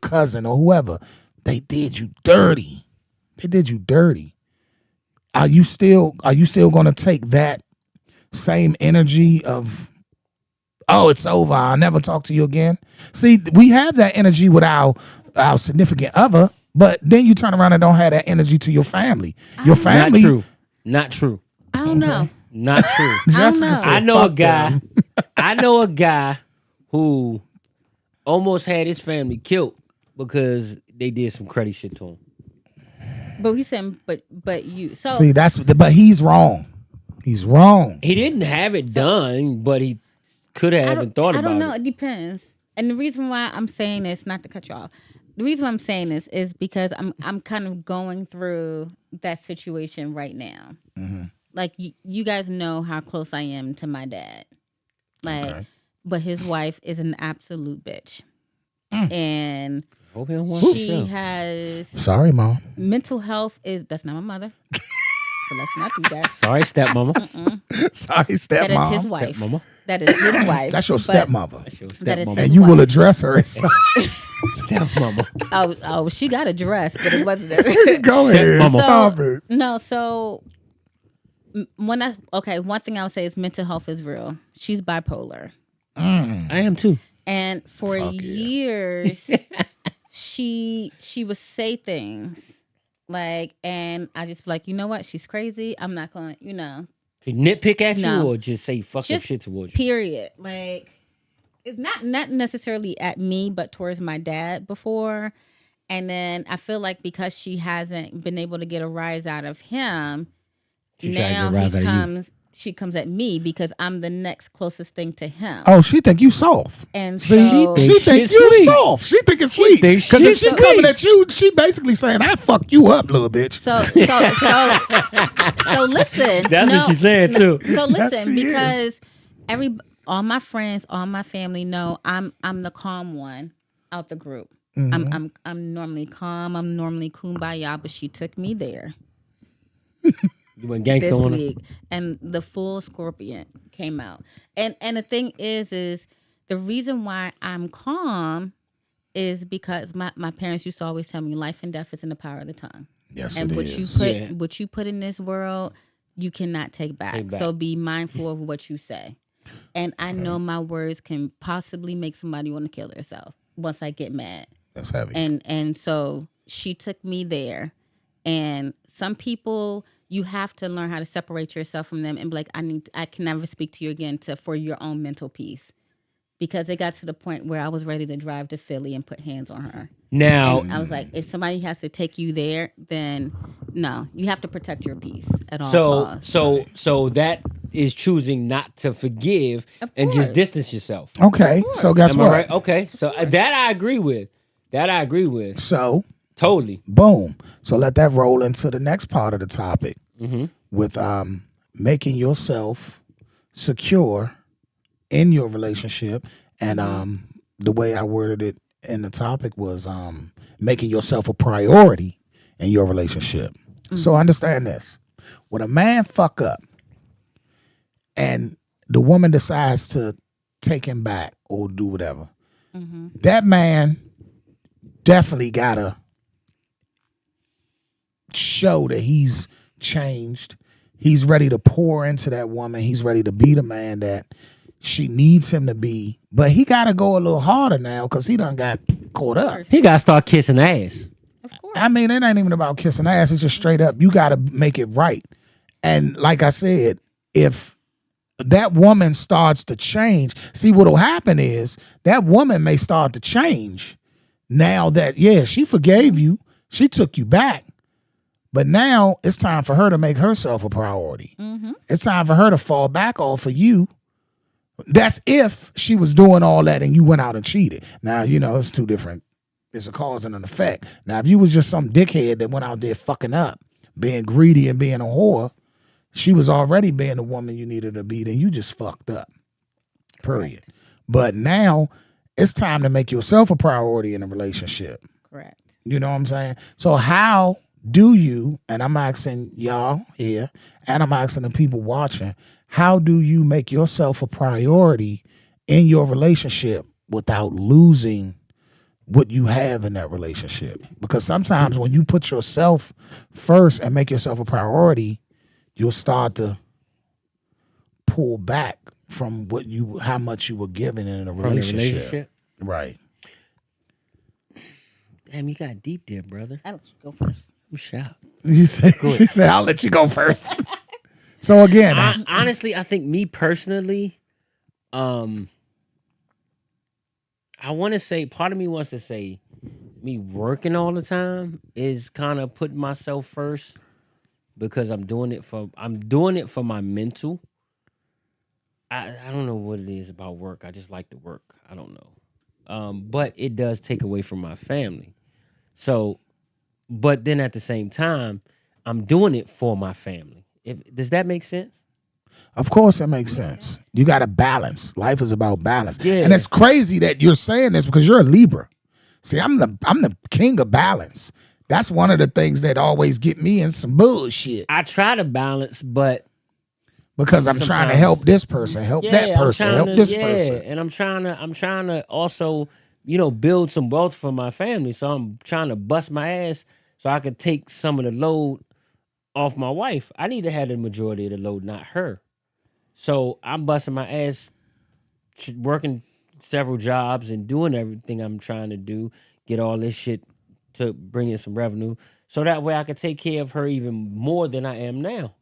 [SPEAKER 7] cousin or whoever. They did you dirty. Are you still going to take that same energy of, oh, it's over, I'll never talk to you again? See, we have that energy with our significant other, but then you turn around and don't have that energy to your family. Your family.
[SPEAKER 6] Not true.
[SPEAKER 8] I don't know.
[SPEAKER 6] Not true. I know a guy who almost had his family killed because they did some crazy shit to him.
[SPEAKER 8] But we said, but you. So
[SPEAKER 7] see, but he's wrong. He's wrong.
[SPEAKER 6] He didn't have it done, but he could have thought about it. I don't know.
[SPEAKER 8] It depends. And the reason why I'm saying this, not to cut you off, the reason why I'm saying this is because I'm kind of going through that situation right now. Mm-hmm. Like you guys know how close I am to my dad. Like, but his wife is an absolute bitch, and she has.
[SPEAKER 7] Sorry, Mom.
[SPEAKER 8] Mental health that's not my mother. So let's not do that.
[SPEAKER 6] Sorry, stepmama.
[SPEAKER 7] Sorry, stepmom.
[SPEAKER 8] That is his wife. Stepmama. That is his wife.
[SPEAKER 7] That's your stepmother.
[SPEAKER 8] That is
[SPEAKER 7] and you will address her as such.
[SPEAKER 6] Stepmama.
[SPEAKER 8] Oh, she got addressed, but it wasn't that.
[SPEAKER 7] Go ahead. Stop it.
[SPEAKER 8] No, so one thing I would say is mental health is real. She's bipolar.
[SPEAKER 6] I am too.
[SPEAKER 8] And for years, she would say things like, and I just be like, you know what? She's crazy. I'm not going to,
[SPEAKER 6] She nitpick at you or just say fucked up shit towards you?
[SPEAKER 8] Period. Like, it's not necessarily at me, but towards my dad before. And then I feel like because she hasn't been able to get a rise out of him, she comes at me because I'm the next closest thing to him.
[SPEAKER 7] Oh, she think you soft.
[SPEAKER 8] And
[SPEAKER 7] see, she think you soft. She think it's sweet. Because if she coming at you, she basically saying, I fuck you up, little bitch.
[SPEAKER 8] So listen.
[SPEAKER 6] That's what she's saying too.
[SPEAKER 8] So listen, because all my friends, all my family know I'm the calm one out the group. Mm-hmm. I'm normally calm. I'm normally kumbaya, but she took me there.
[SPEAKER 6] You went gangster on
[SPEAKER 8] week, and the full scorpion came out. And the thing is the reason why I'm calm is because my parents used to always tell me life and death is in the power of the tongue.
[SPEAKER 7] Yes,
[SPEAKER 8] and
[SPEAKER 7] it
[SPEAKER 8] what
[SPEAKER 7] is.
[SPEAKER 8] what you put in this world, you cannot take back. So be mindful of what you say. And I know my words can possibly make somebody want to kill themselves once I get mad.
[SPEAKER 7] That's heavy.
[SPEAKER 8] And so she took me there. And some people, you have to learn how to separate yourself from them and be like, I can never speak to you again for your own mental peace. Because it got to the point where I was ready to drive to Philly and put hands on her.
[SPEAKER 6] Now,
[SPEAKER 8] and I was like, if somebody has to take you there, then no, you have to protect your peace at all costs.
[SPEAKER 6] So that is choosing not to forgive and just distance yourself.
[SPEAKER 7] Okay, so guess what?
[SPEAKER 6] Right? Okay, so that I agree with.
[SPEAKER 7] So
[SPEAKER 6] totally.
[SPEAKER 7] Boom. So let that roll into the next part of the topic with making yourself secure in your relationship, and the way I worded it in the topic was making yourself a priority in your relationship. So understand this: when a man fuck up and the woman decides to take him back or do whatever, that man definitely gotta show that he's changed. He's ready to pour into that woman. He's ready to be the man that she needs him to be. But he got to go a little harder now because he done got caught up.
[SPEAKER 6] He got to start kissing ass.
[SPEAKER 8] Of course.
[SPEAKER 7] I mean, it ain't even about kissing ass. It's just straight up. You got to make it right. And like I said, if that woman starts to change. See, what'll happen is that woman may start to change now that, yeah, she forgave you. She took you back. But now it's time for her to make herself a priority. Mm-hmm. It's time for her to fall back off of you. That's if she was doing all that and you went out and cheated. Now, you know, it's two different. It's a cause and an effect. Now, if you was just some dickhead that went out there fucking up, being greedy and being a whore, she was already being the woman you needed to be, then you just fucked up. Period. Correct. But now it's time to make yourself a priority in a relationship.
[SPEAKER 8] Correct.
[SPEAKER 7] You know what I'm saying? So how do you, and I'm asking y'all here, and I'm asking the people watching, how do you make yourself a priority in your relationship without losing what you have in that relationship? Because sometimes when you put yourself first and make yourself a priority, you'll start to pull back from how much you were given in a relationship. Right.
[SPEAKER 6] Damn, you got deep there, brother.
[SPEAKER 8] I'll let you go first.
[SPEAKER 6] I'm shocked.
[SPEAKER 7] She said, I'll let you go first. So again,
[SPEAKER 6] honestly, I think me personally, I want to say, part of me wants to say, me working all the time is kind of putting myself first because I'm doing it for my mental. I don't know what it is about work. I just like to work. I don't know, but it does take away from my family. So, but then at the same time, I'm doing it for my family. Does that make sense?
[SPEAKER 7] Of course it makes sense. You got to balance. Life is about balance.
[SPEAKER 6] Yeah.
[SPEAKER 7] And it's crazy that you're saying this because you're a Libra. See, I'm the king of balance. That's one of the things that always get me in some bullshit.
[SPEAKER 6] I try to balance, but
[SPEAKER 7] because I'm trying to help this person, help that person, help this person.
[SPEAKER 6] And I'm trying to also, build some wealth for my family. So I'm trying to bust my ass so I can take some of the load off my wife. I need to have the majority of the load, not her. So I'm busting my ass, working several jobs and doing everything I'm trying to do, get all this shit to bring in some revenue. So that way I can take care of her even more than I am now.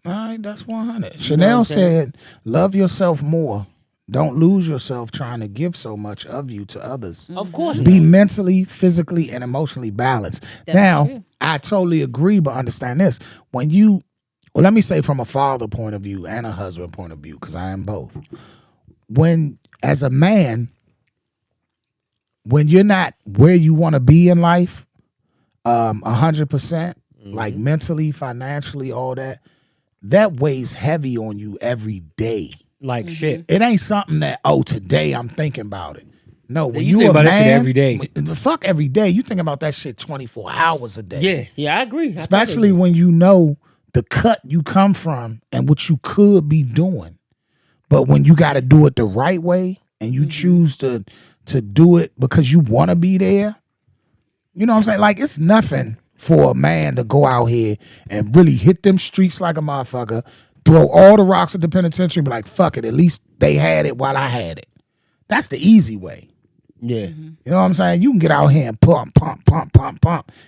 [SPEAKER 7] All right, that's 100. Chanel said, love yourself more. Don't lose yourself trying to give so much of you to others.
[SPEAKER 6] Of course.
[SPEAKER 7] Be mentally, physically, and emotionally balanced. That's true. I totally agree, but understand this. Let me say from a father point of view and a husband point of view, because I am both. As a man, when you're not where you want to be in life, 100%, like mentally, financially, all that weighs heavy on you every day.
[SPEAKER 6] Like shit.
[SPEAKER 7] It ain't something that, today I'm thinking about it. No, when
[SPEAKER 6] you think about that shit every day.
[SPEAKER 7] Fuck every day. You think about that shit 24 hours a day.
[SPEAKER 6] Yeah, I agree.
[SPEAKER 7] Especially when you know the cut you come from and what you could be doing. But when you got to do it the right way and you choose to do it because you want to be there, you know what I'm saying? Like, it's nothing for a man to go out here and really hit them streets like a motherfucker, throw all the rocks at the penitentiary and be like, fuck it, at least they had it while I had it. That's the easy way.
[SPEAKER 6] Yeah.
[SPEAKER 7] You know what I'm saying? You can get out here and pump.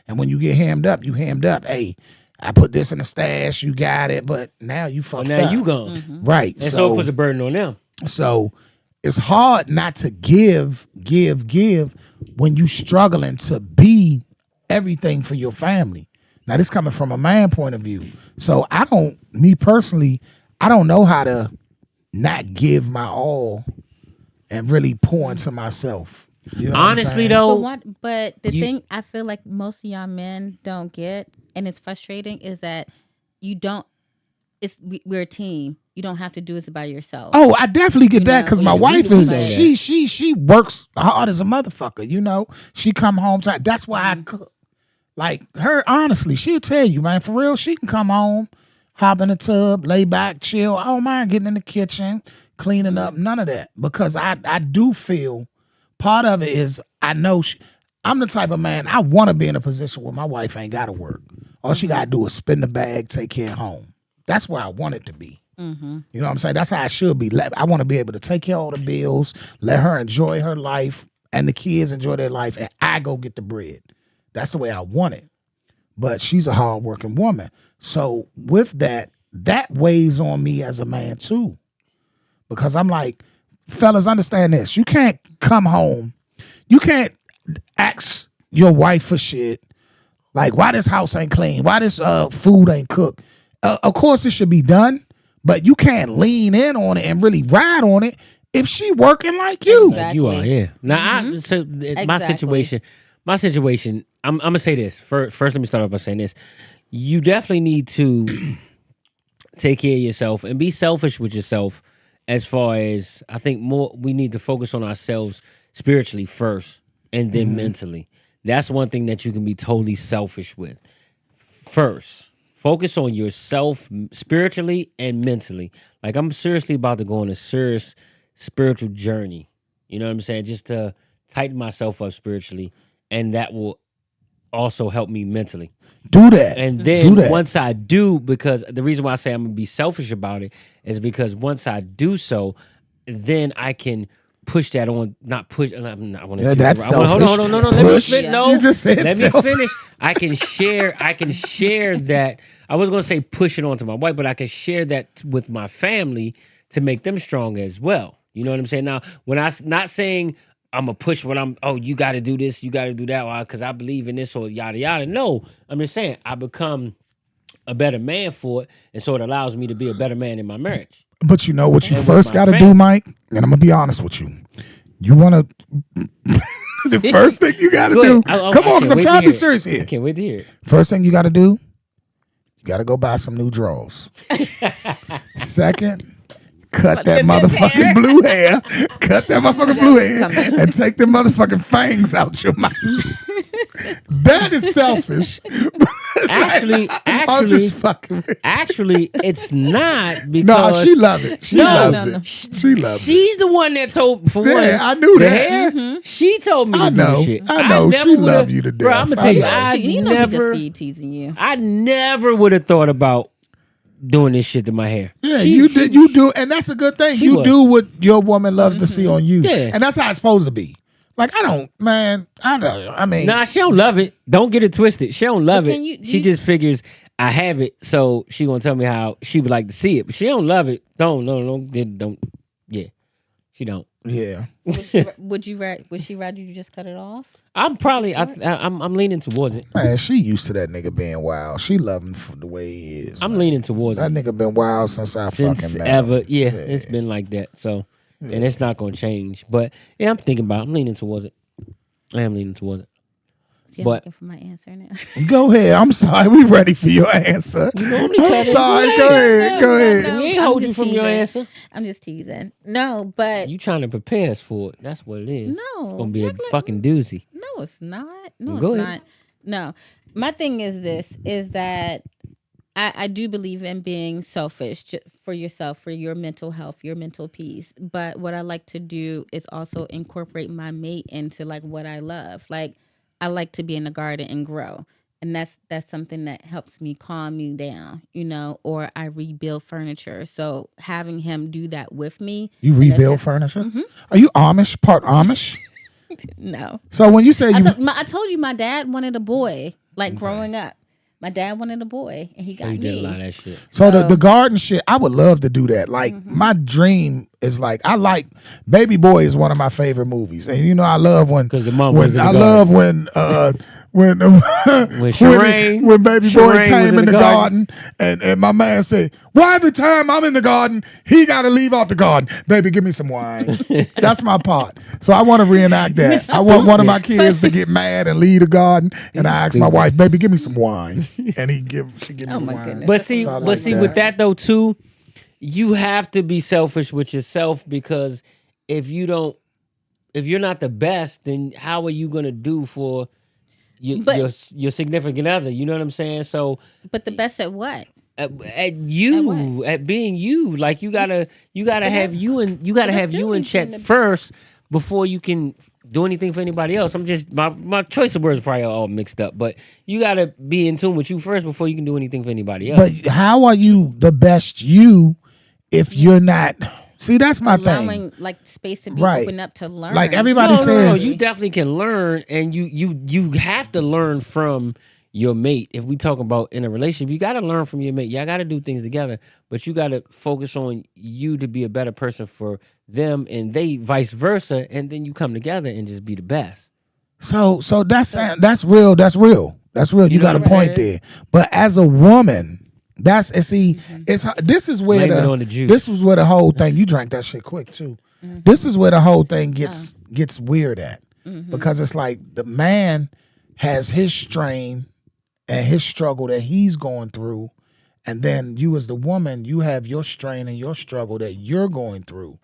[SPEAKER 7] And when you get hammed up, you hammed up. Hey, I put this in the stash, you got it, but now you fucked up.
[SPEAKER 6] Now you gone.
[SPEAKER 7] Right.
[SPEAKER 6] And so it puts a burden on them.
[SPEAKER 7] So it's hard not to give when you struggling to be everything for your family. Now, this coming from a man point of view. So me personally, I don't know how to not give my all and really pour into myself. You know
[SPEAKER 6] honestly, though.
[SPEAKER 8] But the thing I feel like most of y'all men don't get, and it's frustrating, is that we're a team. You don't have to do this by yourself.
[SPEAKER 7] Oh, I definitely get that because my wife she works hard as a motherfucker. She come home tired. That's why I cook. Like her, honestly, she'll tell you, man, for real, she can come home, hop in the tub, lay back, chill. I don't mind getting in the kitchen, cleaning up, none of that. Because I do feel part of it is I know I'm the type of man, I want to be in a position where my wife ain't got to work. All she got to do is spin the bag, take care of home. That's where I want it to be. You know what I'm saying? That's how I should be. I want to be able to take care of all the bills, let her enjoy her life, and the kids enjoy their life, and I go get the bread. That's the way I want it. But she's a hardworking woman. So with that weighs on me as a man too. because I'm like, fellas, understand this. You can't come home. You can't ask your wife for shit. Like, why this house ain't clean? Why this food ain't cooked? Of course, it should be done, but you can't lean in on it and really ride on it if she working like you.
[SPEAKER 6] Like you are, yeah. Now, my situation, I'm gonna say this. First, let me start off by saying this. You definitely need to take care of yourself and be selfish with yourself. As far as I think we need to focus on ourselves spiritually first and then mentally. That's one thing that you can be totally selfish with. First, focus on yourself spiritually and mentally. Like, I'm seriously about to go on a serious spiritual journey. You know what I'm saying? Just to tighten myself up spiritually, and that will also help me mentally.
[SPEAKER 7] Do that.
[SPEAKER 6] And then once I do, because the reason why I say I'm going to be selfish about it is because once I do so, then I can push that on, not push. I want to.
[SPEAKER 7] That's selfish.
[SPEAKER 6] Hold on, no.
[SPEAKER 7] Push.
[SPEAKER 6] Let me no.
[SPEAKER 7] You just said
[SPEAKER 6] let
[SPEAKER 7] selfish.
[SPEAKER 6] me finish. I can share that. I was going to say push it on to my wife, but I can share that with my family to make them strong as well. You know what I'm saying? Now, when I'm not saying I'm going to push you got to do this, you got to do that, because I believe in this or yada, yada. No, I'm just saying I become a better man for it, and so it allows me to be a better man in my marriage.
[SPEAKER 7] But you know what you first got to do, Mike? And I'm going to be honest with you. You want to... the first thing you got to do... Come on, because I'm trying to be serious here.
[SPEAKER 6] I can't wait to hear it.
[SPEAKER 7] First thing you got to do, you got to go buy some new drawers. Second... Cut that motherfucking blue hair. Cut that motherfucking blue hair and take them motherfucking fangs out your mouth. That is selfish.
[SPEAKER 6] Actually,
[SPEAKER 7] I'm just fucking.
[SPEAKER 6] Actually, it's not because.
[SPEAKER 7] No, she loves it. She loves it. She loves it.
[SPEAKER 6] She's the one that told for one.
[SPEAKER 7] I knew
[SPEAKER 6] the
[SPEAKER 7] that.
[SPEAKER 6] Hair, she told me to
[SPEAKER 7] know.
[SPEAKER 6] do shit.
[SPEAKER 7] I know. She loved you to death.
[SPEAKER 6] Bro, I'm gonna tell you, I never
[SPEAKER 8] be teasing you.
[SPEAKER 6] I never would have thought about doing this shit to my hair.
[SPEAKER 7] Yeah, you do, and that's a good thing. You do what your woman loves to see on you.
[SPEAKER 6] Yeah.
[SPEAKER 7] And that's how it's supposed to be. Like, I mean.
[SPEAKER 6] Nah, she don't love it. Don't get it twisted. She don't love it. She just figures I have it, so she gonna tell me how she would like to see it. But she don't love it. Don't. Yeah, she don't.
[SPEAKER 7] Yeah.
[SPEAKER 8] Would she rather you just cut it off?
[SPEAKER 6] I'm probably. I'm leaning towards it.
[SPEAKER 7] Man, she used to that nigga being wild. She love him for the way he is.
[SPEAKER 6] I'm leaning towards
[SPEAKER 7] that
[SPEAKER 6] it.
[SPEAKER 7] That nigga been wild since fucking met
[SPEAKER 6] ever.
[SPEAKER 7] him.
[SPEAKER 6] Yeah, it's been like that. So, and it's not gonna change. But yeah, I'm thinking about it. I'm leaning towards it. I am leaning towards it.
[SPEAKER 8] So you're looking for my answer now.
[SPEAKER 7] Go ahead. I'm sorry. We ready for your answer. I'm sorry. Go ahead.
[SPEAKER 6] We ain't hold you from your answer.
[SPEAKER 8] I'm just teasing. No, but
[SPEAKER 6] you trying to prepare us for it. That's what it is.
[SPEAKER 8] No,
[SPEAKER 6] it's gonna be a fucking doozy.
[SPEAKER 8] No, it's not. No,
[SPEAKER 6] Go
[SPEAKER 8] it's
[SPEAKER 6] ahead.
[SPEAKER 8] not. No, my thing is that I do believe in being selfish for yourself, for your mental health, your mental peace. But what I like to do is also incorporate my mate into like what I love. Like, I like to be in the garden and grow. And that's something that helps me calm me down, or I rebuild furniture. So having him do that with me.
[SPEAKER 7] You rebuild furniture? Mm-hmm. Are you Amish? Part Amish?
[SPEAKER 8] No.
[SPEAKER 7] So when you say
[SPEAKER 8] I told you my dad wanted a boy, like growing up. My dad wanted a boy, and he got me.
[SPEAKER 6] Did a lot of that shit.
[SPEAKER 7] So the garden shit, I would love to do that. Like, my dream is like, Baby Boy is one of my favorite movies, and I love when
[SPEAKER 6] because the mom was in the
[SPEAKER 7] garden. Love when Baby Boy came in the garden and my man said, "Why every time I'm in the garden, he got to leave out the garden? Baby, give me some wine." That's my part. So I want to reenact that. I want one of my kids to get mad and leave the garden, and I ask my wife, "Baby, give me some wine," and she give me wine.
[SPEAKER 8] Goodness.
[SPEAKER 6] But see, with that though too, you have to be selfish with yourself, because if you're not the best, then how are you gonna do for your significant other? You know what I'm saying? So,
[SPEAKER 8] but the best at what?
[SPEAKER 6] At being you. Like, you gotta have you in check first before you can do anything for anybody else. I'm just my choice of words are probably all mixed up, but you gotta be in tune with you first before you can do anything for anybody else.
[SPEAKER 7] But how are you the best you if you're not? See, that's my
[SPEAKER 8] allowing,
[SPEAKER 7] thing.
[SPEAKER 8] Like, space to be open up to learn.
[SPEAKER 7] Like everybody says,
[SPEAKER 6] you definitely can learn, and you have to learn from your mate. If we talk about in a relationship, you got to learn from your mate. Y'all got to do things together, but you got to focus on you to be a better person for them, and they vice versa, and then you come together and just be the best.
[SPEAKER 7] So that's real. That's real. That's real. You got a point there. But as a woman, this is where this is where the whole thing. You drank that shit quick too. Mm-hmm. This is where the whole thing gets weird at, because it's like the man has his strain and his struggle that he's going through, and then you as the woman, you have your strain and your struggle that you're going through.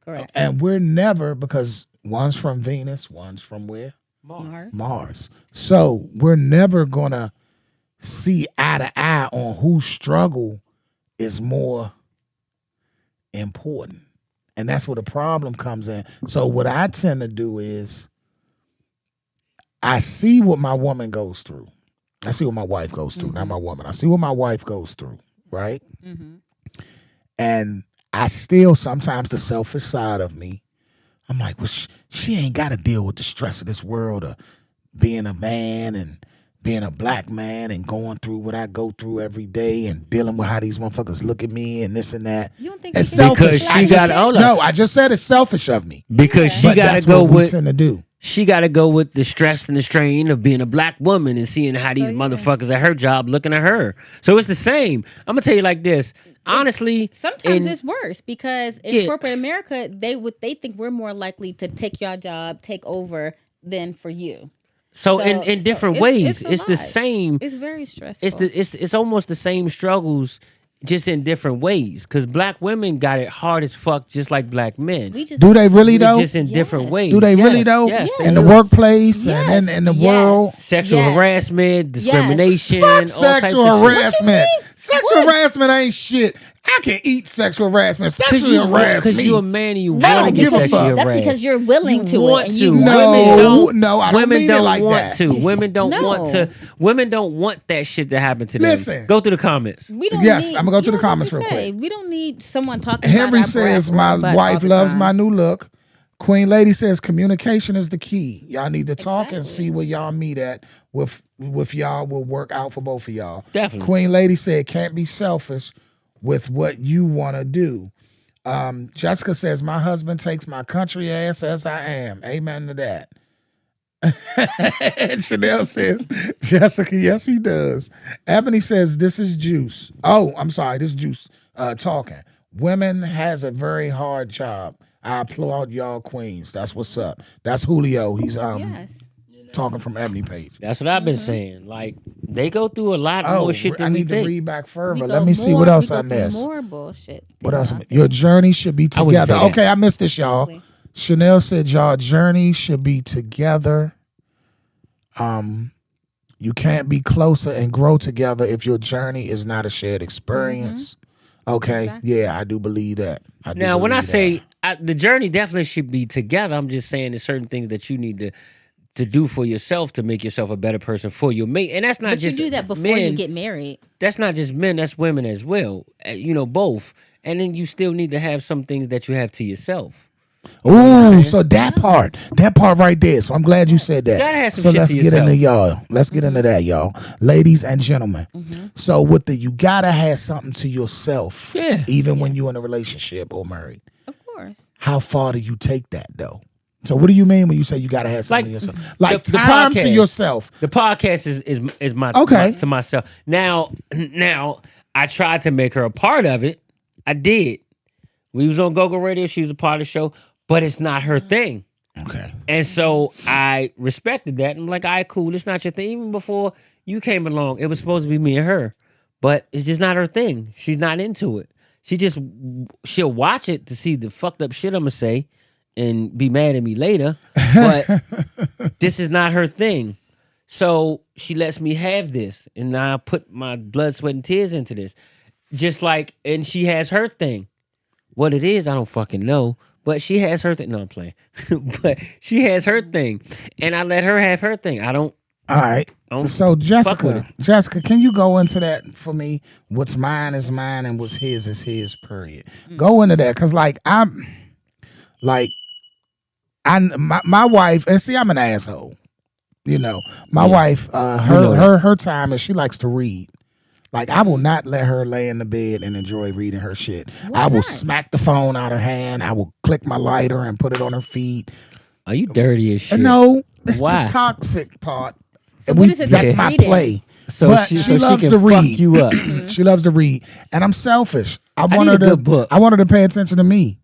[SPEAKER 8] Correct.
[SPEAKER 7] And we're never, because one's from Venus, one's from where?
[SPEAKER 8] Mars.
[SPEAKER 7] So we're never gonna see eye to eye on whose struggle is more important. And that's where the problem comes in. So what I tend to do is I see what my woman goes through. I see what my wife goes through, not my woman. I see what my wife goes through, right? Mm-hmm. And I still, sometimes the selfish side of me, I'm like, well, she ain't got to deal with the stress of this world of being a man and being a black man and going through what I go through every day and dealing with how these motherfuckers look at me and this and that.
[SPEAKER 8] You don't think
[SPEAKER 7] it's selfish? I just said it's selfish of me.
[SPEAKER 6] Because she got to go with
[SPEAKER 7] tend to do.
[SPEAKER 6] She got to go with the stress and the strain of being a black woman and seeing how these motherfuckers at her job looking at her. So it's the same. I'm gonna tell you like this. Honestly,
[SPEAKER 8] sometimes it's worse, because in corporate America, they think we're more likely to take your job, take over, than for you.
[SPEAKER 6] So in different ways, it's the same.
[SPEAKER 8] It's very stressful.
[SPEAKER 6] It's almost the same struggles, just in different ways. Because black women got it hard as fuck, just like black men.
[SPEAKER 7] Do they really though?
[SPEAKER 6] Just in different ways.
[SPEAKER 7] Do they really though?
[SPEAKER 6] Yes.
[SPEAKER 7] In the workplace and in the world.
[SPEAKER 6] Sexual harassment, discrimination.
[SPEAKER 7] Fuck sexual harassment. Sexual harassment ain't shit. I can eat sexual harassment. Sexual harassment.
[SPEAKER 6] Because you're a man and you want to get sexually harassed.
[SPEAKER 8] That's because you're willing to
[SPEAKER 6] want
[SPEAKER 8] it.
[SPEAKER 6] To.
[SPEAKER 7] No, I don't mean it like that.
[SPEAKER 6] Women don't want to. Women don't want that shit to happen to them.
[SPEAKER 7] Listen.
[SPEAKER 6] Go through the comments.
[SPEAKER 7] I'm going to go to the comments real quick.
[SPEAKER 8] We don't need someone talking
[SPEAKER 7] Henry
[SPEAKER 8] about
[SPEAKER 7] says, my wife loves my new look. Queen Lady says, communication is the key. Y'all need to talk and see where y'all meet at. With y'all will work out for both of y'all.
[SPEAKER 6] Definitely.
[SPEAKER 7] Queen Lady said, can't be selfish with what you want to do. Jessica says, my husband takes my country ass as I am. Amen to that. And Chanel says, Jessica, yes, he does. Ebony says, this is Juice. Oh, I'm sorry, this is Juice talking. Women has a very hard job. I applaud y'all queens. That's what's up. That's Julio. He's talking from Ebony page.
[SPEAKER 6] That's what I've been saying. Like, they go through a lot more shit than we think.
[SPEAKER 7] I need to read back further. Let me see what else I missed.
[SPEAKER 8] More bullshit.
[SPEAKER 7] What else? Your journey should be together. Okay, I missed this, y'all. Exactly. Chanel said y'all journey should be together. You can't be closer and grow together if your journey is not a shared experience. Okay, exactly. Yeah, I do believe that.
[SPEAKER 6] Now, when I say the journey definitely should be together, I'm just saying there's certain things that you need to do for yourself to make yourself a better person for your mate. And that's not just
[SPEAKER 8] you do that before you get married.
[SPEAKER 6] That's not just men, that's women as well. Both. And then you still need to have some things that you have to yourself.
[SPEAKER 7] Ooh, so that part right there. So I'm glad you said that.
[SPEAKER 6] You gotta have some
[SPEAKER 7] so
[SPEAKER 6] shit
[SPEAKER 7] let's
[SPEAKER 6] to
[SPEAKER 7] get
[SPEAKER 6] yourself.
[SPEAKER 7] into y'all. Let's get into that, y'all. Ladies and gentlemen. So with you gotta have something to yourself.
[SPEAKER 6] Yeah.
[SPEAKER 7] Even when you're in a relationship or married.
[SPEAKER 8] Of course.
[SPEAKER 7] How far do you take that though? So what do you mean when you say you gotta have something to yourself? Like the time to yourself.
[SPEAKER 6] The podcast is my to myself. Now I tried to make her a part of it. I did. We was on GoGo Radio. She was a part of the show, but it's not her thing.
[SPEAKER 7] Okay.
[SPEAKER 6] And so I respected that. I'm like, all right, cool. It's not your thing. Even before you came along, it was supposed to be me and her, but it's just not her thing. She's not into it. She'll watch it to see the fucked up shit I'm gonna say and be mad at me later, but this is not her thing. So she lets me have this, and I put my blood, sweat, and tears into this. Just like, and she has her thing. What it is, I don't fucking know, but she has her thing. No, I'm playing. But she has her thing, and I let her have her thing. I don't.
[SPEAKER 7] All right. So Jessica, can you go into that for me? What's mine is mine, and what's his is his. Period. Go into that, cause my wife, and see, I'm an asshole. You know, my
[SPEAKER 6] Yeah.
[SPEAKER 7] wife,
[SPEAKER 6] know
[SPEAKER 7] her time is she likes to read. Like, I will not let her lay in the bed and enjoy reading her shit.
[SPEAKER 8] Why
[SPEAKER 7] I will
[SPEAKER 8] not?
[SPEAKER 7] smack the phone out her hand. I will click my lighter and put it on her feet.
[SPEAKER 6] Are you dirty as shit?
[SPEAKER 7] And no, it's
[SPEAKER 6] Why?
[SPEAKER 7] the toxic part.
[SPEAKER 8] So
[SPEAKER 7] And
[SPEAKER 8] what is it
[SPEAKER 7] that's
[SPEAKER 8] that
[SPEAKER 7] my
[SPEAKER 8] reading?
[SPEAKER 7] play.
[SPEAKER 6] So
[SPEAKER 7] But
[SPEAKER 6] she
[SPEAKER 7] she loves
[SPEAKER 6] can
[SPEAKER 7] to read.
[SPEAKER 6] fuck you up.
[SPEAKER 7] She loves to read, and I'm selfish. I want
[SPEAKER 6] need
[SPEAKER 7] her
[SPEAKER 6] a
[SPEAKER 7] to.
[SPEAKER 6] good book.
[SPEAKER 7] I want her to pay attention to me.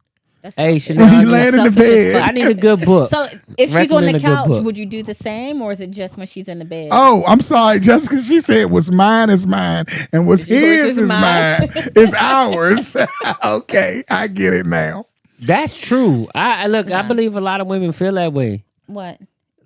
[SPEAKER 8] That's
[SPEAKER 6] Hey,
[SPEAKER 8] selfish.
[SPEAKER 6] Chanel,
[SPEAKER 7] When he
[SPEAKER 6] I
[SPEAKER 7] laying in the
[SPEAKER 8] Selfish as
[SPEAKER 7] bed.
[SPEAKER 6] I need a good book.
[SPEAKER 8] So if she's on
[SPEAKER 6] Recommend
[SPEAKER 8] the
[SPEAKER 6] a good
[SPEAKER 8] couch,
[SPEAKER 6] book.
[SPEAKER 8] would you do the same, or is it just when she's in the bed?
[SPEAKER 7] Oh, I'm sorry, Jessica. She said what's mine is mine, and what's
[SPEAKER 8] Yours
[SPEAKER 7] his
[SPEAKER 8] is
[SPEAKER 7] is
[SPEAKER 8] mine.
[SPEAKER 7] mine. It's ours. Okay, I get it now.
[SPEAKER 6] That's true. I look. I
[SPEAKER 8] Nah.
[SPEAKER 6] believe a lot of women feel that way.
[SPEAKER 8] What?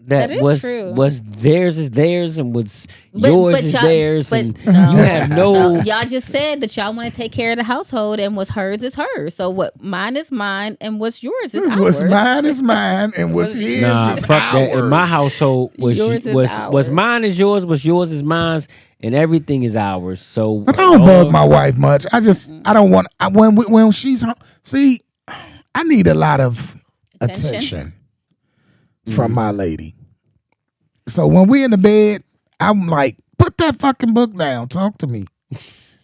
[SPEAKER 6] That
[SPEAKER 8] That is
[SPEAKER 6] what's
[SPEAKER 8] true.
[SPEAKER 6] what's theirs is theirs, and what's
[SPEAKER 8] But-
[SPEAKER 6] yours
[SPEAKER 8] but
[SPEAKER 6] is
[SPEAKER 8] y'all-
[SPEAKER 6] theirs,
[SPEAKER 8] but
[SPEAKER 6] and
[SPEAKER 8] no.
[SPEAKER 6] you have no.
[SPEAKER 8] Y'all just said that y'all want to take care of the household, and what's hers is hers. So what mine is mine, and what's yours is
[SPEAKER 7] What's
[SPEAKER 8] ours.
[SPEAKER 7] mine is mine, and what's his
[SPEAKER 6] Nah,
[SPEAKER 7] is
[SPEAKER 6] fuck
[SPEAKER 7] ours.
[SPEAKER 6] that. In my household,
[SPEAKER 8] Yours is
[SPEAKER 6] what's
[SPEAKER 8] ours.
[SPEAKER 6] mine is yours, what's yours is mine, and everything is ours. So
[SPEAKER 7] But I don't bug my wife much. I don't want. When she's home. See, I need a lot of attention from my lady. So when we in the bed, I'm like, put that fucking book down. Talk to me.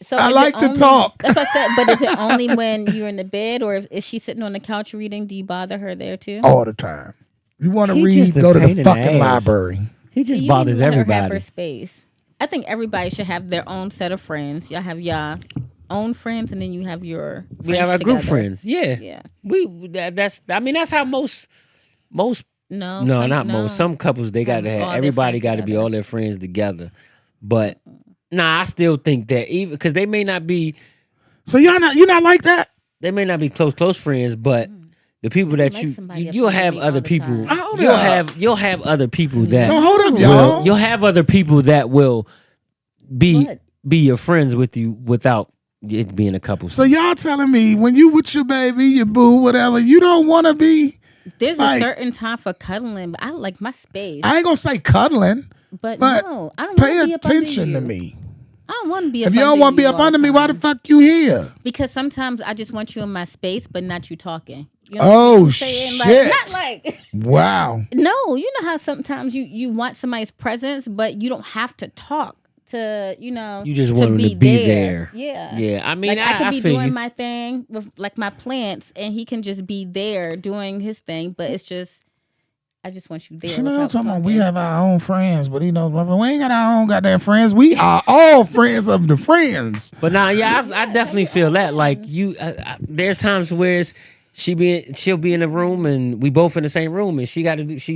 [SPEAKER 8] So
[SPEAKER 7] I
[SPEAKER 8] is
[SPEAKER 7] like
[SPEAKER 8] it
[SPEAKER 7] to
[SPEAKER 8] only-
[SPEAKER 7] talk.
[SPEAKER 8] That's what I said. But is it only when you're in the bed, or is she sitting on the couch reading? Do you bother her there too?
[SPEAKER 7] All the time. You want to
[SPEAKER 6] He
[SPEAKER 7] read?
[SPEAKER 6] just a
[SPEAKER 7] Go to
[SPEAKER 6] pain
[SPEAKER 7] the
[SPEAKER 6] in the
[SPEAKER 7] fucking
[SPEAKER 6] ass.
[SPEAKER 7] library.
[SPEAKER 6] He just
[SPEAKER 8] You
[SPEAKER 6] bothers
[SPEAKER 8] need to let her have
[SPEAKER 6] everybody.
[SPEAKER 8] her space. I think everybody should have their own set of friends. Y'all have y'all own friends, and then you have your friends
[SPEAKER 6] We have our group
[SPEAKER 8] together.
[SPEAKER 6] friends. Yeah,
[SPEAKER 8] Yeah.
[SPEAKER 6] that's. I mean, that's how most.
[SPEAKER 8] No,
[SPEAKER 6] Not most. Some couples they got to
[SPEAKER 8] Have all
[SPEAKER 6] have
[SPEAKER 8] their
[SPEAKER 6] everybody
[SPEAKER 8] friends
[SPEAKER 6] got to be
[SPEAKER 8] together.
[SPEAKER 6] all their friends together. But nah, I still think that even because they may not be
[SPEAKER 7] So you're not like that.
[SPEAKER 6] they may not be close friends, but the people
[SPEAKER 8] You
[SPEAKER 6] that
[SPEAKER 8] like somebody
[SPEAKER 6] you'll
[SPEAKER 8] up under
[SPEAKER 6] have
[SPEAKER 8] me
[SPEAKER 6] other
[SPEAKER 8] all the
[SPEAKER 6] people.
[SPEAKER 8] time.
[SPEAKER 7] Hold
[SPEAKER 6] You'll
[SPEAKER 7] up.
[SPEAKER 6] have other people that
[SPEAKER 7] So hold up,
[SPEAKER 6] will
[SPEAKER 7] y'all.
[SPEAKER 6] you'll have other people that will be
[SPEAKER 8] What?
[SPEAKER 6] your friends with you without it being a couple.
[SPEAKER 7] So y'all telling me when you with your baby, your boo, whatever, you don't want to be.
[SPEAKER 8] There's
[SPEAKER 7] Like-
[SPEAKER 8] a certain time for cuddling, but I like my space.
[SPEAKER 7] I ain't gonna say cuddling,
[SPEAKER 8] but
[SPEAKER 7] but
[SPEAKER 8] no, I don't
[SPEAKER 7] pay
[SPEAKER 8] want to be up under
[SPEAKER 7] attention
[SPEAKER 8] you.
[SPEAKER 7] to me.
[SPEAKER 8] I don't want to be up
[SPEAKER 7] If you
[SPEAKER 8] under
[SPEAKER 7] don't want to be up
[SPEAKER 8] all
[SPEAKER 7] under me, why the
[SPEAKER 8] time.
[SPEAKER 7] fuck you here?
[SPEAKER 8] Because sometimes I just want you in my space, but not you talking. You
[SPEAKER 7] Oh,
[SPEAKER 8] what I'm saying?
[SPEAKER 7] shit.
[SPEAKER 8] Not like
[SPEAKER 7] Wow.
[SPEAKER 8] no. You know how sometimes you want somebody's presence, but you don't have to talk to
[SPEAKER 6] You just
[SPEAKER 8] to
[SPEAKER 6] want them
[SPEAKER 8] be
[SPEAKER 6] to be there.
[SPEAKER 8] Yeah.
[SPEAKER 6] Yeah, I mean,
[SPEAKER 8] Like I could be
[SPEAKER 6] feel
[SPEAKER 8] doing
[SPEAKER 6] you.
[SPEAKER 8] my thing with like my plants, and he can just be there doing his thing. But it's just, I just want you there.
[SPEAKER 7] You know what I'm
[SPEAKER 8] without
[SPEAKER 7] talking about? We
[SPEAKER 8] talking.
[SPEAKER 7] have our own friends, but he knows we ain't got our own goddamn friends. We are all friends of the friends.
[SPEAKER 6] But now, yeah, I definitely feel that. Like you, there's times where she'll be in a room and we both in the same room and she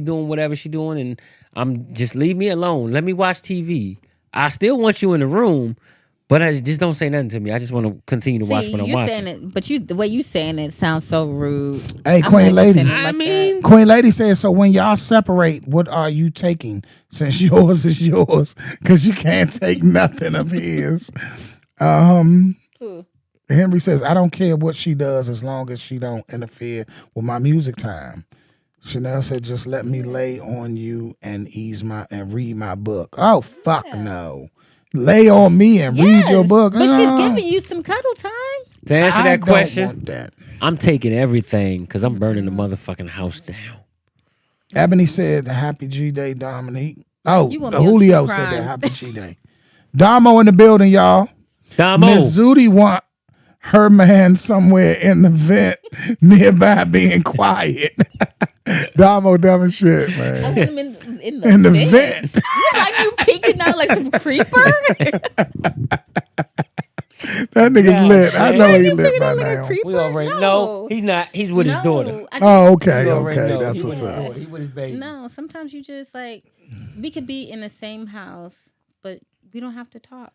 [SPEAKER 6] doing whatever she doing and I'm just leave me alone. Let me watch TV. I still want you in the room, but I just don't say nothing to me. I just want to continue to watch what I'm
[SPEAKER 8] you're
[SPEAKER 6] watching.
[SPEAKER 8] saying it, but the way you saying it sounds so rude.
[SPEAKER 7] Hey,
[SPEAKER 8] I'm
[SPEAKER 7] Queen
[SPEAKER 8] not
[SPEAKER 7] Lady.
[SPEAKER 8] saying it
[SPEAKER 6] I
[SPEAKER 8] like
[SPEAKER 6] mean,
[SPEAKER 8] that.
[SPEAKER 7] Queen Lady says, so when y'all separate, what are you taking? Since yours is yours, because you can't take nothing of his.
[SPEAKER 8] Ooh.
[SPEAKER 7] Henry says, I don't care what she does as long as she don't interfere with my music time. Chanel said, just let me lay on you and read my book. Oh, fuck no. Lay on me and read your
[SPEAKER 8] Yes,
[SPEAKER 7] book.
[SPEAKER 8] but
[SPEAKER 7] Oh,
[SPEAKER 8] she's giving you some cuddle time.
[SPEAKER 6] to answer
[SPEAKER 7] I
[SPEAKER 6] that
[SPEAKER 7] don't
[SPEAKER 6] question,
[SPEAKER 7] want that.
[SPEAKER 6] I'm taking everything because I'm burning the motherfucking house down.
[SPEAKER 7] Ebony said, happy G-Day, Dominique. Oh,
[SPEAKER 8] You want me on
[SPEAKER 7] Julio
[SPEAKER 8] true
[SPEAKER 7] said that,
[SPEAKER 8] crimes.
[SPEAKER 7] happy G-Day. Damo in the building, y'all.
[SPEAKER 6] Damo,
[SPEAKER 7] Miss Zudi want her man somewhere in the vent nearby being quiet. Damo dumb as shit,
[SPEAKER 8] I
[SPEAKER 7] man.
[SPEAKER 8] want him in the,
[SPEAKER 7] In the
[SPEAKER 8] vent.
[SPEAKER 7] vent.
[SPEAKER 8] You like you peeking out like some creeper.
[SPEAKER 7] That nigga's
[SPEAKER 6] Yeah,
[SPEAKER 7] lit. I
[SPEAKER 6] man.
[SPEAKER 7] know
[SPEAKER 8] Why
[SPEAKER 7] he
[SPEAKER 8] you
[SPEAKER 7] lit
[SPEAKER 8] peeking
[SPEAKER 7] by
[SPEAKER 8] out like a
[SPEAKER 7] now.
[SPEAKER 8] creeper?
[SPEAKER 6] we already
[SPEAKER 8] no.
[SPEAKER 6] know he's not. He's with his daughter.
[SPEAKER 8] I
[SPEAKER 7] Oh,
[SPEAKER 8] just-
[SPEAKER 7] okay,
[SPEAKER 6] We already
[SPEAKER 7] okay.
[SPEAKER 6] know.
[SPEAKER 7] That's
[SPEAKER 6] He
[SPEAKER 7] what's
[SPEAKER 6] with his
[SPEAKER 7] up.
[SPEAKER 6] daughter. He with his baby.
[SPEAKER 8] No, sometimes you just like we could be in the same house, but we don't have to talk.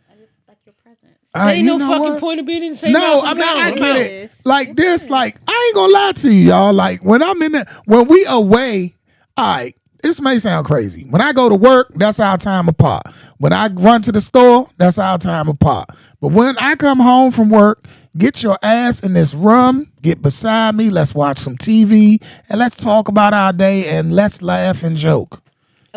[SPEAKER 8] I just like your presence.
[SPEAKER 6] There ain't
[SPEAKER 7] You
[SPEAKER 6] no
[SPEAKER 7] know
[SPEAKER 6] fucking
[SPEAKER 7] what?
[SPEAKER 6] point of being in the same
[SPEAKER 7] No,
[SPEAKER 6] house.
[SPEAKER 7] I mean, I
[SPEAKER 6] I'm
[SPEAKER 7] get
[SPEAKER 6] out.
[SPEAKER 7] it. Like this, like, I ain't gonna lie to you, y'all. Like, when I'm in the, when we away, all right, this may sound crazy. When I go to work, that's our time apart. When I run to the store, that's our time apart. But when I come home from work, get your ass in this room, get beside me, let's watch some TV, and let's talk about our day, and let's laugh and joke.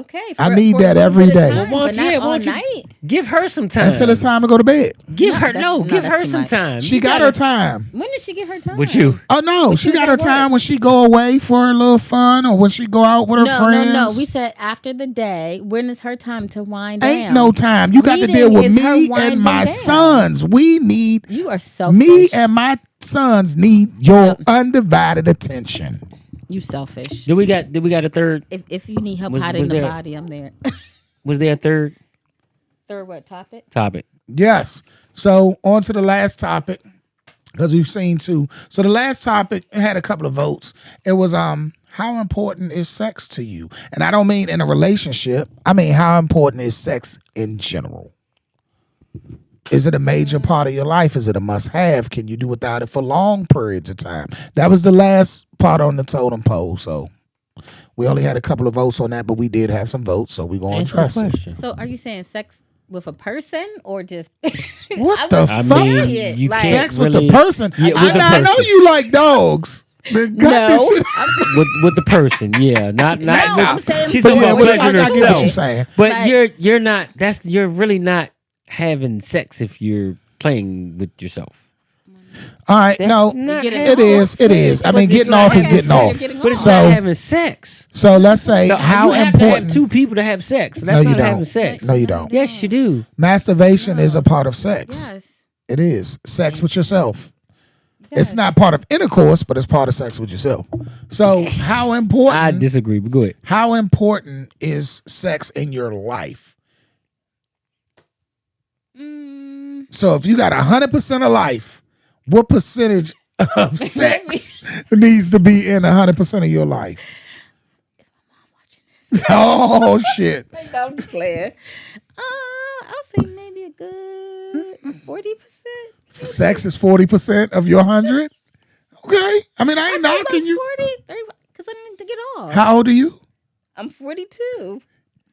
[SPEAKER 8] Okay.
[SPEAKER 7] I need that every day.
[SPEAKER 8] Time,
[SPEAKER 6] Well,
[SPEAKER 8] but not all
[SPEAKER 6] won't you
[SPEAKER 8] night.
[SPEAKER 6] give her some time
[SPEAKER 7] Until it's time to go to bed.
[SPEAKER 6] Give
[SPEAKER 8] No,
[SPEAKER 6] her give
[SPEAKER 8] that's
[SPEAKER 6] her
[SPEAKER 8] too
[SPEAKER 6] some
[SPEAKER 8] much.
[SPEAKER 6] time.
[SPEAKER 7] She
[SPEAKER 6] You
[SPEAKER 7] got
[SPEAKER 6] gotta-
[SPEAKER 7] her time.
[SPEAKER 8] When did she get her time?
[SPEAKER 6] with you.
[SPEAKER 7] Oh no, she
[SPEAKER 8] she
[SPEAKER 7] got
[SPEAKER 8] was
[SPEAKER 7] her
[SPEAKER 8] at
[SPEAKER 7] time
[SPEAKER 8] work.
[SPEAKER 7] when she go away for a little fun or when she go out with her friends.
[SPEAKER 8] No. We said after the day. When is her time to wind down?
[SPEAKER 7] Ain't no time. You got to
[SPEAKER 8] Reading
[SPEAKER 7] deal with
[SPEAKER 8] is her
[SPEAKER 7] me
[SPEAKER 8] winding
[SPEAKER 7] and my
[SPEAKER 8] down.
[SPEAKER 7] sons. We need
[SPEAKER 8] You are selfish.
[SPEAKER 7] me and my sons need your undivided attention.
[SPEAKER 8] You selfish.
[SPEAKER 6] Did we got a third?
[SPEAKER 8] If you need help
[SPEAKER 6] Was-
[SPEAKER 8] hiding
[SPEAKER 6] was
[SPEAKER 8] the
[SPEAKER 6] there-
[SPEAKER 8] body, I'm there.
[SPEAKER 6] Was there a third
[SPEAKER 8] Third what topic?
[SPEAKER 6] topic?
[SPEAKER 7] Yes. So on to the last topic because we've seen two. So the last topic had a couple of votes. It was how important is sex to you? And I don't mean in a relationship. I mean how important is sex in general? Is it a major part of your life? Is it a must-have? Can you do without it for long periods of time? That was the last part on the totem pole. So we only had a couple of votes on that, but we did have some votes. So we're going to
[SPEAKER 6] Answer the
[SPEAKER 7] trust it.
[SPEAKER 6] question.
[SPEAKER 8] So are you saying sex with a person or just
[SPEAKER 7] What the
[SPEAKER 6] I
[SPEAKER 7] fuck?
[SPEAKER 6] mean, you
[SPEAKER 8] Like-
[SPEAKER 6] can't
[SPEAKER 7] Sex with
[SPEAKER 6] really,
[SPEAKER 7] the person?
[SPEAKER 6] Yeah, with the
[SPEAKER 7] I know
[SPEAKER 6] person.
[SPEAKER 7] you like dogs. Got this shit.
[SPEAKER 6] with the person, yeah, not
[SPEAKER 8] No,
[SPEAKER 6] with,
[SPEAKER 8] I'm saying
[SPEAKER 6] she's
[SPEAKER 7] But
[SPEAKER 6] talking
[SPEAKER 7] yeah,
[SPEAKER 6] about
[SPEAKER 7] but
[SPEAKER 6] pleasuring
[SPEAKER 7] I get what you're
[SPEAKER 6] herself.
[SPEAKER 7] saying.
[SPEAKER 6] But
[SPEAKER 8] Like-
[SPEAKER 6] you're not. You're really not having sex if you're playing with yourself.
[SPEAKER 7] All right,
[SPEAKER 6] That's
[SPEAKER 7] no,
[SPEAKER 6] not
[SPEAKER 8] Getting
[SPEAKER 6] having
[SPEAKER 7] it is. It is. I mean,
[SPEAKER 6] But it's
[SPEAKER 7] getting
[SPEAKER 6] not
[SPEAKER 7] off is
[SPEAKER 6] having
[SPEAKER 7] getting
[SPEAKER 6] sex.
[SPEAKER 7] off.
[SPEAKER 8] Getting
[SPEAKER 6] But it's
[SPEAKER 8] off.
[SPEAKER 7] So-
[SPEAKER 6] not having sex.
[SPEAKER 7] So let's say
[SPEAKER 6] No,
[SPEAKER 7] how
[SPEAKER 6] you have to
[SPEAKER 7] important.
[SPEAKER 6] have two people to have sex. So
[SPEAKER 7] No,
[SPEAKER 6] that's
[SPEAKER 7] you
[SPEAKER 6] not
[SPEAKER 7] don't.
[SPEAKER 6] having sex.
[SPEAKER 7] No, you don't.
[SPEAKER 6] Yes, you do.
[SPEAKER 7] Masturbation is a part of sex.
[SPEAKER 8] Yes.
[SPEAKER 7] It is sex with yourself.
[SPEAKER 8] Yes.
[SPEAKER 7] It's not part of intercourse, but it's part of sex with yourself. So how
[SPEAKER 6] I
[SPEAKER 7] important?
[SPEAKER 6] disagree, but go ahead.
[SPEAKER 7] How important is sex in your life? So if you got 100% of life, what percentage of sex needs to be in 100% of your life? Oh shit!
[SPEAKER 8] I'm playing. I'll say maybe a good 40%.
[SPEAKER 7] Sex is 40% of your 100. Okay, I mean I ain't
[SPEAKER 8] About
[SPEAKER 7] knocking you.
[SPEAKER 8] 40, because I need to get off.
[SPEAKER 7] How old are you?
[SPEAKER 8] I'm 42.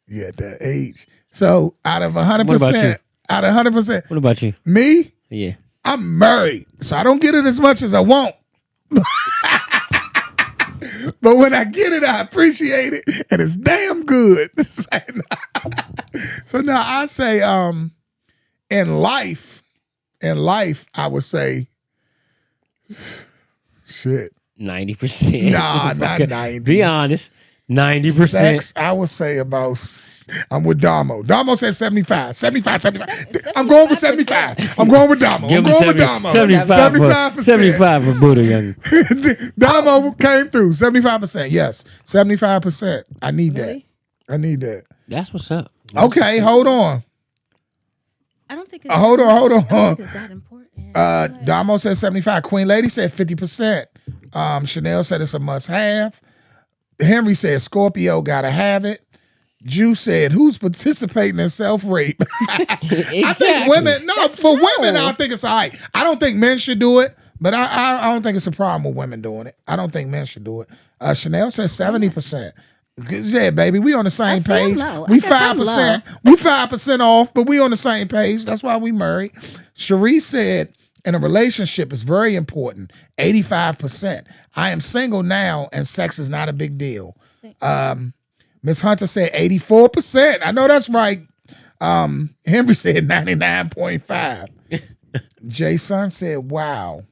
[SPEAKER 7] Yeah, at that age. So out of
[SPEAKER 6] What about you?
[SPEAKER 7] 100%, out of 100%,
[SPEAKER 6] What about you?
[SPEAKER 7] me,
[SPEAKER 6] Yeah.
[SPEAKER 7] I'm married, so I don't get it as much as I want. But when I get it, I appreciate it, and it's damn good. So now I say, in life, I would say, shit.
[SPEAKER 6] 90%.
[SPEAKER 7] Nah, not
[SPEAKER 6] Okay.
[SPEAKER 7] 90.
[SPEAKER 6] Be honest. 90%.
[SPEAKER 7] Sex, I would say about. I'm with Damo. Damo said 75. 75. I'm going with 75. I'm going with Damo.
[SPEAKER 6] Give
[SPEAKER 7] I'm
[SPEAKER 6] him
[SPEAKER 7] going with
[SPEAKER 6] 70,
[SPEAKER 7] Damo.
[SPEAKER 6] 75 75 for Buddha, young.
[SPEAKER 7] Damo came through. 75%. Yes. 75%. I need
[SPEAKER 8] Really?
[SPEAKER 7] that. I need that.
[SPEAKER 6] That's what's up.
[SPEAKER 7] Okay, hold on.
[SPEAKER 8] I don't think it's
[SPEAKER 7] Hold on, hold
[SPEAKER 8] I don't
[SPEAKER 7] on.
[SPEAKER 8] think it's that important.
[SPEAKER 7] Damo said 75. Queen Lady said 50%. Chanel said it's a must-have. Henry said Scorpio gotta have it. Jew said, who's participating in self-rape? I think women, for women, I think it's all right. I don't think men should do it, but I don't think it's a problem with women doing it. I don't think men should do it. Chanel says 70%. Yeah, baby, we on the same
[SPEAKER 8] I see 'em
[SPEAKER 7] page.
[SPEAKER 8] low. I
[SPEAKER 7] We
[SPEAKER 8] got some
[SPEAKER 7] 5%. We 5% off, but we on the same page. That's why we married. Cherie said, in a relationship is very important. 85%. I am single now, and sex is not a big deal. Miss Hunter said 84%. I know that's right. Henry said 99.5. Jason said, wow.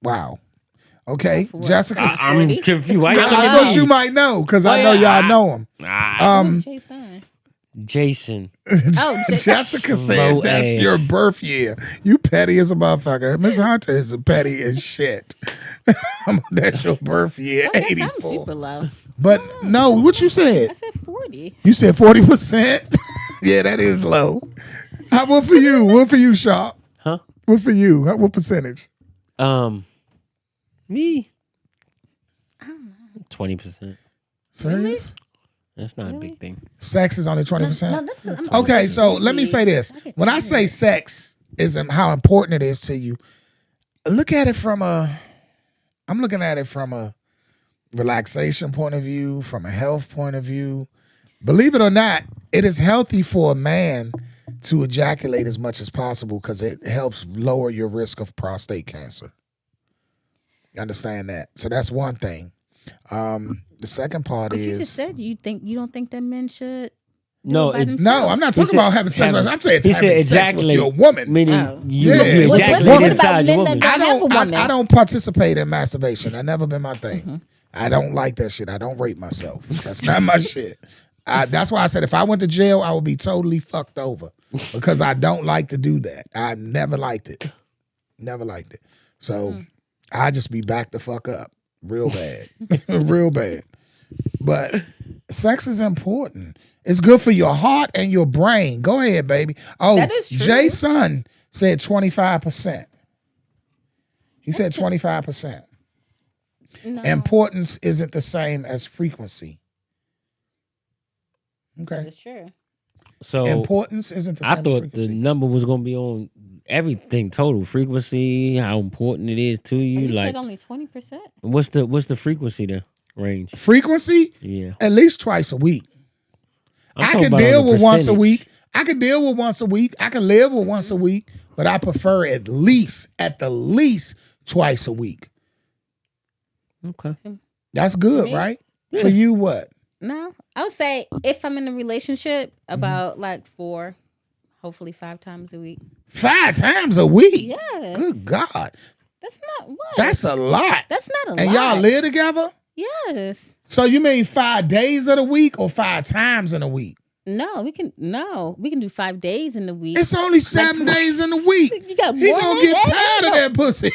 [SPEAKER 7] Wow. Okay. Jessica.
[SPEAKER 6] I'm confused. Why y'all
[SPEAKER 7] I
[SPEAKER 6] looking
[SPEAKER 7] thought
[SPEAKER 6] at
[SPEAKER 7] you
[SPEAKER 6] me?
[SPEAKER 7] might know because I
[SPEAKER 6] Oh,
[SPEAKER 7] know
[SPEAKER 6] yeah.
[SPEAKER 7] y'all know him.
[SPEAKER 6] Ah,
[SPEAKER 8] Jason.
[SPEAKER 6] Jason.
[SPEAKER 8] Oh,
[SPEAKER 7] Jessica said
[SPEAKER 6] Slow
[SPEAKER 7] that's
[SPEAKER 6] ass.
[SPEAKER 7] your birth year. You petty as a motherfucker. Miss Hunter is petty as shit. That's your birth year,
[SPEAKER 8] I guess I'm
[SPEAKER 7] 84.
[SPEAKER 8] super low.
[SPEAKER 7] But no, what you
[SPEAKER 8] I
[SPEAKER 7] said?
[SPEAKER 8] said 40.
[SPEAKER 7] You said 40%? Yeah, that is low. What for you? What for you, Sharp?
[SPEAKER 6] Huh?
[SPEAKER 7] What for you? What percentage?
[SPEAKER 6] Me.
[SPEAKER 8] I don't know.
[SPEAKER 6] 20%.
[SPEAKER 7] Serious?
[SPEAKER 6] That's not a big thing.
[SPEAKER 7] Sex is only 20%?
[SPEAKER 8] No, that's 'cause I'm
[SPEAKER 7] Okay, so let me say this. When I say sex is how important it is to you, look at it I'm looking at it from a relaxation point of view, from a health point of view. Believe it or not, it is healthy for a man to ejaculate as much as possible because it helps lower your risk of prostate cancer. You understand that? So that's one thing. The second part
[SPEAKER 8] But you
[SPEAKER 7] is
[SPEAKER 8] just said you don't think that men should.
[SPEAKER 6] No,
[SPEAKER 7] no. I'm not talking about having sex. I'm saying
[SPEAKER 6] he
[SPEAKER 7] having
[SPEAKER 6] said
[SPEAKER 7] sex with
[SPEAKER 6] ejaculate,
[SPEAKER 7] your woman.
[SPEAKER 6] meaning
[SPEAKER 8] Oh.
[SPEAKER 6] you
[SPEAKER 7] Yeah.
[SPEAKER 6] ejaculate
[SPEAKER 7] What
[SPEAKER 6] inside your
[SPEAKER 8] about men
[SPEAKER 6] woman.
[SPEAKER 8] that have a woman?
[SPEAKER 7] I don't participate in masturbation. That never been my thing.
[SPEAKER 8] Mm-hmm.
[SPEAKER 7] I don't like that shit. I don't rape myself. That's not my shit. That's why I said if I went to jail, I would be totally fucked over because I don't like to do that. I never liked it. Never liked it. So I just be back the fuck up real bad. Real bad. But sex is important. It's good for your heart and your brain. Go ahead, baby. Oh,
[SPEAKER 8] that is true.
[SPEAKER 7] Jay's son said 25%. He said 25%.
[SPEAKER 8] No.
[SPEAKER 7] Importance isn't the same as frequency. Okay.
[SPEAKER 8] That's true.
[SPEAKER 6] So
[SPEAKER 7] Importance isn't the same
[SPEAKER 6] I
[SPEAKER 7] as
[SPEAKER 6] thought
[SPEAKER 7] frequency.
[SPEAKER 6] the number was gonna be on everything total frequency, how important it is to you.
[SPEAKER 8] You
[SPEAKER 6] Like,
[SPEAKER 8] said only 20%.
[SPEAKER 6] what's the frequency there range?
[SPEAKER 7] Frequency?
[SPEAKER 6] Yeah,
[SPEAKER 7] At least twice a week.
[SPEAKER 6] I'm
[SPEAKER 7] I
[SPEAKER 6] talking
[SPEAKER 7] can
[SPEAKER 6] about
[SPEAKER 7] deal
[SPEAKER 6] on the
[SPEAKER 7] with once a
[SPEAKER 6] percentage.
[SPEAKER 7] week. I can deal with once a week. I can live with once a week, but I prefer at the least twice a week.
[SPEAKER 6] Okay.
[SPEAKER 7] That's good,
[SPEAKER 8] Me?
[SPEAKER 7] right? For you, what?
[SPEAKER 8] No, I would say if I'm in a relationship, about like 4, hopefully 5 times a week.
[SPEAKER 7] 5 times a week?
[SPEAKER 8] Yes.
[SPEAKER 7] Good God.
[SPEAKER 8] That's not what.
[SPEAKER 7] That's a lot.
[SPEAKER 8] That's not a
[SPEAKER 7] And
[SPEAKER 8] lot.
[SPEAKER 7] y'all live together?
[SPEAKER 8] Yes.
[SPEAKER 7] So you mean 5 days of the week or 5 times in a week?
[SPEAKER 8] No, we can do 5 days in the week.
[SPEAKER 7] It's only 7 days in a week.
[SPEAKER 8] You got
[SPEAKER 7] He
[SPEAKER 8] more
[SPEAKER 7] gonna
[SPEAKER 8] than
[SPEAKER 7] get
[SPEAKER 8] that?
[SPEAKER 7] tired of that pussy.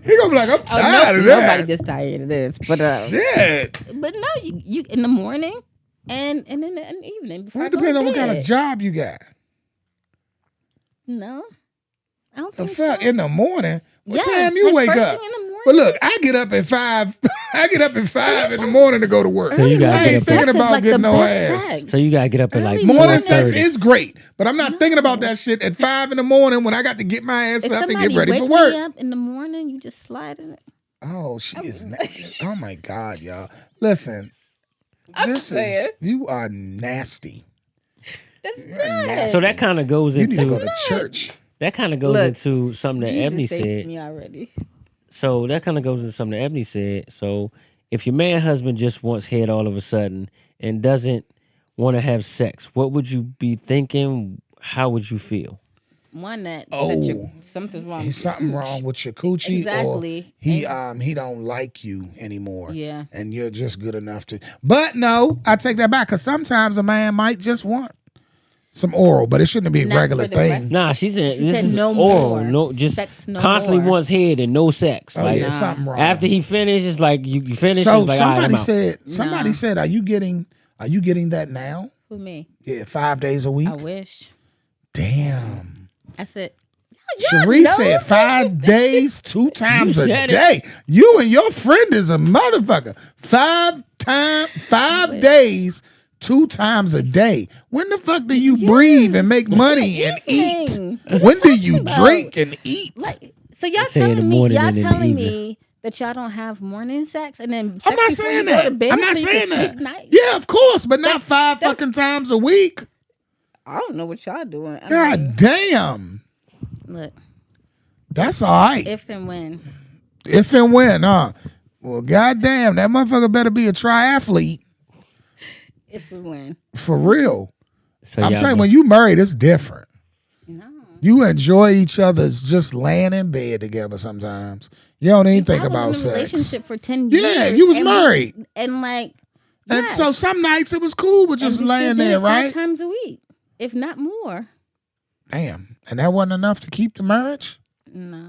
[SPEAKER 7] He gonna be like, I'm
[SPEAKER 8] Oh,
[SPEAKER 7] tired of
[SPEAKER 8] nobody
[SPEAKER 7] that.
[SPEAKER 8] gets tired of this, but
[SPEAKER 7] Shit.
[SPEAKER 8] but no, you in the morning and in the evening before
[SPEAKER 7] Well,
[SPEAKER 8] I
[SPEAKER 7] it
[SPEAKER 8] go
[SPEAKER 7] depends
[SPEAKER 8] to
[SPEAKER 7] on what kind of
[SPEAKER 8] bed.
[SPEAKER 7] job you got.
[SPEAKER 8] No, I don't
[SPEAKER 7] The
[SPEAKER 8] think
[SPEAKER 7] fuck
[SPEAKER 8] so.
[SPEAKER 7] in the morning? What
[SPEAKER 8] Yes,
[SPEAKER 7] time you
[SPEAKER 8] like
[SPEAKER 7] wake
[SPEAKER 8] first
[SPEAKER 7] up?
[SPEAKER 8] thing in the morning.
[SPEAKER 7] But look, I get up at 5. I get up at 5 in the morning to go to work.
[SPEAKER 6] So you gotta
[SPEAKER 7] I
[SPEAKER 6] get
[SPEAKER 7] ain't
[SPEAKER 6] up
[SPEAKER 7] thinking
[SPEAKER 6] at,
[SPEAKER 7] about
[SPEAKER 8] like
[SPEAKER 7] getting
[SPEAKER 8] the
[SPEAKER 7] no
[SPEAKER 8] best
[SPEAKER 7] ass.
[SPEAKER 8] sex.
[SPEAKER 6] so you gotta get up at like
[SPEAKER 8] Early
[SPEAKER 7] Morning sex
[SPEAKER 6] 4:30.
[SPEAKER 7] is great, but I'm not thinking about that shit at 5 in the morning when I got to get my ass
[SPEAKER 8] If
[SPEAKER 7] up and
[SPEAKER 8] somebody
[SPEAKER 7] get ready
[SPEAKER 8] wake
[SPEAKER 7] for
[SPEAKER 8] me
[SPEAKER 7] work.
[SPEAKER 8] up in the morning, you just slide in it.
[SPEAKER 7] Oh, she is. Oh my God, y'all! Listen,
[SPEAKER 8] saying.
[SPEAKER 7] you are nasty.
[SPEAKER 8] That's
[SPEAKER 7] You're
[SPEAKER 8] good.
[SPEAKER 7] nasty.
[SPEAKER 6] So that kind of goes
[SPEAKER 7] You need to go
[SPEAKER 6] into
[SPEAKER 7] to church.
[SPEAKER 6] that kind of goes
[SPEAKER 8] Look,
[SPEAKER 6] into something that
[SPEAKER 8] Jesus
[SPEAKER 6] Ebony
[SPEAKER 8] saved
[SPEAKER 6] said.
[SPEAKER 8] me already.
[SPEAKER 6] So that kind of goes into something that Ebony said. So if your man husband just wants head all of a sudden and doesn't want to have sex, what would you be thinking? How would you feel?
[SPEAKER 8] One that
[SPEAKER 7] Oh.
[SPEAKER 8] something's wrong.
[SPEAKER 7] Is
[SPEAKER 8] with your
[SPEAKER 7] something
[SPEAKER 8] cooch.
[SPEAKER 7] wrong with your coochie,
[SPEAKER 8] Exactly.
[SPEAKER 7] or he don't like you anymore.
[SPEAKER 8] Yeah.
[SPEAKER 7] And you're just good enough to. But no, I take that back because sometimes a man might just want some oral, but it shouldn't be a
[SPEAKER 8] Not
[SPEAKER 7] regular
[SPEAKER 8] for the
[SPEAKER 7] thing.
[SPEAKER 8] rest-
[SPEAKER 6] Nah, she said
[SPEAKER 8] She
[SPEAKER 6] this
[SPEAKER 8] said
[SPEAKER 6] is
[SPEAKER 8] no
[SPEAKER 6] oral,
[SPEAKER 8] more.
[SPEAKER 6] no, just
[SPEAKER 8] Sex no
[SPEAKER 6] constantly
[SPEAKER 8] more.
[SPEAKER 6] wants head and no sex.
[SPEAKER 7] Oh
[SPEAKER 6] Like
[SPEAKER 7] yeah, something wrong.
[SPEAKER 6] after he finished, it's like you finish.
[SPEAKER 7] so
[SPEAKER 6] it's like, all right, I'm
[SPEAKER 7] somebody
[SPEAKER 6] out.
[SPEAKER 7] said, are you getting that now?
[SPEAKER 8] Who, me?
[SPEAKER 7] Yeah, 5 days a week.
[SPEAKER 8] I wish.
[SPEAKER 7] Damn.
[SPEAKER 8] I said.
[SPEAKER 7] Cherie
[SPEAKER 8] know
[SPEAKER 7] said 5 days, 2 times a
[SPEAKER 6] said it.
[SPEAKER 7] day. You and your friend is a motherfucker. 5 days, 2 times a day. When the fuck do you breathe and make money and eat?
[SPEAKER 8] Evening.
[SPEAKER 7] When do you
[SPEAKER 8] about?
[SPEAKER 7] drink and eat?
[SPEAKER 8] Like, so y'all
[SPEAKER 6] Say in the
[SPEAKER 8] telling me
[SPEAKER 6] morning
[SPEAKER 8] y'all
[SPEAKER 6] and in the
[SPEAKER 8] telling
[SPEAKER 6] evening.
[SPEAKER 8] me that y'all don't have morning sex and then sex
[SPEAKER 7] I'm not
[SPEAKER 8] before
[SPEAKER 7] saying
[SPEAKER 8] you go
[SPEAKER 7] that.
[SPEAKER 8] to bed
[SPEAKER 7] I'm not
[SPEAKER 8] so you
[SPEAKER 7] saying
[SPEAKER 8] can
[SPEAKER 7] that.
[SPEAKER 8] sleep night?
[SPEAKER 7] Yeah, of course, but not
[SPEAKER 8] That's-
[SPEAKER 7] 5
[SPEAKER 8] that's-
[SPEAKER 7] fucking times a week.
[SPEAKER 8] I don't know what y'all doing. I
[SPEAKER 7] God
[SPEAKER 8] mean,
[SPEAKER 7] damn.
[SPEAKER 8] look,
[SPEAKER 7] That's all right.
[SPEAKER 8] if and when.
[SPEAKER 7] If and when, huh? Well, goddamn, that motherfucker better be a triathlete
[SPEAKER 8] If and when.
[SPEAKER 7] for real.
[SPEAKER 6] So
[SPEAKER 7] I'm
[SPEAKER 6] y'all
[SPEAKER 7] telling you,
[SPEAKER 6] be-
[SPEAKER 7] when you married, it's different.
[SPEAKER 8] No.
[SPEAKER 7] You enjoy each other's just laying in bed together sometimes. You don't even think
[SPEAKER 8] I
[SPEAKER 7] about
[SPEAKER 8] was in a
[SPEAKER 7] sex.
[SPEAKER 8] relationship for 10 years.
[SPEAKER 7] Yeah, you was
[SPEAKER 8] and
[SPEAKER 7] married.
[SPEAKER 8] And like,
[SPEAKER 7] And
[SPEAKER 8] yes.
[SPEAKER 7] so some nights it was cool with
[SPEAKER 8] And
[SPEAKER 7] just
[SPEAKER 8] we still
[SPEAKER 7] laying
[SPEAKER 8] did
[SPEAKER 7] there,
[SPEAKER 8] it 5
[SPEAKER 7] right?
[SPEAKER 8] times a week, if not more.
[SPEAKER 7] Damn. And that wasn't enough to keep the marriage?
[SPEAKER 8] No.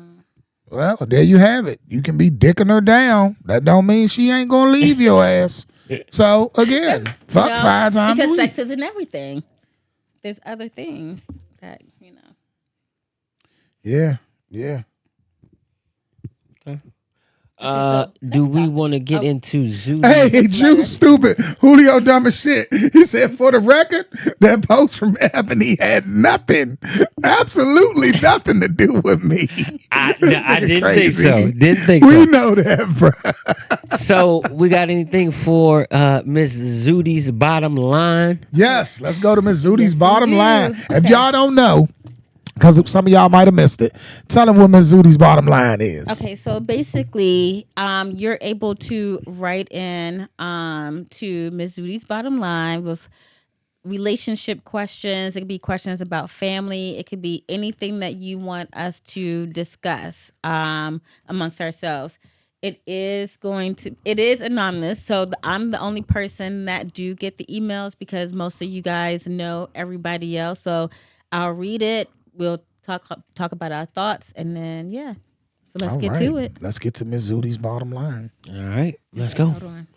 [SPEAKER 7] Well, there you have it. You can be dicking her down. That don't mean she ain't gonna leave your ass. So again, fuck
[SPEAKER 8] No,
[SPEAKER 7] 5 times a
[SPEAKER 8] because
[SPEAKER 7] week.
[SPEAKER 8] sex isn't everything. There's other things that, you know.
[SPEAKER 7] Yeah, yeah.
[SPEAKER 6] Do we want to get into zoo?
[SPEAKER 7] Hey, Jew stupid. Julio dumb as shit. He said, for the record, that post from Ebony had nothing, absolutely nothing to do with me.
[SPEAKER 6] I
[SPEAKER 7] This nigga
[SPEAKER 6] didn't
[SPEAKER 7] crazy.
[SPEAKER 6] think so. Didn't think
[SPEAKER 7] We
[SPEAKER 6] so.
[SPEAKER 7] know that, bro.
[SPEAKER 6] So we got anything for Miss Zudi's bottom line?
[SPEAKER 7] Yes, let's go to Miss Zudi's
[SPEAKER 8] Yes, we
[SPEAKER 7] bottom
[SPEAKER 8] do.
[SPEAKER 7] line. If
[SPEAKER 8] Okay.
[SPEAKER 7] y'all don't know, because some of y'all might have missed it. Tell them what Ms. Zudi's bottom line is.
[SPEAKER 8] Okay, so basically, you're able to write in to Ms. Zudi's bottom line with relationship questions. It could be questions about family. It could be anything that you want us to discuss amongst ourselves. It is anonymous, so I'm the only person that do get the emails because most of you guys know everybody else. So I'll read it. We'll talk about our thoughts, and then yeah. So let's get to it.
[SPEAKER 7] Let's get to Ms. Zudi's bottom line.
[SPEAKER 6] All right, let's go.
[SPEAKER 8] Hold on.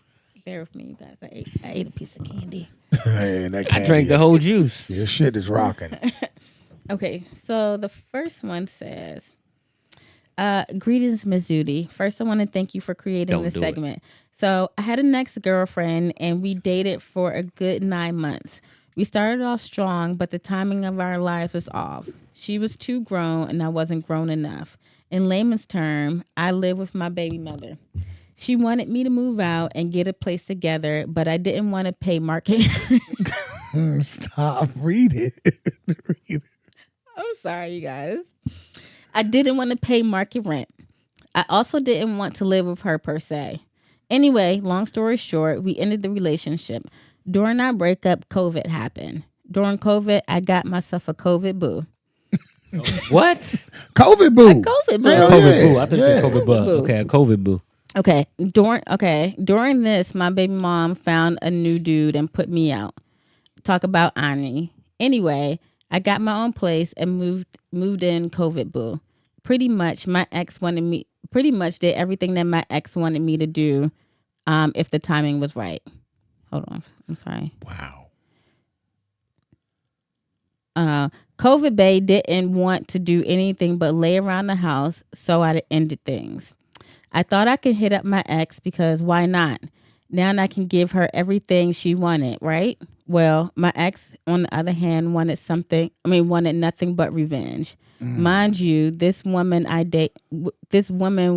[SPEAKER 8] Bear with me, you guys. I ate a piece of candy.
[SPEAKER 7] Man, that
[SPEAKER 6] I drank the whole juice.
[SPEAKER 7] Your shit is rocking.
[SPEAKER 8] Okay, so the first one says, greetings, Ms. Zudi. First, I want to thank you for creating this segment. So I had an ex-girlfriend, and we dated for a good 9 months. We started off strong, but the timing of our lives was off. She was too grown, and I wasn't grown enough. In layman's term, I live with my baby mother. She wanted me to move out and get a place together, but I didn't want to pay market.
[SPEAKER 7] Stop. Read it.
[SPEAKER 8] I'm sorry, you guys. I didn't want to pay market rent. I also didn't want to live with her per se. Anyway, long story short, we ended the relationship. During our breakup, COVID happened. During COVID, I got myself a COVID boo.
[SPEAKER 6] What?
[SPEAKER 7] COVID boo.
[SPEAKER 8] A COVID boo.
[SPEAKER 6] COVID boo. I thought you said COVID boo. Okay, a COVID boo.
[SPEAKER 8] Okay. During this, my baby mom found a new dude and put me out. Talk about irony. Anyway, I got my own place and moved in COVID boo. Pretty much did everything that my ex wanted me to do if the timing was right. Hold on. I'm sorry.
[SPEAKER 7] Wow.
[SPEAKER 8] COVID Bay didn't want to do anything but lay around the house, so I ended things. I thought I could hit up my ex because why not? Now I can give her everything she wanted, right? Well, my ex, on the other hand, wanted nothing but revenge. Mind you, this woman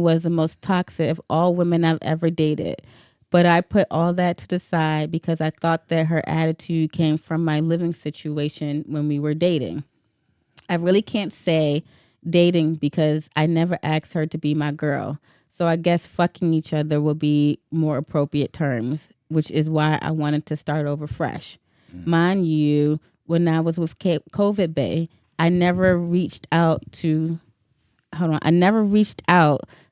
[SPEAKER 8] was the most toxic of all women I've ever dated. But I put all that to the side because I thought that her attitude came from my living situation when we were dating. I really can't say dating because I never asked her to be my girl. So I guess fucking each other will be more appropriate terms, which is why I wanted to start over fresh. Mind you, when I was with COVID Bay, I never reached out.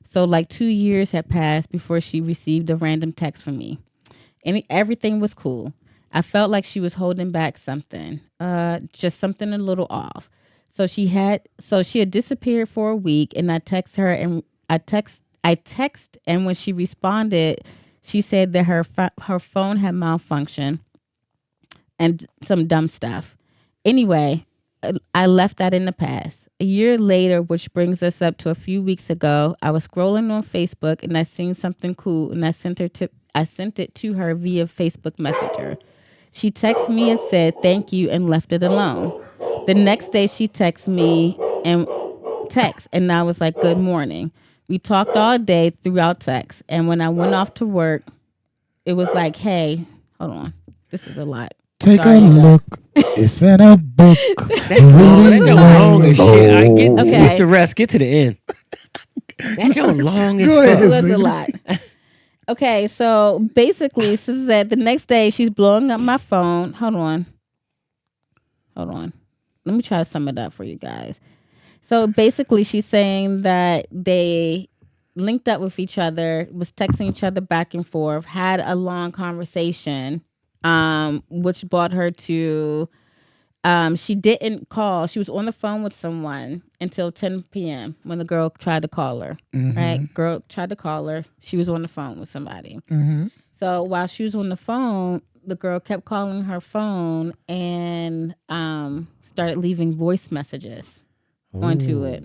[SPEAKER 8] So like 2 years had passed before she received a random text from me. And everything was cool. I felt like she was holding back something, just something a little off. So she had disappeared for a week, and I text her and and when she responded, she said that her phone had malfunctioned and some dumb stuff. Anyway, I left that in the past. A year later, which brings us up to a few weeks ago, I was scrolling on Facebook and I seen something cool and I sent it to her via Facebook Messenger. She texted me and said thank you and left it alone. The next day she texted me and I was like, good morning. We talked all day throughout text, and when I went off to work, it was like, hey, hold on. This is a lot.
[SPEAKER 7] Take a look. It's in a book.
[SPEAKER 6] That's long as shit. Skip the rest. Get to the end. That's long as fuck.
[SPEAKER 8] It was a lot. Okay, so basically, this is that the next day she's blowing up my phone. Hold on. Let me try to sum it up for you guys. So basically, she's saying that they linked up with each other, was texting each other back and forth, had a long conversation, which brought her to, she didn't call. She was on the phone with someone until 10 p.m. when the girl tried to call her, right? Girl tried to call her. She was on the phone with somebody. So while she was on the phone, the girl kept calling her phone and started leaving voice messages onto it.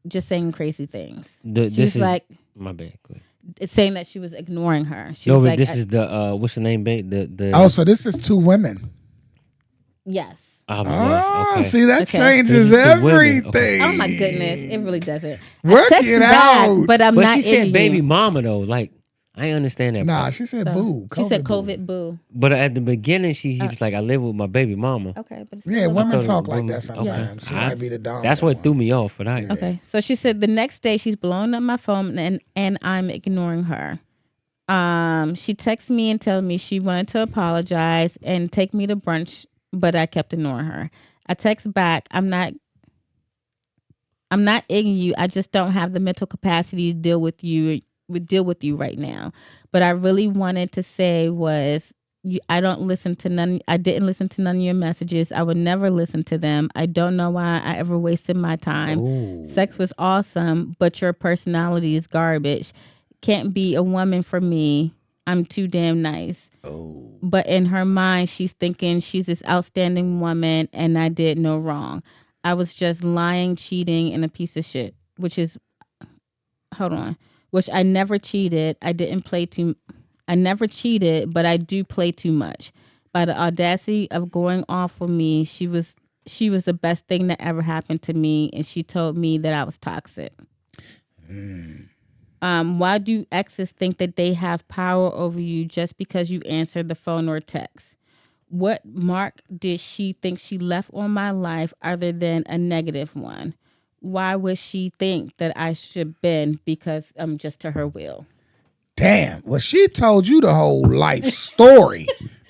[SPEAKER 8] Just saying crazy things. She's like,
[SPEAKER 6] my bad. Go ahead.
[SPEAKER 8] It's saying that she was ignoring her. She was like,
[SPEAKER 6] this is the what's the name, babe?
[SPEAKER 7] So this is two women.
[SPEAKER 8] Yes.
[SPEAKER 6] Okay.
[SPEAKER 7] See, that changes everything. Okay.
[SPEAKER 8] Oh my goodness, it really doesn't.
[SPEAKER 7] Work it out.
[SPEAKER 8] But
[SPEAKER 6] she said baby mama though. Like, I understand that.
[SPEAKER 7] Nah,
[SPEAKER 6] part.
[SPEAKER 7] she said
[SPEAKER 8] So,
[SPEAKER 7] boo.
[SPEAKER 8] she said
[SPEAKER 7] boo.
[SPEAKER 8] COVID boo.
[SPEAKER 6] But at the beginning, he was like, I live with my baby mama.
[SPEAKER 8] Okay, but it's
[SPEAKER 7] Yeah,
[SPEAKER 8] still
[SPEAKER 7] women
[SPEAKER 6] thought it
[SPEAKER 7] talk
[SPEAKER 6] was
[SPEAKER 7] like
[SPEAKER 6] women.
[SPEAKER 7] that sometimes.
[SPEAKER 6] Okay.
[SPEAKER 7] She might be the dominant
[SPEAKER 6] That's what
[SPEAKER 7] one.
[SPEAKER 6] threw me off. But I
[SPEAKER 8] Okay, so she said the next day she's blowing up my phone and I'm ignoring her. She texts me and tells me she wanted to apologize and take me to brunch, but I kept ignoring her. I text back, I'm not egging you. I just don't have the mental capacity to deal with you right now. But I really wanted to say was I didn't listen to none of your messages. I would never listen to them. I don't know why I ever wasted my time.
[SPEAKER 7] Ooh.
[SPEAKER 8] Sex was awesome, but your personality is garbage. Can't be a woman for me. I'm too damn nice.
[SPEAKER 7] Oh.
[SPEAKER 8] But in her mind, she's thinking she's this outstanding woman and I did no wrong. I was just lying, cheating, and a piece of shit, which I never cheated. I never cheated, but I do play too much. By the audacity of going off with me, she was the best thing that ever happened to me, and she told me that I was toxic. Why do exes think that they have power over you just because you answer the phone or text? What mark did she think she left on my life other than a negative one? Why would she think that I should bend because I'm just to her will?
[SPEAKER 7] Damn. Well, she told you the whole life story.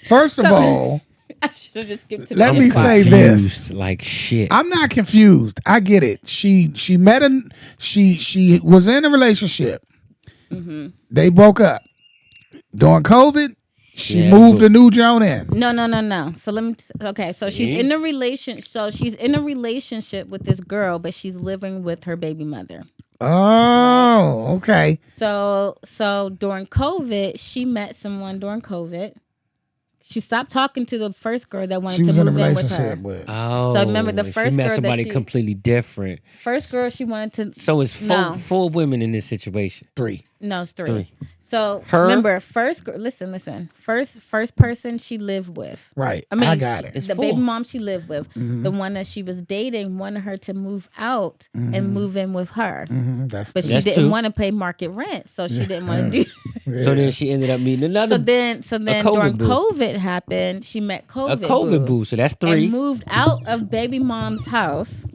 [SPEAKER 7] First of all,
[SPEAKER 8] I should have just skipped to
[SPEAKER 7] let
[SPEAKER 8] the
[SPEAKER 7] me
[SPEAKER 8] end part.
[SPEAKER 7] say this.
[SPEAKER 6] Like shit.
[SPEAKER 7] I'm not confused. I get it. She was in a relationship.
[SPEAKER 8] Mm-hmm.
[SPEAKER 7] They broke up. During COVID, she
[SPEAKER 6] Yeah,
[SPEAKER 7] moved
[SPEAKER 6] but-
[SPEAKER 7] a new Joan in.
[SPEAKER 8] No. So let me. Okay, so she's in a relation. So she's in a relationship with this girl, but she's living with her baby mother.
[SPEAKER 7] Oh, okay.
[SPEAKER 8] So during COVID, she met someone during COVID. She stopped talking to the first girl that wanted
[SPEAKER 7] She was
[SPEAKER 8] to
[SPEAKER 7] in a
[SPEAKER 8] move in with her.
[SPEAKER 7] relationship with.
[SPEAKER 6] Oh,
[SPEAKER 8] So remember the
[SPEAKER 6] she
[SPEAKER 8] first
[SPEAKER 6] met
[SPEAKER 8] girl that
[SPEAKER 6] somebody
[SPEAKER 8] she-
[SPEAKER 6] completely different.
[SPEAKER 8] First girl she wanted to.
[SPEAKER 6] So it's
[SPEAKER 8] No.
[SPEAKER 6] four women in this situation.
[SPEAKER 7] 3.
[SPEAKER 8] No, it's three.
[SPEAKER 6] Three.
[SPEAKER 8] So
[SPEAKER 6] Her?
[SPEAKER 8] remember, listen. First person she lived with.
[SPEAKER 7] Right.
[SPEAKER 8] I mean,
[SPEAKER 7] got it.
[SPEAKER 6] It's
[SPEAKER 8] the
[SPEAKER 6] four.
[SPEAKER 8] baby mom she lived with,
[SPEAKER 7] Mhm.
[SPEAKER 8] the one that she was dating, wanted her to move out and move in with her,
[SPEAKER 7] That's
[SPEAKER 8] but
[SPEAKER 7] two.
[SPEAKER 8] she
[SPEAKER 6] That's
[SPEAKER 8] didn't
[SPEAKER 6] two.
[SPEAKER 8] want to pay market rent, so she didn't want to do.
[SPEAKER 6] So then she ended up meeting another
[SPEAKER 8] So then
[SPEAKER 6] COVID
[SPEAKER 8] during
[SPEAKER 6] boo.
[SPEAKER 8] COVID happened, she met COVID,
[SPEAKER 6] a COVID boo. So that's three.
[SPEAKER 8] and moved out of baby mom's house.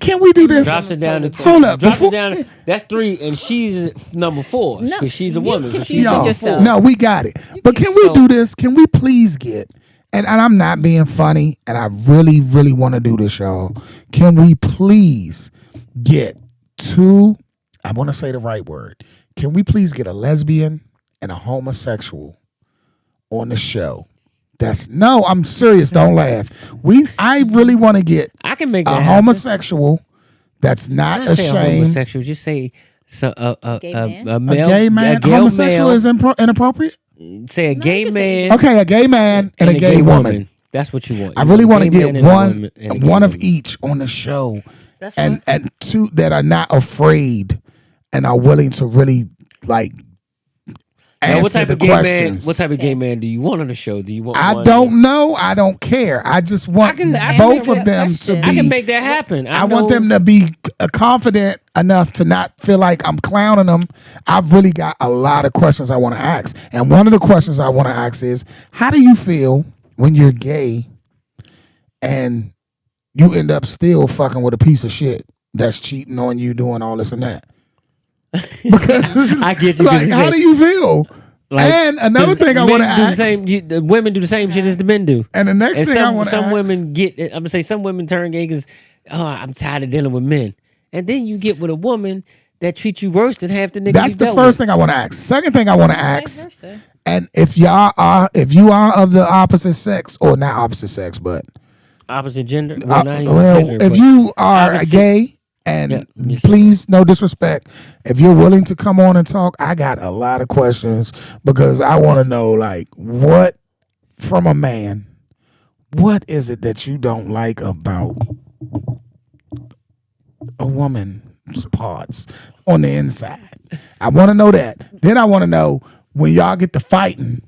[SPEAKER 7] Can we do this?
[SPEAKER 6] Drops it down to two.
[SPEAKER 7] Hold up,
[SPEAKER 6] Drops
[SPEAKER 7] before-
[SPEAKER 6] it down. That's three, and she's number 4
[SPEAKER 8] No,
[SPEAKER 6] because she's a
[SPEAKER 8] you
[SPEAKER 6] woman. So she's
[SPEAKER 8] confusing
[SPEAKER 6] number
[SPEAKER 8] yourself.
[SPEAKER 6] 4.
[SPEAKER 7] No, we got it. But can we
[SPEAKER 6] So-
[SPEAKER 7] do this? Can we please get, and I'm not being funny, and I really, really want to do this, y'all. Can we please get two, I want to say the right word. Can we please get a lesbian and a homosexual on the show? No, I'm serious. Don't laugh. I really want to get
[SPEAKER 6] I can make
[SPEAKER 7] a
[SPEAKER 6] that happen.
[SPEAKER 7] homosexual that's not
[SPEAKER 6] Not say a
[SPEAKER 7] ashamed.
[SPEAKER 6] homosexual. Just say
[SPEAKER 8] Gay man?
[SPEAKER 6] a
[SPEAKER 7] A
[SPEAKER 6] male,
[SPEAKER 7] gay man,
[SPEAKER 6] a
[SPEAKER 7] homosexual
[SPEAKER 6] male,
[SPEAKER 7] is inappropriate.
[SPEAKER 6] say a
[SPEAKER 8] No,
[SPEAKER 6] gay
[SPEAKER 8] you can say
[SPEAKER 6] man.
[SPEAKER 7] Okay, a gay man and a gay woman.
[SPEAKER 6] That's what you want.
[SPEAKER 7] I
[SPEAKER 6] You
[SPEAKER 7] really want
[SPEAKER 6] a
[SPEAKER 7] to
[SPEAKER 6] gay
[SPEAKER 7] get
[SPEAKER 6] man and a
[SPEAKER 7] one
[SPEAKER 6] woman and a gay
[SPEAKER 7] one of
[SPEAKER 6] woman.
[SPEAKER 7] each on the show,
[SPEAKER 6] That's
[SPEAKER 7] and two that are not afraid and are willing to really like
[SPEAKER 6] Now,
[SPEAKER 7] answer
[SPEAKER 6] what type
[SPEAKER 7] the
[SPEAKER 6] of gay man?
[SPEAKER 7] questions.
[SPEAKER 6] What type of gay man do you want on the show? Do you want?
[SPEAKER 7] I
[SPEAKER 6] one
[SPEAKER 7] don't know. I don't care. I just want
[SPEAKER 6] I
[SPEAKER 7] both
[SPEAKER 8] can
[SPEAKER 7] of them to
[SPEAKER 8] question.
[SPEAKER 7] be.
[SPEAKER 6] I can make that happen.
[SPEAKER 7] I want them to be confident enough to not feel like I'm clowning them. I've really got a lot of questions I want to ask. And one of the questions I want to ask is, how do you feel when you're gay and you end up still fucking with a piece of shit that's cheating on you, doing all this and that? Because
[SPEAKER 6] I get you.
[SPEAKER 7] like, how do you feel? And another thing I want to ask,
[SPEAKER 6] the women do the same shit as the men do.
[SPEAKER 7] and the next
[SPEAKER 6] And
[SPEAKER 7] thing I want to
[SPEAKER 6] some
[SPEAKER 7] ask,
[SPEAKER 6] women get. I'm gonna say some women turn gay because, I'm tired of dealing with men. And then you get with a woman that treats you worse than half the niggas.
[SPEAKER 7] that's
[SPEAKER 6] you
[SPEAKER 7] the
[SPEAKER 6] dealt
[SPEAKER 7] first
[SPEAKER 6] with.
[SPEAKER 7] thing I want to ask. Second thing I want to
[SPEAKER 8] Vice
[SPEAKER 7] ask,
[SPEAKER 8] versa.
[SPEAKER 7] and if you are of the opposite sex, or not opposite sex, but
[SPEAKER 6] Opposite gender. Well, not even
[SPEAKER 7] well,
[SPEAKER 6] gender,
[SPEAKER 7] if
[SPEAKER 6] but
[SPEAKER 7] you are
[SPEAKER 6] opposite-
[SPEAKER 7] gay, and
[SPEAKER 6] Yeah, you said
[SPEAKER 7] please, no disrespect, if you're willing to come on and talk, I got a lot of questions because I want to know, like, what from a man, what is it that you don't like about a woman's parts on the inside? I want to know that. Then I want to know, when y'all get to fighting,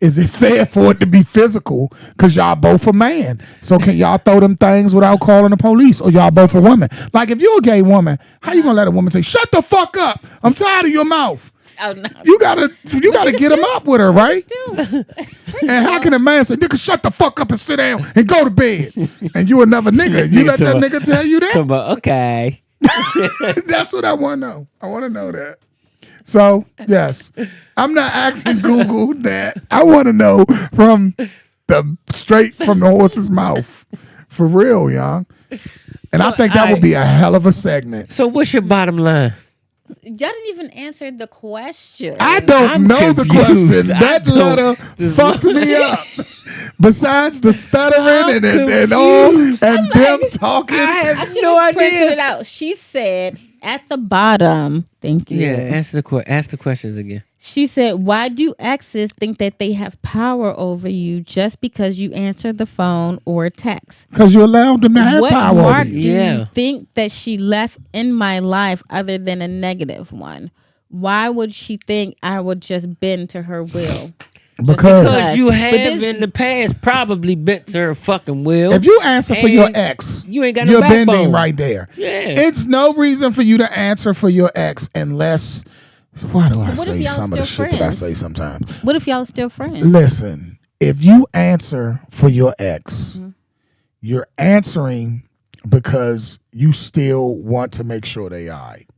[SPEAKER 7] is it fair for it to be physical? Because y'all both a man. So can y'all throw them things without calling the police? Or y'all both a woman? Like, if you're a gay woman, how you going to let a woman say, shut the fuck up, I'm tired of your mouth?
[SPEAKER 8] Oh no.
[SPEAKER 7] You gotta get him up with her, right?
[SPEAKER 8] Still,
[SPEAKER 7] And how can a man say, nigga, shut the fuck up and sit down and go to bed? And you another nigga. You let that nigga tell you that?
[SPEAKER 6] Okay.
[SPEAKER 7] That's what I want to know. I want to know that. So, yes. I'm not asking Google that. I want to know straight from the horse's mouth. For real, young. And I think that would be a hell of a segment.
[SPEAKER 6] So what's your bottom line?
[SPEAKER 8] Y'all didn't even answer the question.
[SPEAKER 7] I don't know the question. That letter fucked me up. Besides the stuttering and all, and them talking.
[SPEAKER 6] I have
[SPEAKER 8] I should
[SPEAKER 6] no
[SPEAKER 8] have printed
[SPEAKER 6] idea.
[SPEAKER 8] it out. She said at the bottom, thank you.
[SPEAKER 6] Yeah, ask the questions again.
[SPEAKER 8] She said, why do exes think that they have power over you just because you answer the phone or text?
[SPEAKER 7] Because you allowed them to have
[SPEAKER 8] What
[SPEAKER 7] power over
[SPEAKER 8] mark
[SPEAKER 7] you.
[SPEAKER 8] do you think that she left in my life other than a negative one? Why would she think I would just bend to her will?
[SPEAKER 7] Because
[SPEAKER 6] you have in the past probably bent to her fucking will.
[SPEAKER 7] If you answer for your ex,
[SPEAKER 6] you ain't got no
[SPEAKER 7] you're
[SPEAKER 6] backbone.
[SPEAKER 7] bending right there.
[SPEAKER 6] Yeah.
[SPEAKER 7] It's no reason for you to answer for your ex unless. Why do I say some of the shit that I say sometimes?
[SPEAKER 8] What if y'all still friends?
[SPEAKER 7] Listen, if you answer for your ex, you're answering because you still want to make sure they all right.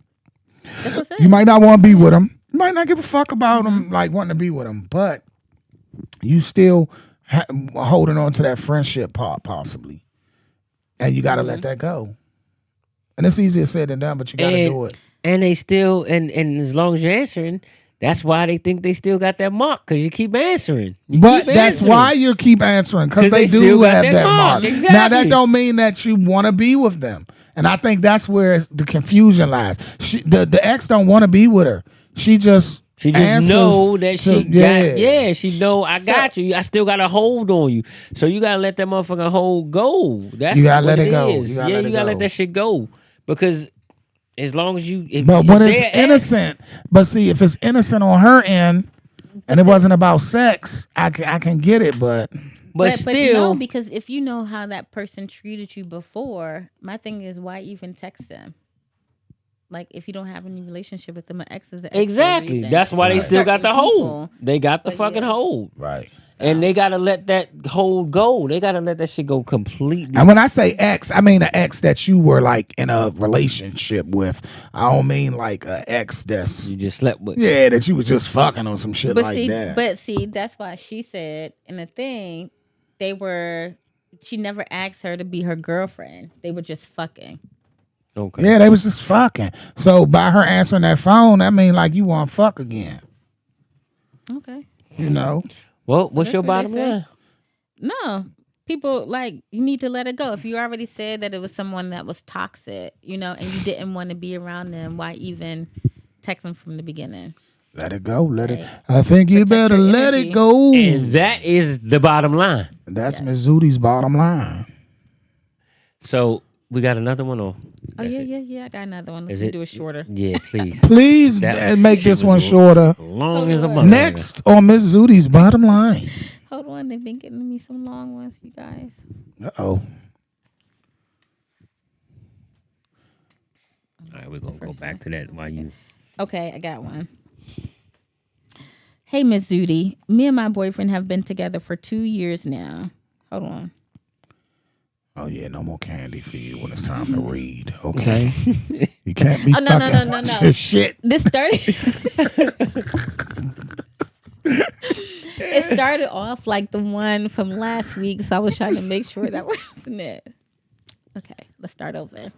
[SPEAKER 8] That's what I'm saying.
[SPEAKER 7] You might not want to be with them. You might not give a fuck about them, like wanting to be with them, but you still holding on to that friendship part, possibly. And you got to let that go. And it's easier said than done, but you got to do it.
[SPEAKER 6] And they still, and as long as you're answering, that's why they think they still got that mark, because you keep answering.
[SPEAKER 7] That's why you keep answering, because they do have that mark.
[SPEAKER 6] Exactly.
[SPEAKER 7] Now, that don't mean that you want to be with them. And I think that's where the confusion lies. The ex don't want to be with her. She just
[SPEAKER 6] know that she know I got you. I still got a hold on you. So you gotta let that motherfucking hold go. That's
[SPEAKER 7] you gotta
[SPEAKER 6] what
[SPEAKER 7] let it go.
[SPEAKER 6] is. You gotta let that shit go. Because as long as you
[SPEAKER 7] but when it's innocent, but see, if it's innocent on her end and it wasn't about sex, I can get it, but
[SPEAKER 8] still, no, because if you know how that person treated you before, my thing is, why even text them? Like, if you don't have any relationship with them, an ex is an ex.
[SPEAKER 6] Exactly. That's why they still got the hold. They got the fucking hold.
[SPEAKER 7] Right.
[SPEAKER 6] And they gotta let that hold go. They gotta let that shit go completely.
[SPEAKER 7] And when I say ex, I mean an ex that you were like in a relationship with. I don't mean like an ex that's
[SPEAKER 6] you just slept with.
[SPEAKER 7] Yeah, that you was just fucking on some shit that.
[SPEAKER 8] But see, that's why she said in the thing, she never asked her to be her girlfriend. They were just fucking.
[SPEAKER 6] Okay.
[SPEAKER 7] Yeah, they was just fucking. So by her answering that phone, I mean like you want to fuck again.
[SPEAKER 8] Okay.
[SPEAKER 7] You know.
[SPEAKER 6] Well, what's your bottom line?
[SPEAKER 8] No, people you need to let it go. If you already said that it was someone that was toxic, and you didn't want to be around them, why even text them from the beginning?
[SPEAKER 7] Let it go. Let it. I think you better let it go.
[SPEAKER 6] And that is the bottom line.
[SPEAKER 7] That's Ms. Zudi's bottom line.
[SPEAKER 6] So we got another one on.
[SPEAKER 8] Oh yeah. I got another one. Let's do it shorter.
[SPEAKER 6] Yeah, please.
[SPEAKER 7] Please make this one shorter.
[SPEAKER 6] Long as a mother.
[SPEAKER 7] Next on Ms. Zudi's bottom line.
[SPEAKER 8] Hold on, they've been getting me some long ones, you guys.
[SPEAKER 7] Uh-oh.
[SPEAKER 6] All right, we're gonna go back to that while you.
[SPEAKER 8] Okay, I got one. Hey, Miss Zudi. Me and my boyfriend have been together for 2 years now. Hold on.
[SPEAKER 7] Oh, yeah, no more candy for you when it's time to read. Okay. You can't be
[SPEAKER 8] no.
[SPEAKER 7] Shit.
[SPEAKER 8] This started... It started off like the one from last week, so I was trying to make sure that wasn't it. Okay, let's start over.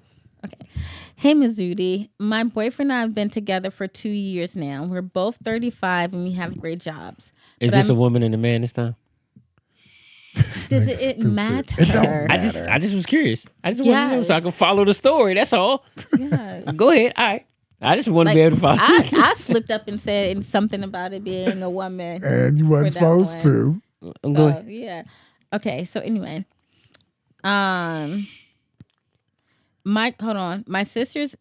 [SPEAKER 8] Okay. Hey, Ms. Zudi. My boyfriend and I have been together for 2 years now. We're both 35 and we have great jobs.
[SPEAKER 6] Is this a woman and a man this time?
[SPEAKER 8] Does it matter?
[SPEAKER 7] It don't matter.
[SPEAKER 6] I just was curious. I just want to know so I can follow the story. That's all.
[SPEAKER 8] Yes.
[SPEAKER 6] Go ahead. All right. I just want to be able to follow.
[SPEAKER 8] I slipped up and said something about it being a woman.
[SPEAKER 7] And you weren't supposed to.
[SPEAKER 6] Go ahead.
[SPEAKER 8] Yeah. Okay. So anyway, hold on. My sisters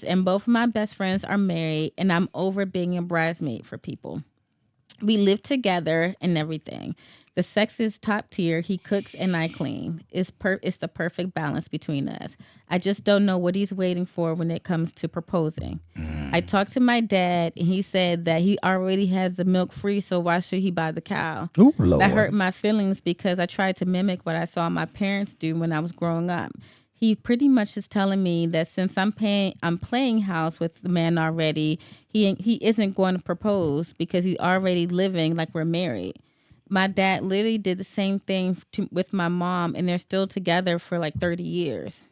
[SPEAKER 8] and both of my best friends are married, and I'm over being a bridesmaid for people. We live together and everything. The sex is top tier. He cooks and I clean. It's the perfect balance between us. I just don't know what he's waiting for when it comes to proposing. I talked to my dad, and he said that he already has the milk free, so why should he buy the cow?
[SPEAKER 7] Ooh, Lord.
[SPEAKER 8] That hurt my feelings because I tried to mimic what I saw my parents do when I was growing up. He pretty much is telling me that since I'm playing house with the man already, he isn't going to propose because he's already living like we're married. My dad literally did the same thing with my mom, and they're still together for like 30 years.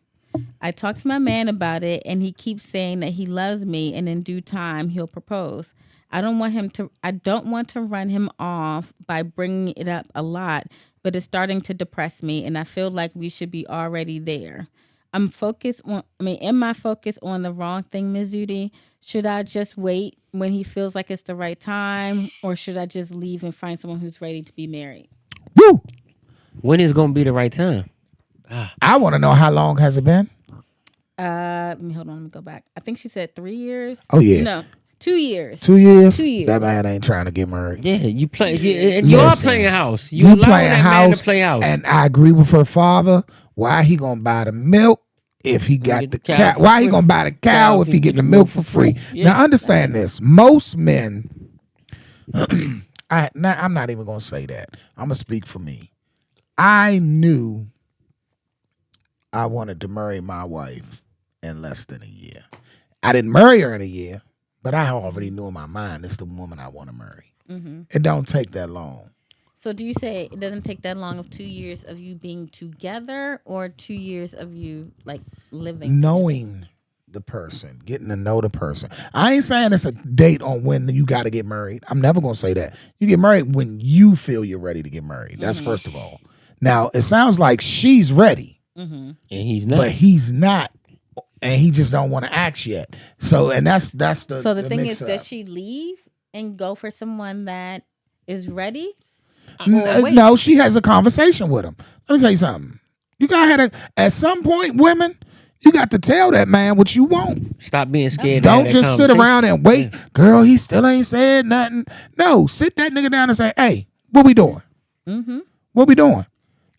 [SPEAKER 8] I talked to my man about it, and he keeps saying that he loves me, and in due time he'll propose. I don't want to run him off by bringing it up a lot, but it's starting to depress me, and I feel like we should be already there. Am I focused on the wrong thing, Ms. Zudi? Should I just wait when he feels like it's the right time, or should I just leave and find someone who's ready to be married?
[SPEAKER 7] Woo!
[SPEAKER 6] When is going to be the right time?
[SPEAKER 7] I want to know, how long has it been?
[SPEAKER 8] Let me go back. I think she said 3 years.
[SPEAKER 7] Oh, yeah.
[SPEAKER 8] No, 2 years.
[SPEAKER 7] 2 years?
[SPEAKER 8] 2 years.
[SPEAKER 7] That man ain't trying to get married.
[SPEAKER 6] Yeah, you play. You are playing house.
[SPEAKER 7] You
[SPEAKER 6] allowing
[SPEAKER 7] playing
[SPEAKER 6] that
[SPEAKER 7] house,
[SPEAKER 6] man to play house.
[SPEAKER 7] And I agree with her father. Why he gonna buy the milk if he got the cow? Why he gonna buy the cow if he get the milk for free? Yeah. Now understand this. Most men, I'm not even gonna say that. I'm gonna speak for me. I knew I wanted to marry my wife in less than a year. I didn't marry her in a year, but I already knew in my mind it's the woman I want to marry. Mm-hmm. It don't take that long.
[SPEAKER 8] So do you say it doesn't take that long of 2 years of you being together, or 2 years of you like living?
[SPEAKER 7] Knowing the person, getting to know the person. I ain't saying it's a date on when you got to get married. I'm never going to say that. You get married when you feel you're ready to get married. That's first of all. Now, it sounds like she's ready.
[SPEAKER 6] And he's not.
[SPEAKER 7] But he's not. And he just don't want to act yet. So, and that's the
[SPEAKER 8] So the thing is,
[SPEAKER 7] mix-up.
[SPEAKER 8] does she leave and go for someone that is ready?
[SPEAKER 7] No, she has a conversation with him. Let me tell you something. You got at some point, women, you got to tell that man what you want.
[SPEAKER 6] Stop being scared.
[SPEAKER 7] Don't just sit around and wait. Girl, he still ain't said nothing. No, sit that nigga down and say, hey, what we doing? Mm-hmm. What we doing?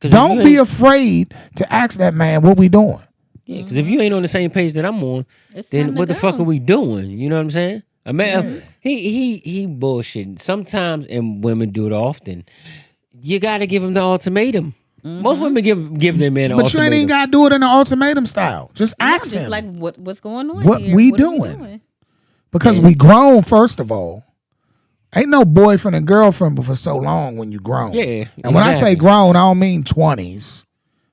[SPEAKER 7] Don't be afraid to ask that man what we doing.
[SPEAKER 6] Yeah, because if you ain't on the same page that I'm on, then what the fuck are we doing? You know what I'm saying? A man, he bullshitting. Sometimes, and women do it often, you got to give him the ultimatum. Mm-hmm. Most women give their man an ultimatum.
[SPEAKER 7] But you ain't got to do it in an ultimatum style. Just ask him.
[SPEAKER 8] Like, what's going on
[SPEAKER 7] What
[SPEAKER 8] here?
[SPEAKER 7] we doing? Because we grown, first of all. Ain't no boyfriend and girlfriend for so long when you grown.
[SPEAKER 6] Yeah.
[SPEAKER 7] And when I say grown, I don't mean 20s.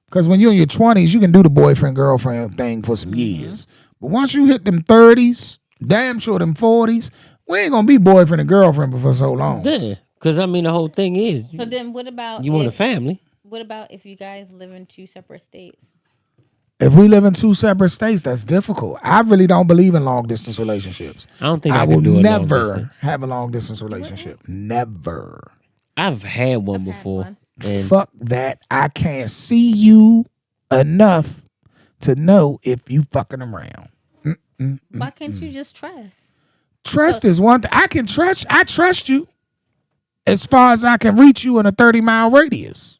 [SPEAKER 7] Because when you're in your 20s, you can do the boyfriend-girlfriend thing for some years. But once you hit them 30s, damn sure them 40s, we ain't going to be boyfriend and girlfriend for so long.
[SPEAKER 6] Yeah. Because, I mean, the whole thing is.
[SPEAKER 8] So then what about...
[SPEAKER 6] You want a family.
[SPEAKER 8] What about if you guys live in 2 separate states?
[SPEAKER 7] If we live in 2 separate states, that's difficult. I really don't believe in long-distance relationships.
[SPEAKER 6] I don't think I
[SPEAKER 7] will
[SPEAKER 6] do
[SPEAKER 7] never have a long-distance relationship. Never.
[SPEAKER 6] I've had one before.
[SPEAKER 7] Fuck that. I can't see you enough to know if you fucking around.
[SPEAKER 8] Why can't you just trust?
[SPEAKER 7] Trust is one thing. I trust you as far as I can reach you in a 30-mile radius.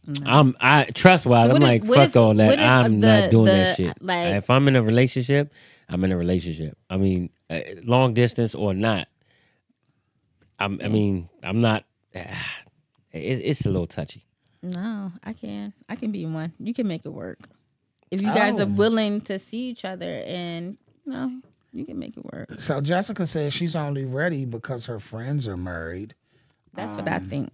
[SPEAKER 6] No. I trust wise. So I'm like, fuck all that. I'm not doing that shit. Like, if I'm in a relationship, I'm in a relationship. I mean, long distance or not. I mean, I'm not. It's a little touchy.
[SPEAKER 8] No, I can be one. You can make it work if you guys are willing to see each other, and you can make it work.
[SPEAKER 7] So Jessica says she's only ready because her friends are married.
[SPEAKER 8] That's what I think.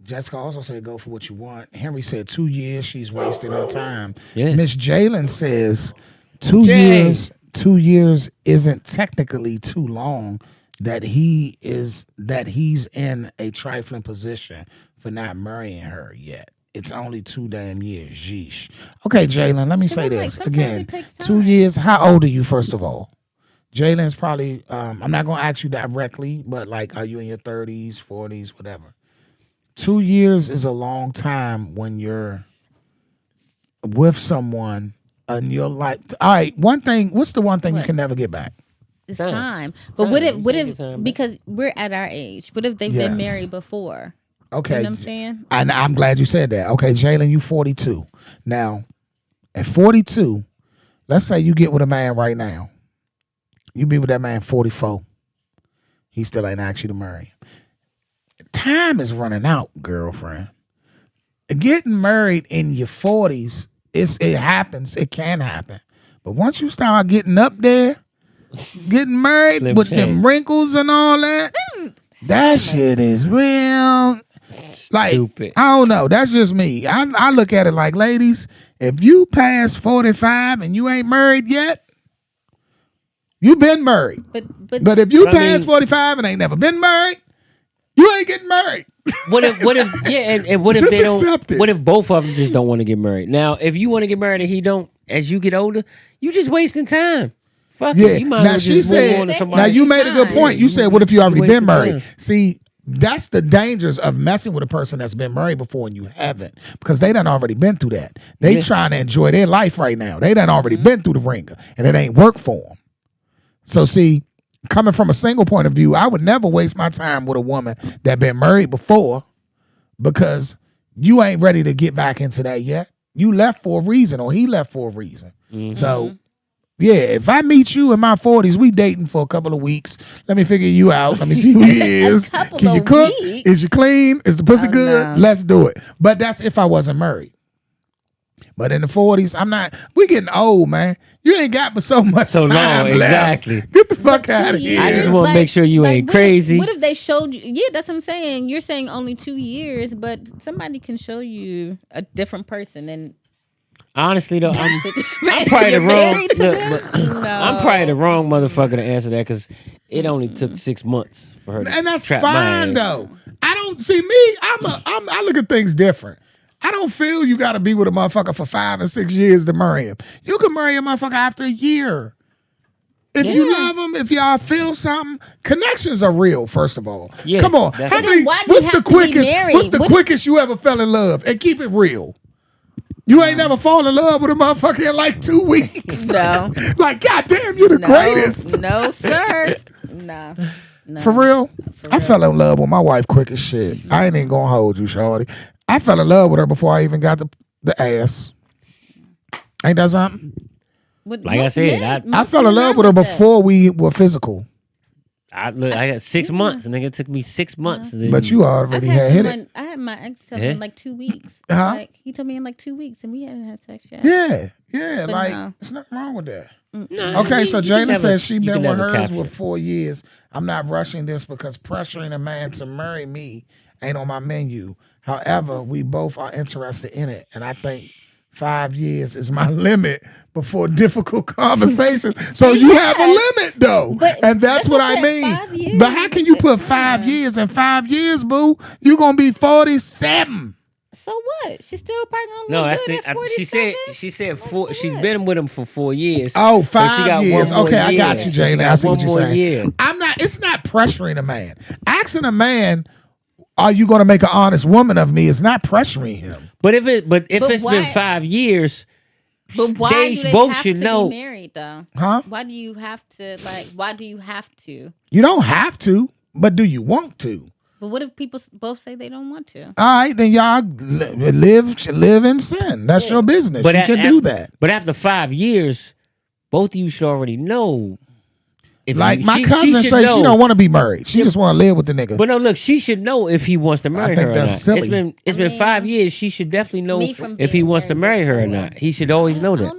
[SPEAKER 7] Jessica also said, go for what you want. Henry said 2 years, she's wasting her time.
[SPEAKER 6] Yeah.
[SPEAKER 7] Miss Jalen says 2 years. 2 years isn't technically too long. That he's in a trifling position for not marrying her yet. It's only 2 damn years. Yeesh. Okay, Jalen, let me say this again. 2 years. How old are you, first of all? Jalen's probably. I'm not gonna ask you directly, but like, are you in your 30s, 40s, whatever? 2 years is a long time when you're with someone in your life. All right, one thing. What's the one thing you can never get back?
[SPEAKER 8] It's time. But what if because we're at our age, what if they've been married before?
[SPEAKER 7] Okay.
[SPEAKER 8] You know what I'm saying?
[SPEAKER 7] And I'm glad you said that. Okay, Jalen, you 42. Now, at 42, let's say you get with a man right now. You be with that man 44. He still ain't asked you to marry him. Time is running out, girlfriend. Getting married in your 40s, it happens. It can happen. But once you start getting up there, getting married with them wrinkles and all that shit is real. Like, stupid. I don't know. That's just me. I look at it like, ladies, if you pass 45 and you ain't married yet, you been married. But if you pass 45 and ain't never been married, you ain't getting married.
[SPEAKER 6] What if and what if they don't? What if both of them just don't want to get married? Now, if you want to get married and he don't, as you get older, you just wasting time. Fuck it. You might
[SPEAKER 7] now she said. Now you made a good point. You said, what if you already been married? See, that's the dangers of messing with a person that's been married before and you haven't, because they done already been through that. They trying to enjoy their life right now. They done already been through the ringer, and it ain't work for them. So see, coming from a single point of view, I would never waste my time with a woman that been married before, because you ain't ready to get back into that yet. You left for a reason, or he left for a reason. So yeah, if I meet you in my 40s, we dating for a couple of weeks. Let me figure you out. Let me see who he is. Can you cook? Is you clean? Is the pussy good? No. Let's do it. But that's if I wasn't married. But in the 40s, I'm not. We getting old, man. You ain't got but so much time left.
[SPEAKER 6] Exactly.
[SPEAKER 7] Get the fuck out of here.
[SPEAKER 6] I just want to make sure you ain't crazy.
[SPEAKER 8] What if they showed you? Yeah, that's what I'm saying. You're saying only 2 years, but somebody can show you a different person. And
[SPEAKER 6] honestly, though, I'm probably the wrong. I'm probably the wrong motherfucker to answer that, because it only took 6 months for her.
[SPEAKER 7] And that's fine, though. I don't see me. I look at things different. I don't feel you got to be with a motherfucker for 5 or 6 years to marry him. You can marry a motherfucker after a year. If you love him, if y'all feel something, connections are real. First of all, come on. What's the quickest you ever fell in love? And keep it real. You ain't never fall in love with a motherfucker in like 2 weeks.
[SPEAKER 8] No.
[SPEAKER 7] Like, goddamn, you the greatest.
[SPEAKER 8] No, sir. No.
[SPEAKER 7] For real? I fell in love with my wife quick as shit. I ain't even gonna hold you, shorty. I fell in love with her before I even got the ass. Ain't that something?
[SPEAKER 6] Like I said,
[SPEAKER 7] I fell in love with her before we were physical.
[SPEAKER 6] I got 6 months, and then it took me 6 months.
[SPEAKER 7] But you already had hit it.
[SPEAKER 8] I had my ex tell me in like 2 weeks. Like, he told me in like 2 weeks, and we hadn't had sex yet.
[SPEAKER 7] Yeah. Like, there's nothing wrong with that. No, okay, so Jayla says she been with hers for 4 years. I'm not rushing this because pressuring a man to marry me ain't on my menu. However, we both are interested in it, and I think 5 years is my limit before difficult conversations. So you have a limit, though, and that's what I mean. But how can you put 5 years in 5 years, boo? You gonna be 47.
[SPEAKER 8] So what? She's still probably gonna look good at 47?
[SPEAKER 6] She said she's been with him for 4 years.
[SPEAKER 7] Oh, 5 years. Okay, I got you, Jayla. I see what you're saying.
[SPEAKER 6] Year.
[SPEAKER 7] It's not pressuring a man. Asking a man, are you going to make an honest woman of me? Is not pressuring him.
[SPEAKER 6] But if it's been 5 years,
[SPEAKER 8] but why do they
[SPEAKER 6] both
[SPEAKER 8] have
[SPEAKER 6] should
[SPEAKER 8] to
[SPEAKER 6] know.
[SPEAKER 8] be married though?
[SPEAKER 7] Huh?
[SPEAKER 8] Why do you have to Why do you have to?
[SPEAKER 7] You don't have to, but do you want to?
[SPEAKER 8] But what if people both say they don't want to?
[SPEAKER 7] All right, then y'all live in sin. That's your business. But you can do that.
[SPEAKER 6] But after 5 years, both of you should already know.
[SPEAKER 7] Like my cousin says, she don't want to be married. She just want to live with the nigga.
[SPEAKER 6] But no, look, she should know if he wants to marry her or not.
[SPEAKER 7] Silly.
[SPEAKER 6] It's been 5 years. She should definitely know if he wants to marry her or not. He should always know that.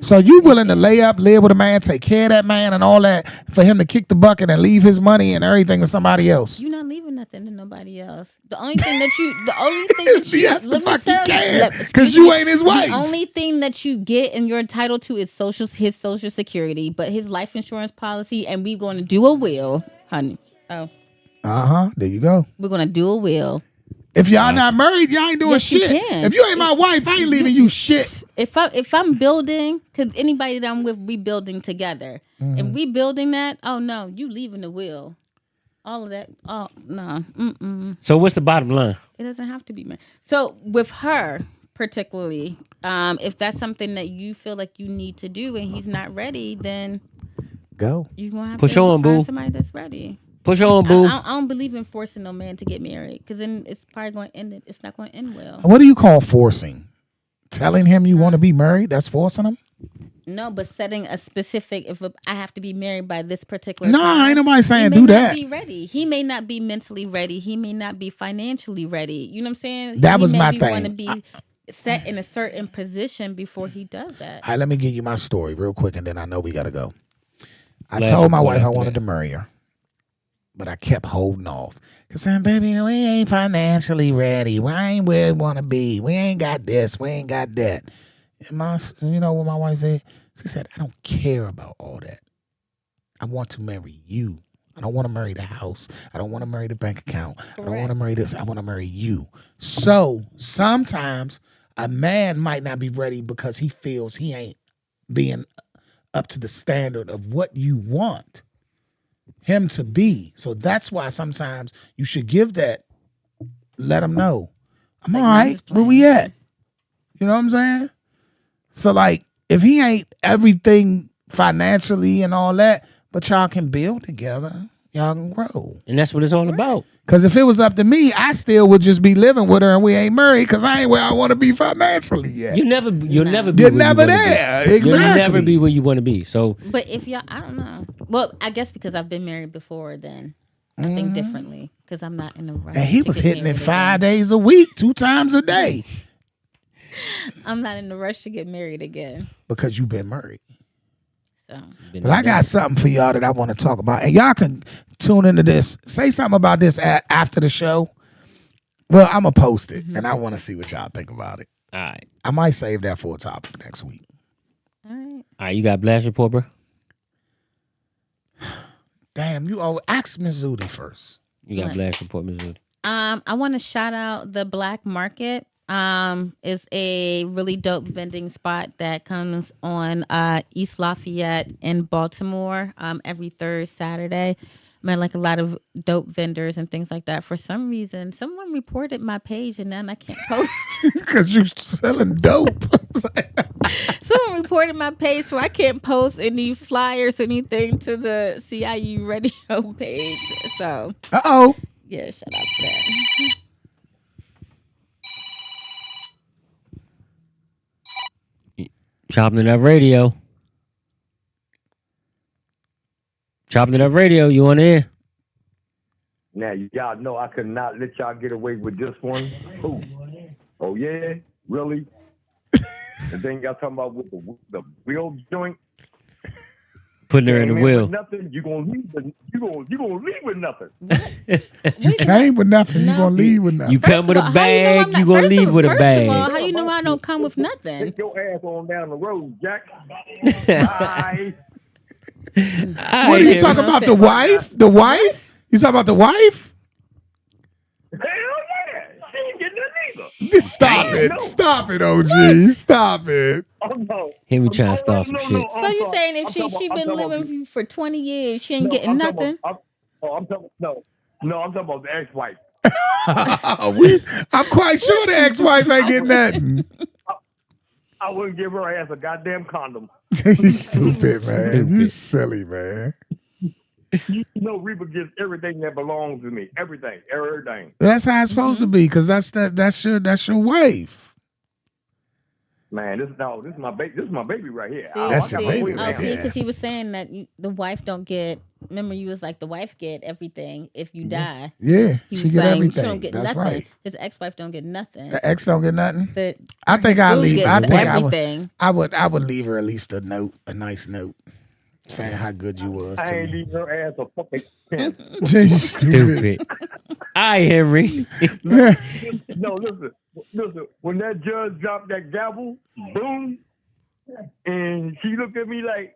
[SPEAKER 7] So you willing to lay up, live with a man, take care of that man and all that for him to kick the bucket and leave his money and everything to somebody else?
[SPEAKER 8] You're not leaving nothing to nobody else. The only thing that you
[SPEAKER 7] yes, the fuck he can, because you ain't his wife.
[SPEAKER 8] The only thing that you get and you're entitled to is his social security, but his life insurance policy, and we're going to do a will, honey. Oh.
[SPEAKER 7] There you go.
[SPEAKER 8] We're going to do a will.
[SPEAKER 7] If y'all not married, y'all ain't doing shit. If you ain't my wife, I ain't leaving you shit.
[SPEAKER 8] If I'm building, because anybody that I'm with, we building together. And we building that, oh no, you leaving the will. All of that, oh no.
[SPEAKER 6] So what's the bottom line?
[SPEAKER 8] It doesn't have to be married. So with her particularly, if that's something that you feel like you need to do and he's not ready, then
[SPEAKER 7] go.
[SPEAKER 8] You're going to have
[SPEAKER 6] Push
[SPEAKER 8] to
[SPEAKER 6] on,
[SPEAKER 8] find
[SPEAKER 6] boo.
[SPEAKER 8] somebody that's ready.
[SPEAKER 6] Push on, boo.
[SPEAKER 8] I don't believe in forcing no man to get married, because then it's probably going to end. It's not going to end well.
[SPEAKER 7] What do you call forcing? Telling him you want to be married, that's forcing him?
[SPEAKER 8] No, but setting a specific, I have to be married by this particular
[SPEAKER 7] No,
[SPEAKER 8] time.
[SPEAKER 7] ain't nobody saying
[SPEAKER 8] he may
[SPEAKER 7] do
[SPEAKER 8] not
[SPEAKER 7] that.
[SPEAKER 8] be ready. He may not be mentally ready. He may not be financially ready. You know what I'm saying?
[SPEAKER 7] That was
[SPEAKER 8] he
[SPEAKER 7] my
[SPEAKER 8] maybe
[SPEAKER 7] thing.
[SPEAKER 8] want to be set in a certain position before he does that.
[SPEAKER 7] All right, let me give you my story real quick, and then I know we got to go. I
[SPEAKER 6] Last
[SPEAKER 7] told my
[SPEAKER 6] report
[SPEAKER 7] wife I
[SPEAKER 6] after
[SPEAKER 7] wanted
[SPEAKER 6] that.
[SPEAKER 7] to marry her, but I kept holding off. Kept saying, baby, we ain't financially ready. We ain't where we want to be. We ain't got this. We ain't got that. And you know what my wife said? She said, I don't care about all that. I want to marry you. I don't want to marry the house. I don't want to marry the bank account. I don't want to marry this. I want to marry you. So sometimes a man might not be ready because he feels he ain't being up to the standard of what you want him to be. So that's why sometimes you should give that, let him know, I'm all right, where we at? You know what I'm saying? So like, if he ain't everything financially and all that, but y'all can build together, y'all can grow.
[SPEAKER 6] And that's what it's all about.
[SPEAKER 7] Because if it was up to me, I still would just be living with her and we ain't married because I ain't where I want to be financially yet.
[SPEAKER 6] You'll never be.
[SPEAKER 7] You're
[SPEAKER 6] where
[SPEAKER 7] never
[SPEAKER 6] you wanna
[SPEAKER 7] there.
[SPEAKER 6] be.
[SPEAKER 7] Exactly.
[SPEAKER 6] You'll never be where you want to be. So,
[SPEAKER 8] But if y'all, I don't know. Well, I guess because I've been married before, then I think differently because I'm not in a rush.
[SPEAKER 7] And he
[SPEAKER 8] to
[SPEAKER 7] was
[SPEAKER 8] get
[SPEAKER 7] hitting it
[SPEAKER 8] married
[SPEAKER 7] 5
[SPEAKER 8] again.
[SPEAKER 7] days a week, 2 times a day.
[SPEAKER 8] I'm not in a rush to get married again.
[SPEAKER 7] Because you've been married.
[SPEAKER 8] So,
[SPEAKER 7] But I got something for y'all that I want to talk about. And y'all can tune into this. Say something about this after the show. Well, I'm going to post it. And I want to see what y'all think about it.
[SPEAKER 6] all right.
[SPEAKER 7] I might save that for a topic next week.
[SPEAKER 8] all right.
[SPEAKER 6] All right, you got blast report, bro?
[SPEAKER 7] Damn, you always ask Miss Zudi first.
[SPEAKER 6] You got blast report, Missouri.
[SPEAKER 8] I want to shout out the Black Market. Is a really dope vending spot that comes on East Lafayette in Baltimore every third Saturday. Met like a lot of dope vendors and things like that. For some reason, someone reported my page and then I can't post.
[SPEAKER 7] Because you selling dope.
[SPEAKER 8] Someone reported my page, so I can't post any flyers or anything to the CIU radio page. So,
[SPEAKER 7] Uh-oh.
[SPEAKER 8] yeah, shout out for that.
[SPEAKER 6] Chopping It Up Radio. Chopping It Up Radio. You on air?
[SPEAKER 9] Now, y'all know I could not let y'all get away with this one. Ooh. Oh, yeah? Really? The thing y'all talking about with the wheel joint?
[SPEAKER 6] Putting her in the
[SPEAKER 9] Came
[SPEAKER 6] wheel.
[SPEAKER 9] with nothing, you gonna leave with nothing.
[SPEAKER 7] You came with nothing, you going to leave with nothing.
[SPEAKER 6] You come with a bag, you going to leave with a
[SPEAKER 8] First of all,
[SPEAKER 6] bag.
[SPEAKER 8] how you know I don't come with nothing?
[SPEAKER 9] Take your ass on down the road, Jack. Bye.
[SPEAKER 7] What are you talking about? The wife? The wife? You talking about the wife?
[SPEAKER 9] Hell yeah. She ain't getting nothing either.
[SPEAKER 7] Stop it.
[SPEAKER 9] No.
[SPEAKER 7] Stop it, OG. Stop it.
[SPEAKER 9] Oh, no.
[SPEAKER 6] Here we trying to start some shit.
[SPEAKER 8] So you saying if she been living with you for 20 years, she ain't getting
[SPEAKER 9] I'm
[SPEAKER 8] nothing?
[SPEAKER 9] I'm talking about the ex-wife.
[SPEAKER 7] I'm quite sure the ex-wife ain't getting nothing.
[SPEAKER 9] I wouldn't give her ass a goddamn condom.
[SPEAKER 7] You stupid, man. You silly, man.
[SPEAKER 9] You know Reba gets everything that belongs to me. Everything.
[SPEAKER 7] That's how it's supposed to be, because that's your wife.
[SPEAKER 9] Man, this is my baby. This is my baby right here.
[SPEAKER 7] That's your baby right
[SPEAKER 8] see,
[SPEAKER 7] here.
[SPEAKER 8] because he was saying that the wife don't get. Remember, you was like the wife get everything if you die.
[SPEAKER 7] Yeah,
[SPEAKER 8] He
[SPEAKER 7] she
[SPEAKER 8] was
[SPEAKER 7] get
[SPEAKER 8] saying
[SPEAKER 7] everything.
[SPEAKER 8] She don't get
[SPEAKER 7] That's
[SPEAKER 8] nothing.
[SPEAKER 7] right.
[SPEAKER 8] His ex-wife don't get nothing.
[SPEAKER 7] The ex don't get nothing. I
[SPEAKER 8] Her
[SPEAKER 7] think I'll
[SPEAKER 8] boo
[SPEAKER 7] leave.
[SPEAKER 8] gets
[SPEAKER 7] I think
[SPEAKER 8] everything.
[SPEAKER 7] I would leave her at least a nice note, saying how good you was
[SPEAKER 9] I
[SPEAKER 7] to
[SPEAKER 9] ain't
[SPEAKER 7] me.
[SPEAKER 9] leaving her ass a fucking pen.
[SPEAKER 7] You stupid.
[SPEAKER 6] Hi, Henry.
[SPEAKER 9] No, listen. When that judge dropped that gavel, boom, and she looked at me like,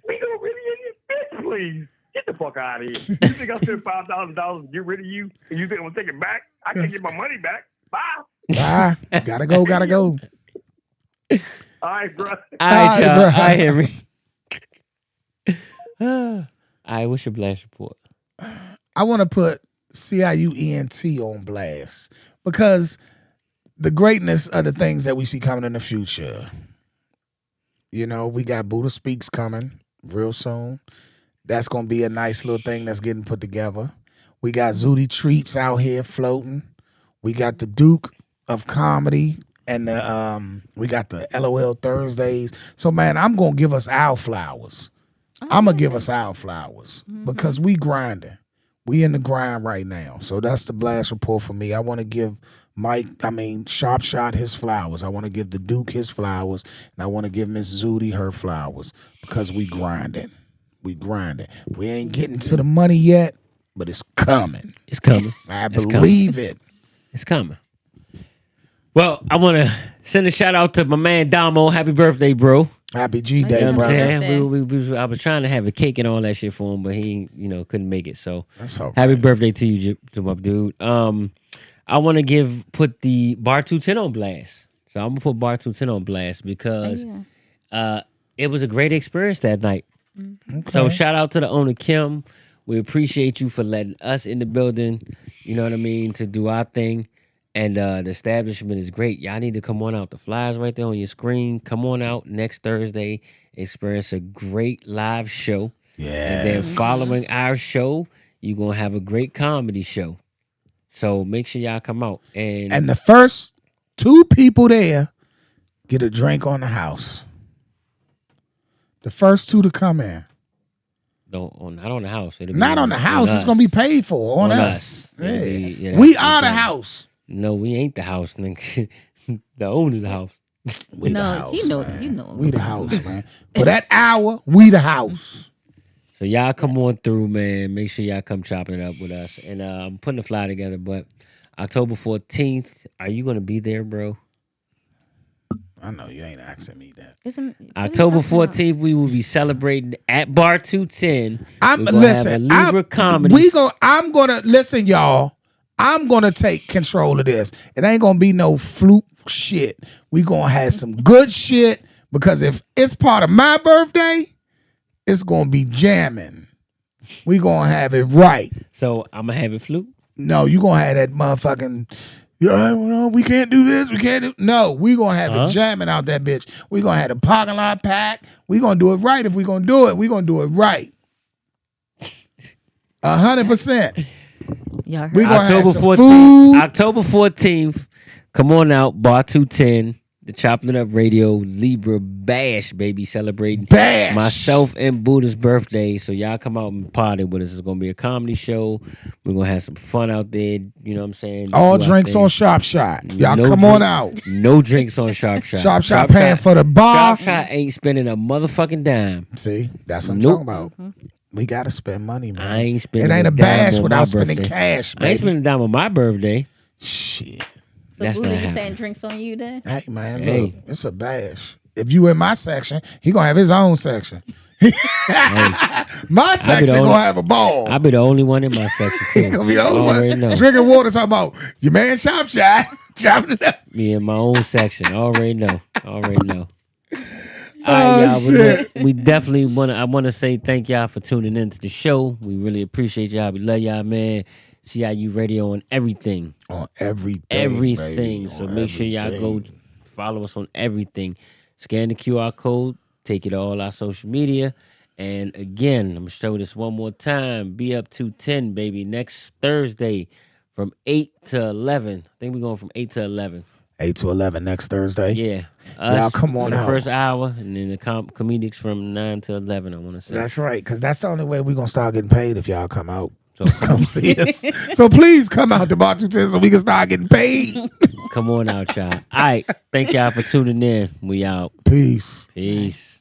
[SPEAKER 9] "We gonna really in this bitch, please. Get the fuck out of here. You think I spent $5,000 to get rid of you, and you think I'm gonna take it back? I can't get my money back. Bye.
[SPEAKER 7] Bye. Gotta go.
[SPEAKER 9] All right, bro.
[SPEAKER 6] All right, y'all.
[SPEAKER 7] bro.
[SPEAKER 6] All right, Henry. All right, what's your blast report?
[SPEAKER 7] I want to put CIUENT on blast because the greatness of the things that we see coming in the future. You know, we got Buddha Speaks coming real soon. That's going to be a nice little thing that's getting put together. We got Zudi Treats out here floating. We got the Duke of Comedy and we got the LOL Thursdays. So man, I'm gonna give us our flowers. I'm gonna give us our flowers because we grinding. We in the grind right now. So that's the blast report for me. I want to give Sharp Shot his flowers. I want to give the Duke his flowers, and I want to give Miss Zudi her flowers because we grinding. We grinding. We ain't getting to the money yet, but it's coming.
[SPEAKER 6] It's coming.
[SPEAKER 7] I believe it.
[SPEAKER 6] It's coming. Well, I want to send a shout out to my man Damo. Happy birthday, bro.
[SPEAKER 7] Happy G Day,
[SPEAKER 6] You know what
[SPEAKER 7] brother.
[SPEAKER 6] I'm saying? I was trying to have a cake and all that shit for him, but he, couldn't make it. So
[SPEAKER 7] that's all right.
[SPEAKER 6] Happy birthday to you, to my dude. I want to put the Bar 210 on blast. So I'm gonna put Bar 210 on blast because it was a great experience that night. Okay. So shout out to the owner, Kim. We appreciate you for letting us in the building. You know what I mean, to do our thing. And the establishment is great. Y'all need to come on out. The flyers right there on your screen. Come on out next Thursday. Experience a great live show. Yeah. And then following our show, you're going to have a great comedy show. So make sure y'all come out. And
[SPEAKER 7] the first 2 people there get a drink on the house. The first 2 to come in.
[SPEAKER 6] Not on the house.
[SPEAKER 7] Not on the house. It's going to be paid for on us. Yeah.
[SPEAKER 6] We
[SPEAKER 7] are the house.
[SPEAKER 6] No, we ain't the house, nigga. The owner's house.
[SPEAKER 7] We the house,
[SPEAKER 8] you know.
[SPEAKER 7] We the house, man. For that hour, we the house.
[SPEAKER 6] So y'all come on through, man. Make sure y'all come chopping it up with us. And I'm putting a fly together, but October 14th, are you going to be there, bro?
[SPEAKER 7] I know you ain't asking me that.
[SPEAKER 6] October 14th, we will be celebrating at Bar 210.
[SPEAKER 7] I'm gonna listen, y'all. I'm gonna take control of this. It ain't gonna be no fluke shit. We gonna have some good shit because if it's part of my birthday, it's gonna be jamming. We gonna have it right.
[SPEAKER 6] So I'm gonna have it fluke?
[SPEAKER 7] No, you gonna have that motherfucking. We can't do this. We can't do. No, we gonna have it jamming out that bitch. We gonna have the parking lot packed. We gonna do it right. If we gonna do it, we gonna do it right. 100%.
[SPEAKER 8] Y'all
[SPEAKER 7] we gonna
[SPEAKER 6] October
[SPEAKER 7] have some
[SPEAKER 6] 14th.
[SPEAKER 7] food.
[SPEAKER 6] October 14th. Come on out, Bar 210, the Chopping It Up Radio Libra Bash, baby, celebrating myself and Buddha's birthday. So y'all come out and party with us. It's gonna be a comedy show. We're gonna have some fun out there. You know what I'm saying?
[SPEAKER 7] All drinks on Sharp Shot. Y'all come on out.
[SPEAKER 6] No drinks on Sharp Shot.
[SPEAKER 7] Sharp Shot paying for the bar.
[SPEAKER 6] Sharp Shot ain't spending a motherfucking dime.
[SPEAKER 7] See, that's what I'm talking about. We gotta spend money, man.
[SPEAKER 6] I ain't spending.
[SPEAKER 7] It ain't a bash without spending cash, baby.
[SPEAKER 6] I ain't spending a dime on my birthday.
[SPEAKER 7] Shit.
[SPEAKER 8] So Buddha, you saying drinks on you then?
[SPEAKER 7] Hey man, look, it's a bash. If you in my section, he gonna have his own section. My section gonna have a ball.
[SPEAKER 6] I'll be the only one in my section too.
[SPEAKER 7] He gonna be the only one drinking water. Talking about your man Sharp Shot, chopping it up.
[SPEAKER 6] Me in my own section. Already know. All right, y'all. Look, we definitely I want to say thank y'all for tuning into the show. We really appreciate y'all. We love y'all, man. CIU Radio on everything.
[SPEAKER 7] On everything.
[SPEAKER 6] Everything. So make sure y'all go follow us on everything. Scan the QR code. Take it all our social media. And again, I'm going to show this one more time. Be up to 10, baby. Next Thursday from 8 to 11. I think we're going from 8 to 11.
[SPEAKER 7] 8 to 11 next Thursday.
[SPEAKER 6] Yeah.
[SPEAKER 7] Y'all come on
[SPEAKER 6] for the
[SPEAKER 7] out.
[SPEAKER 6] first hour, and then the comedics from 9 to 11, I want to say.
[SPEAKER 7] That's right, because that's the only way we're going to start getting paid if y'all come out. So come see us. So please come out to Bar 210 so we can start getting paid.
[SPEAKER 6] Come on out, y'all. All right. Thank y'all for tuning in. We out.
[SPEAKER 7] Peace.
[SPEAKER 6] Peace.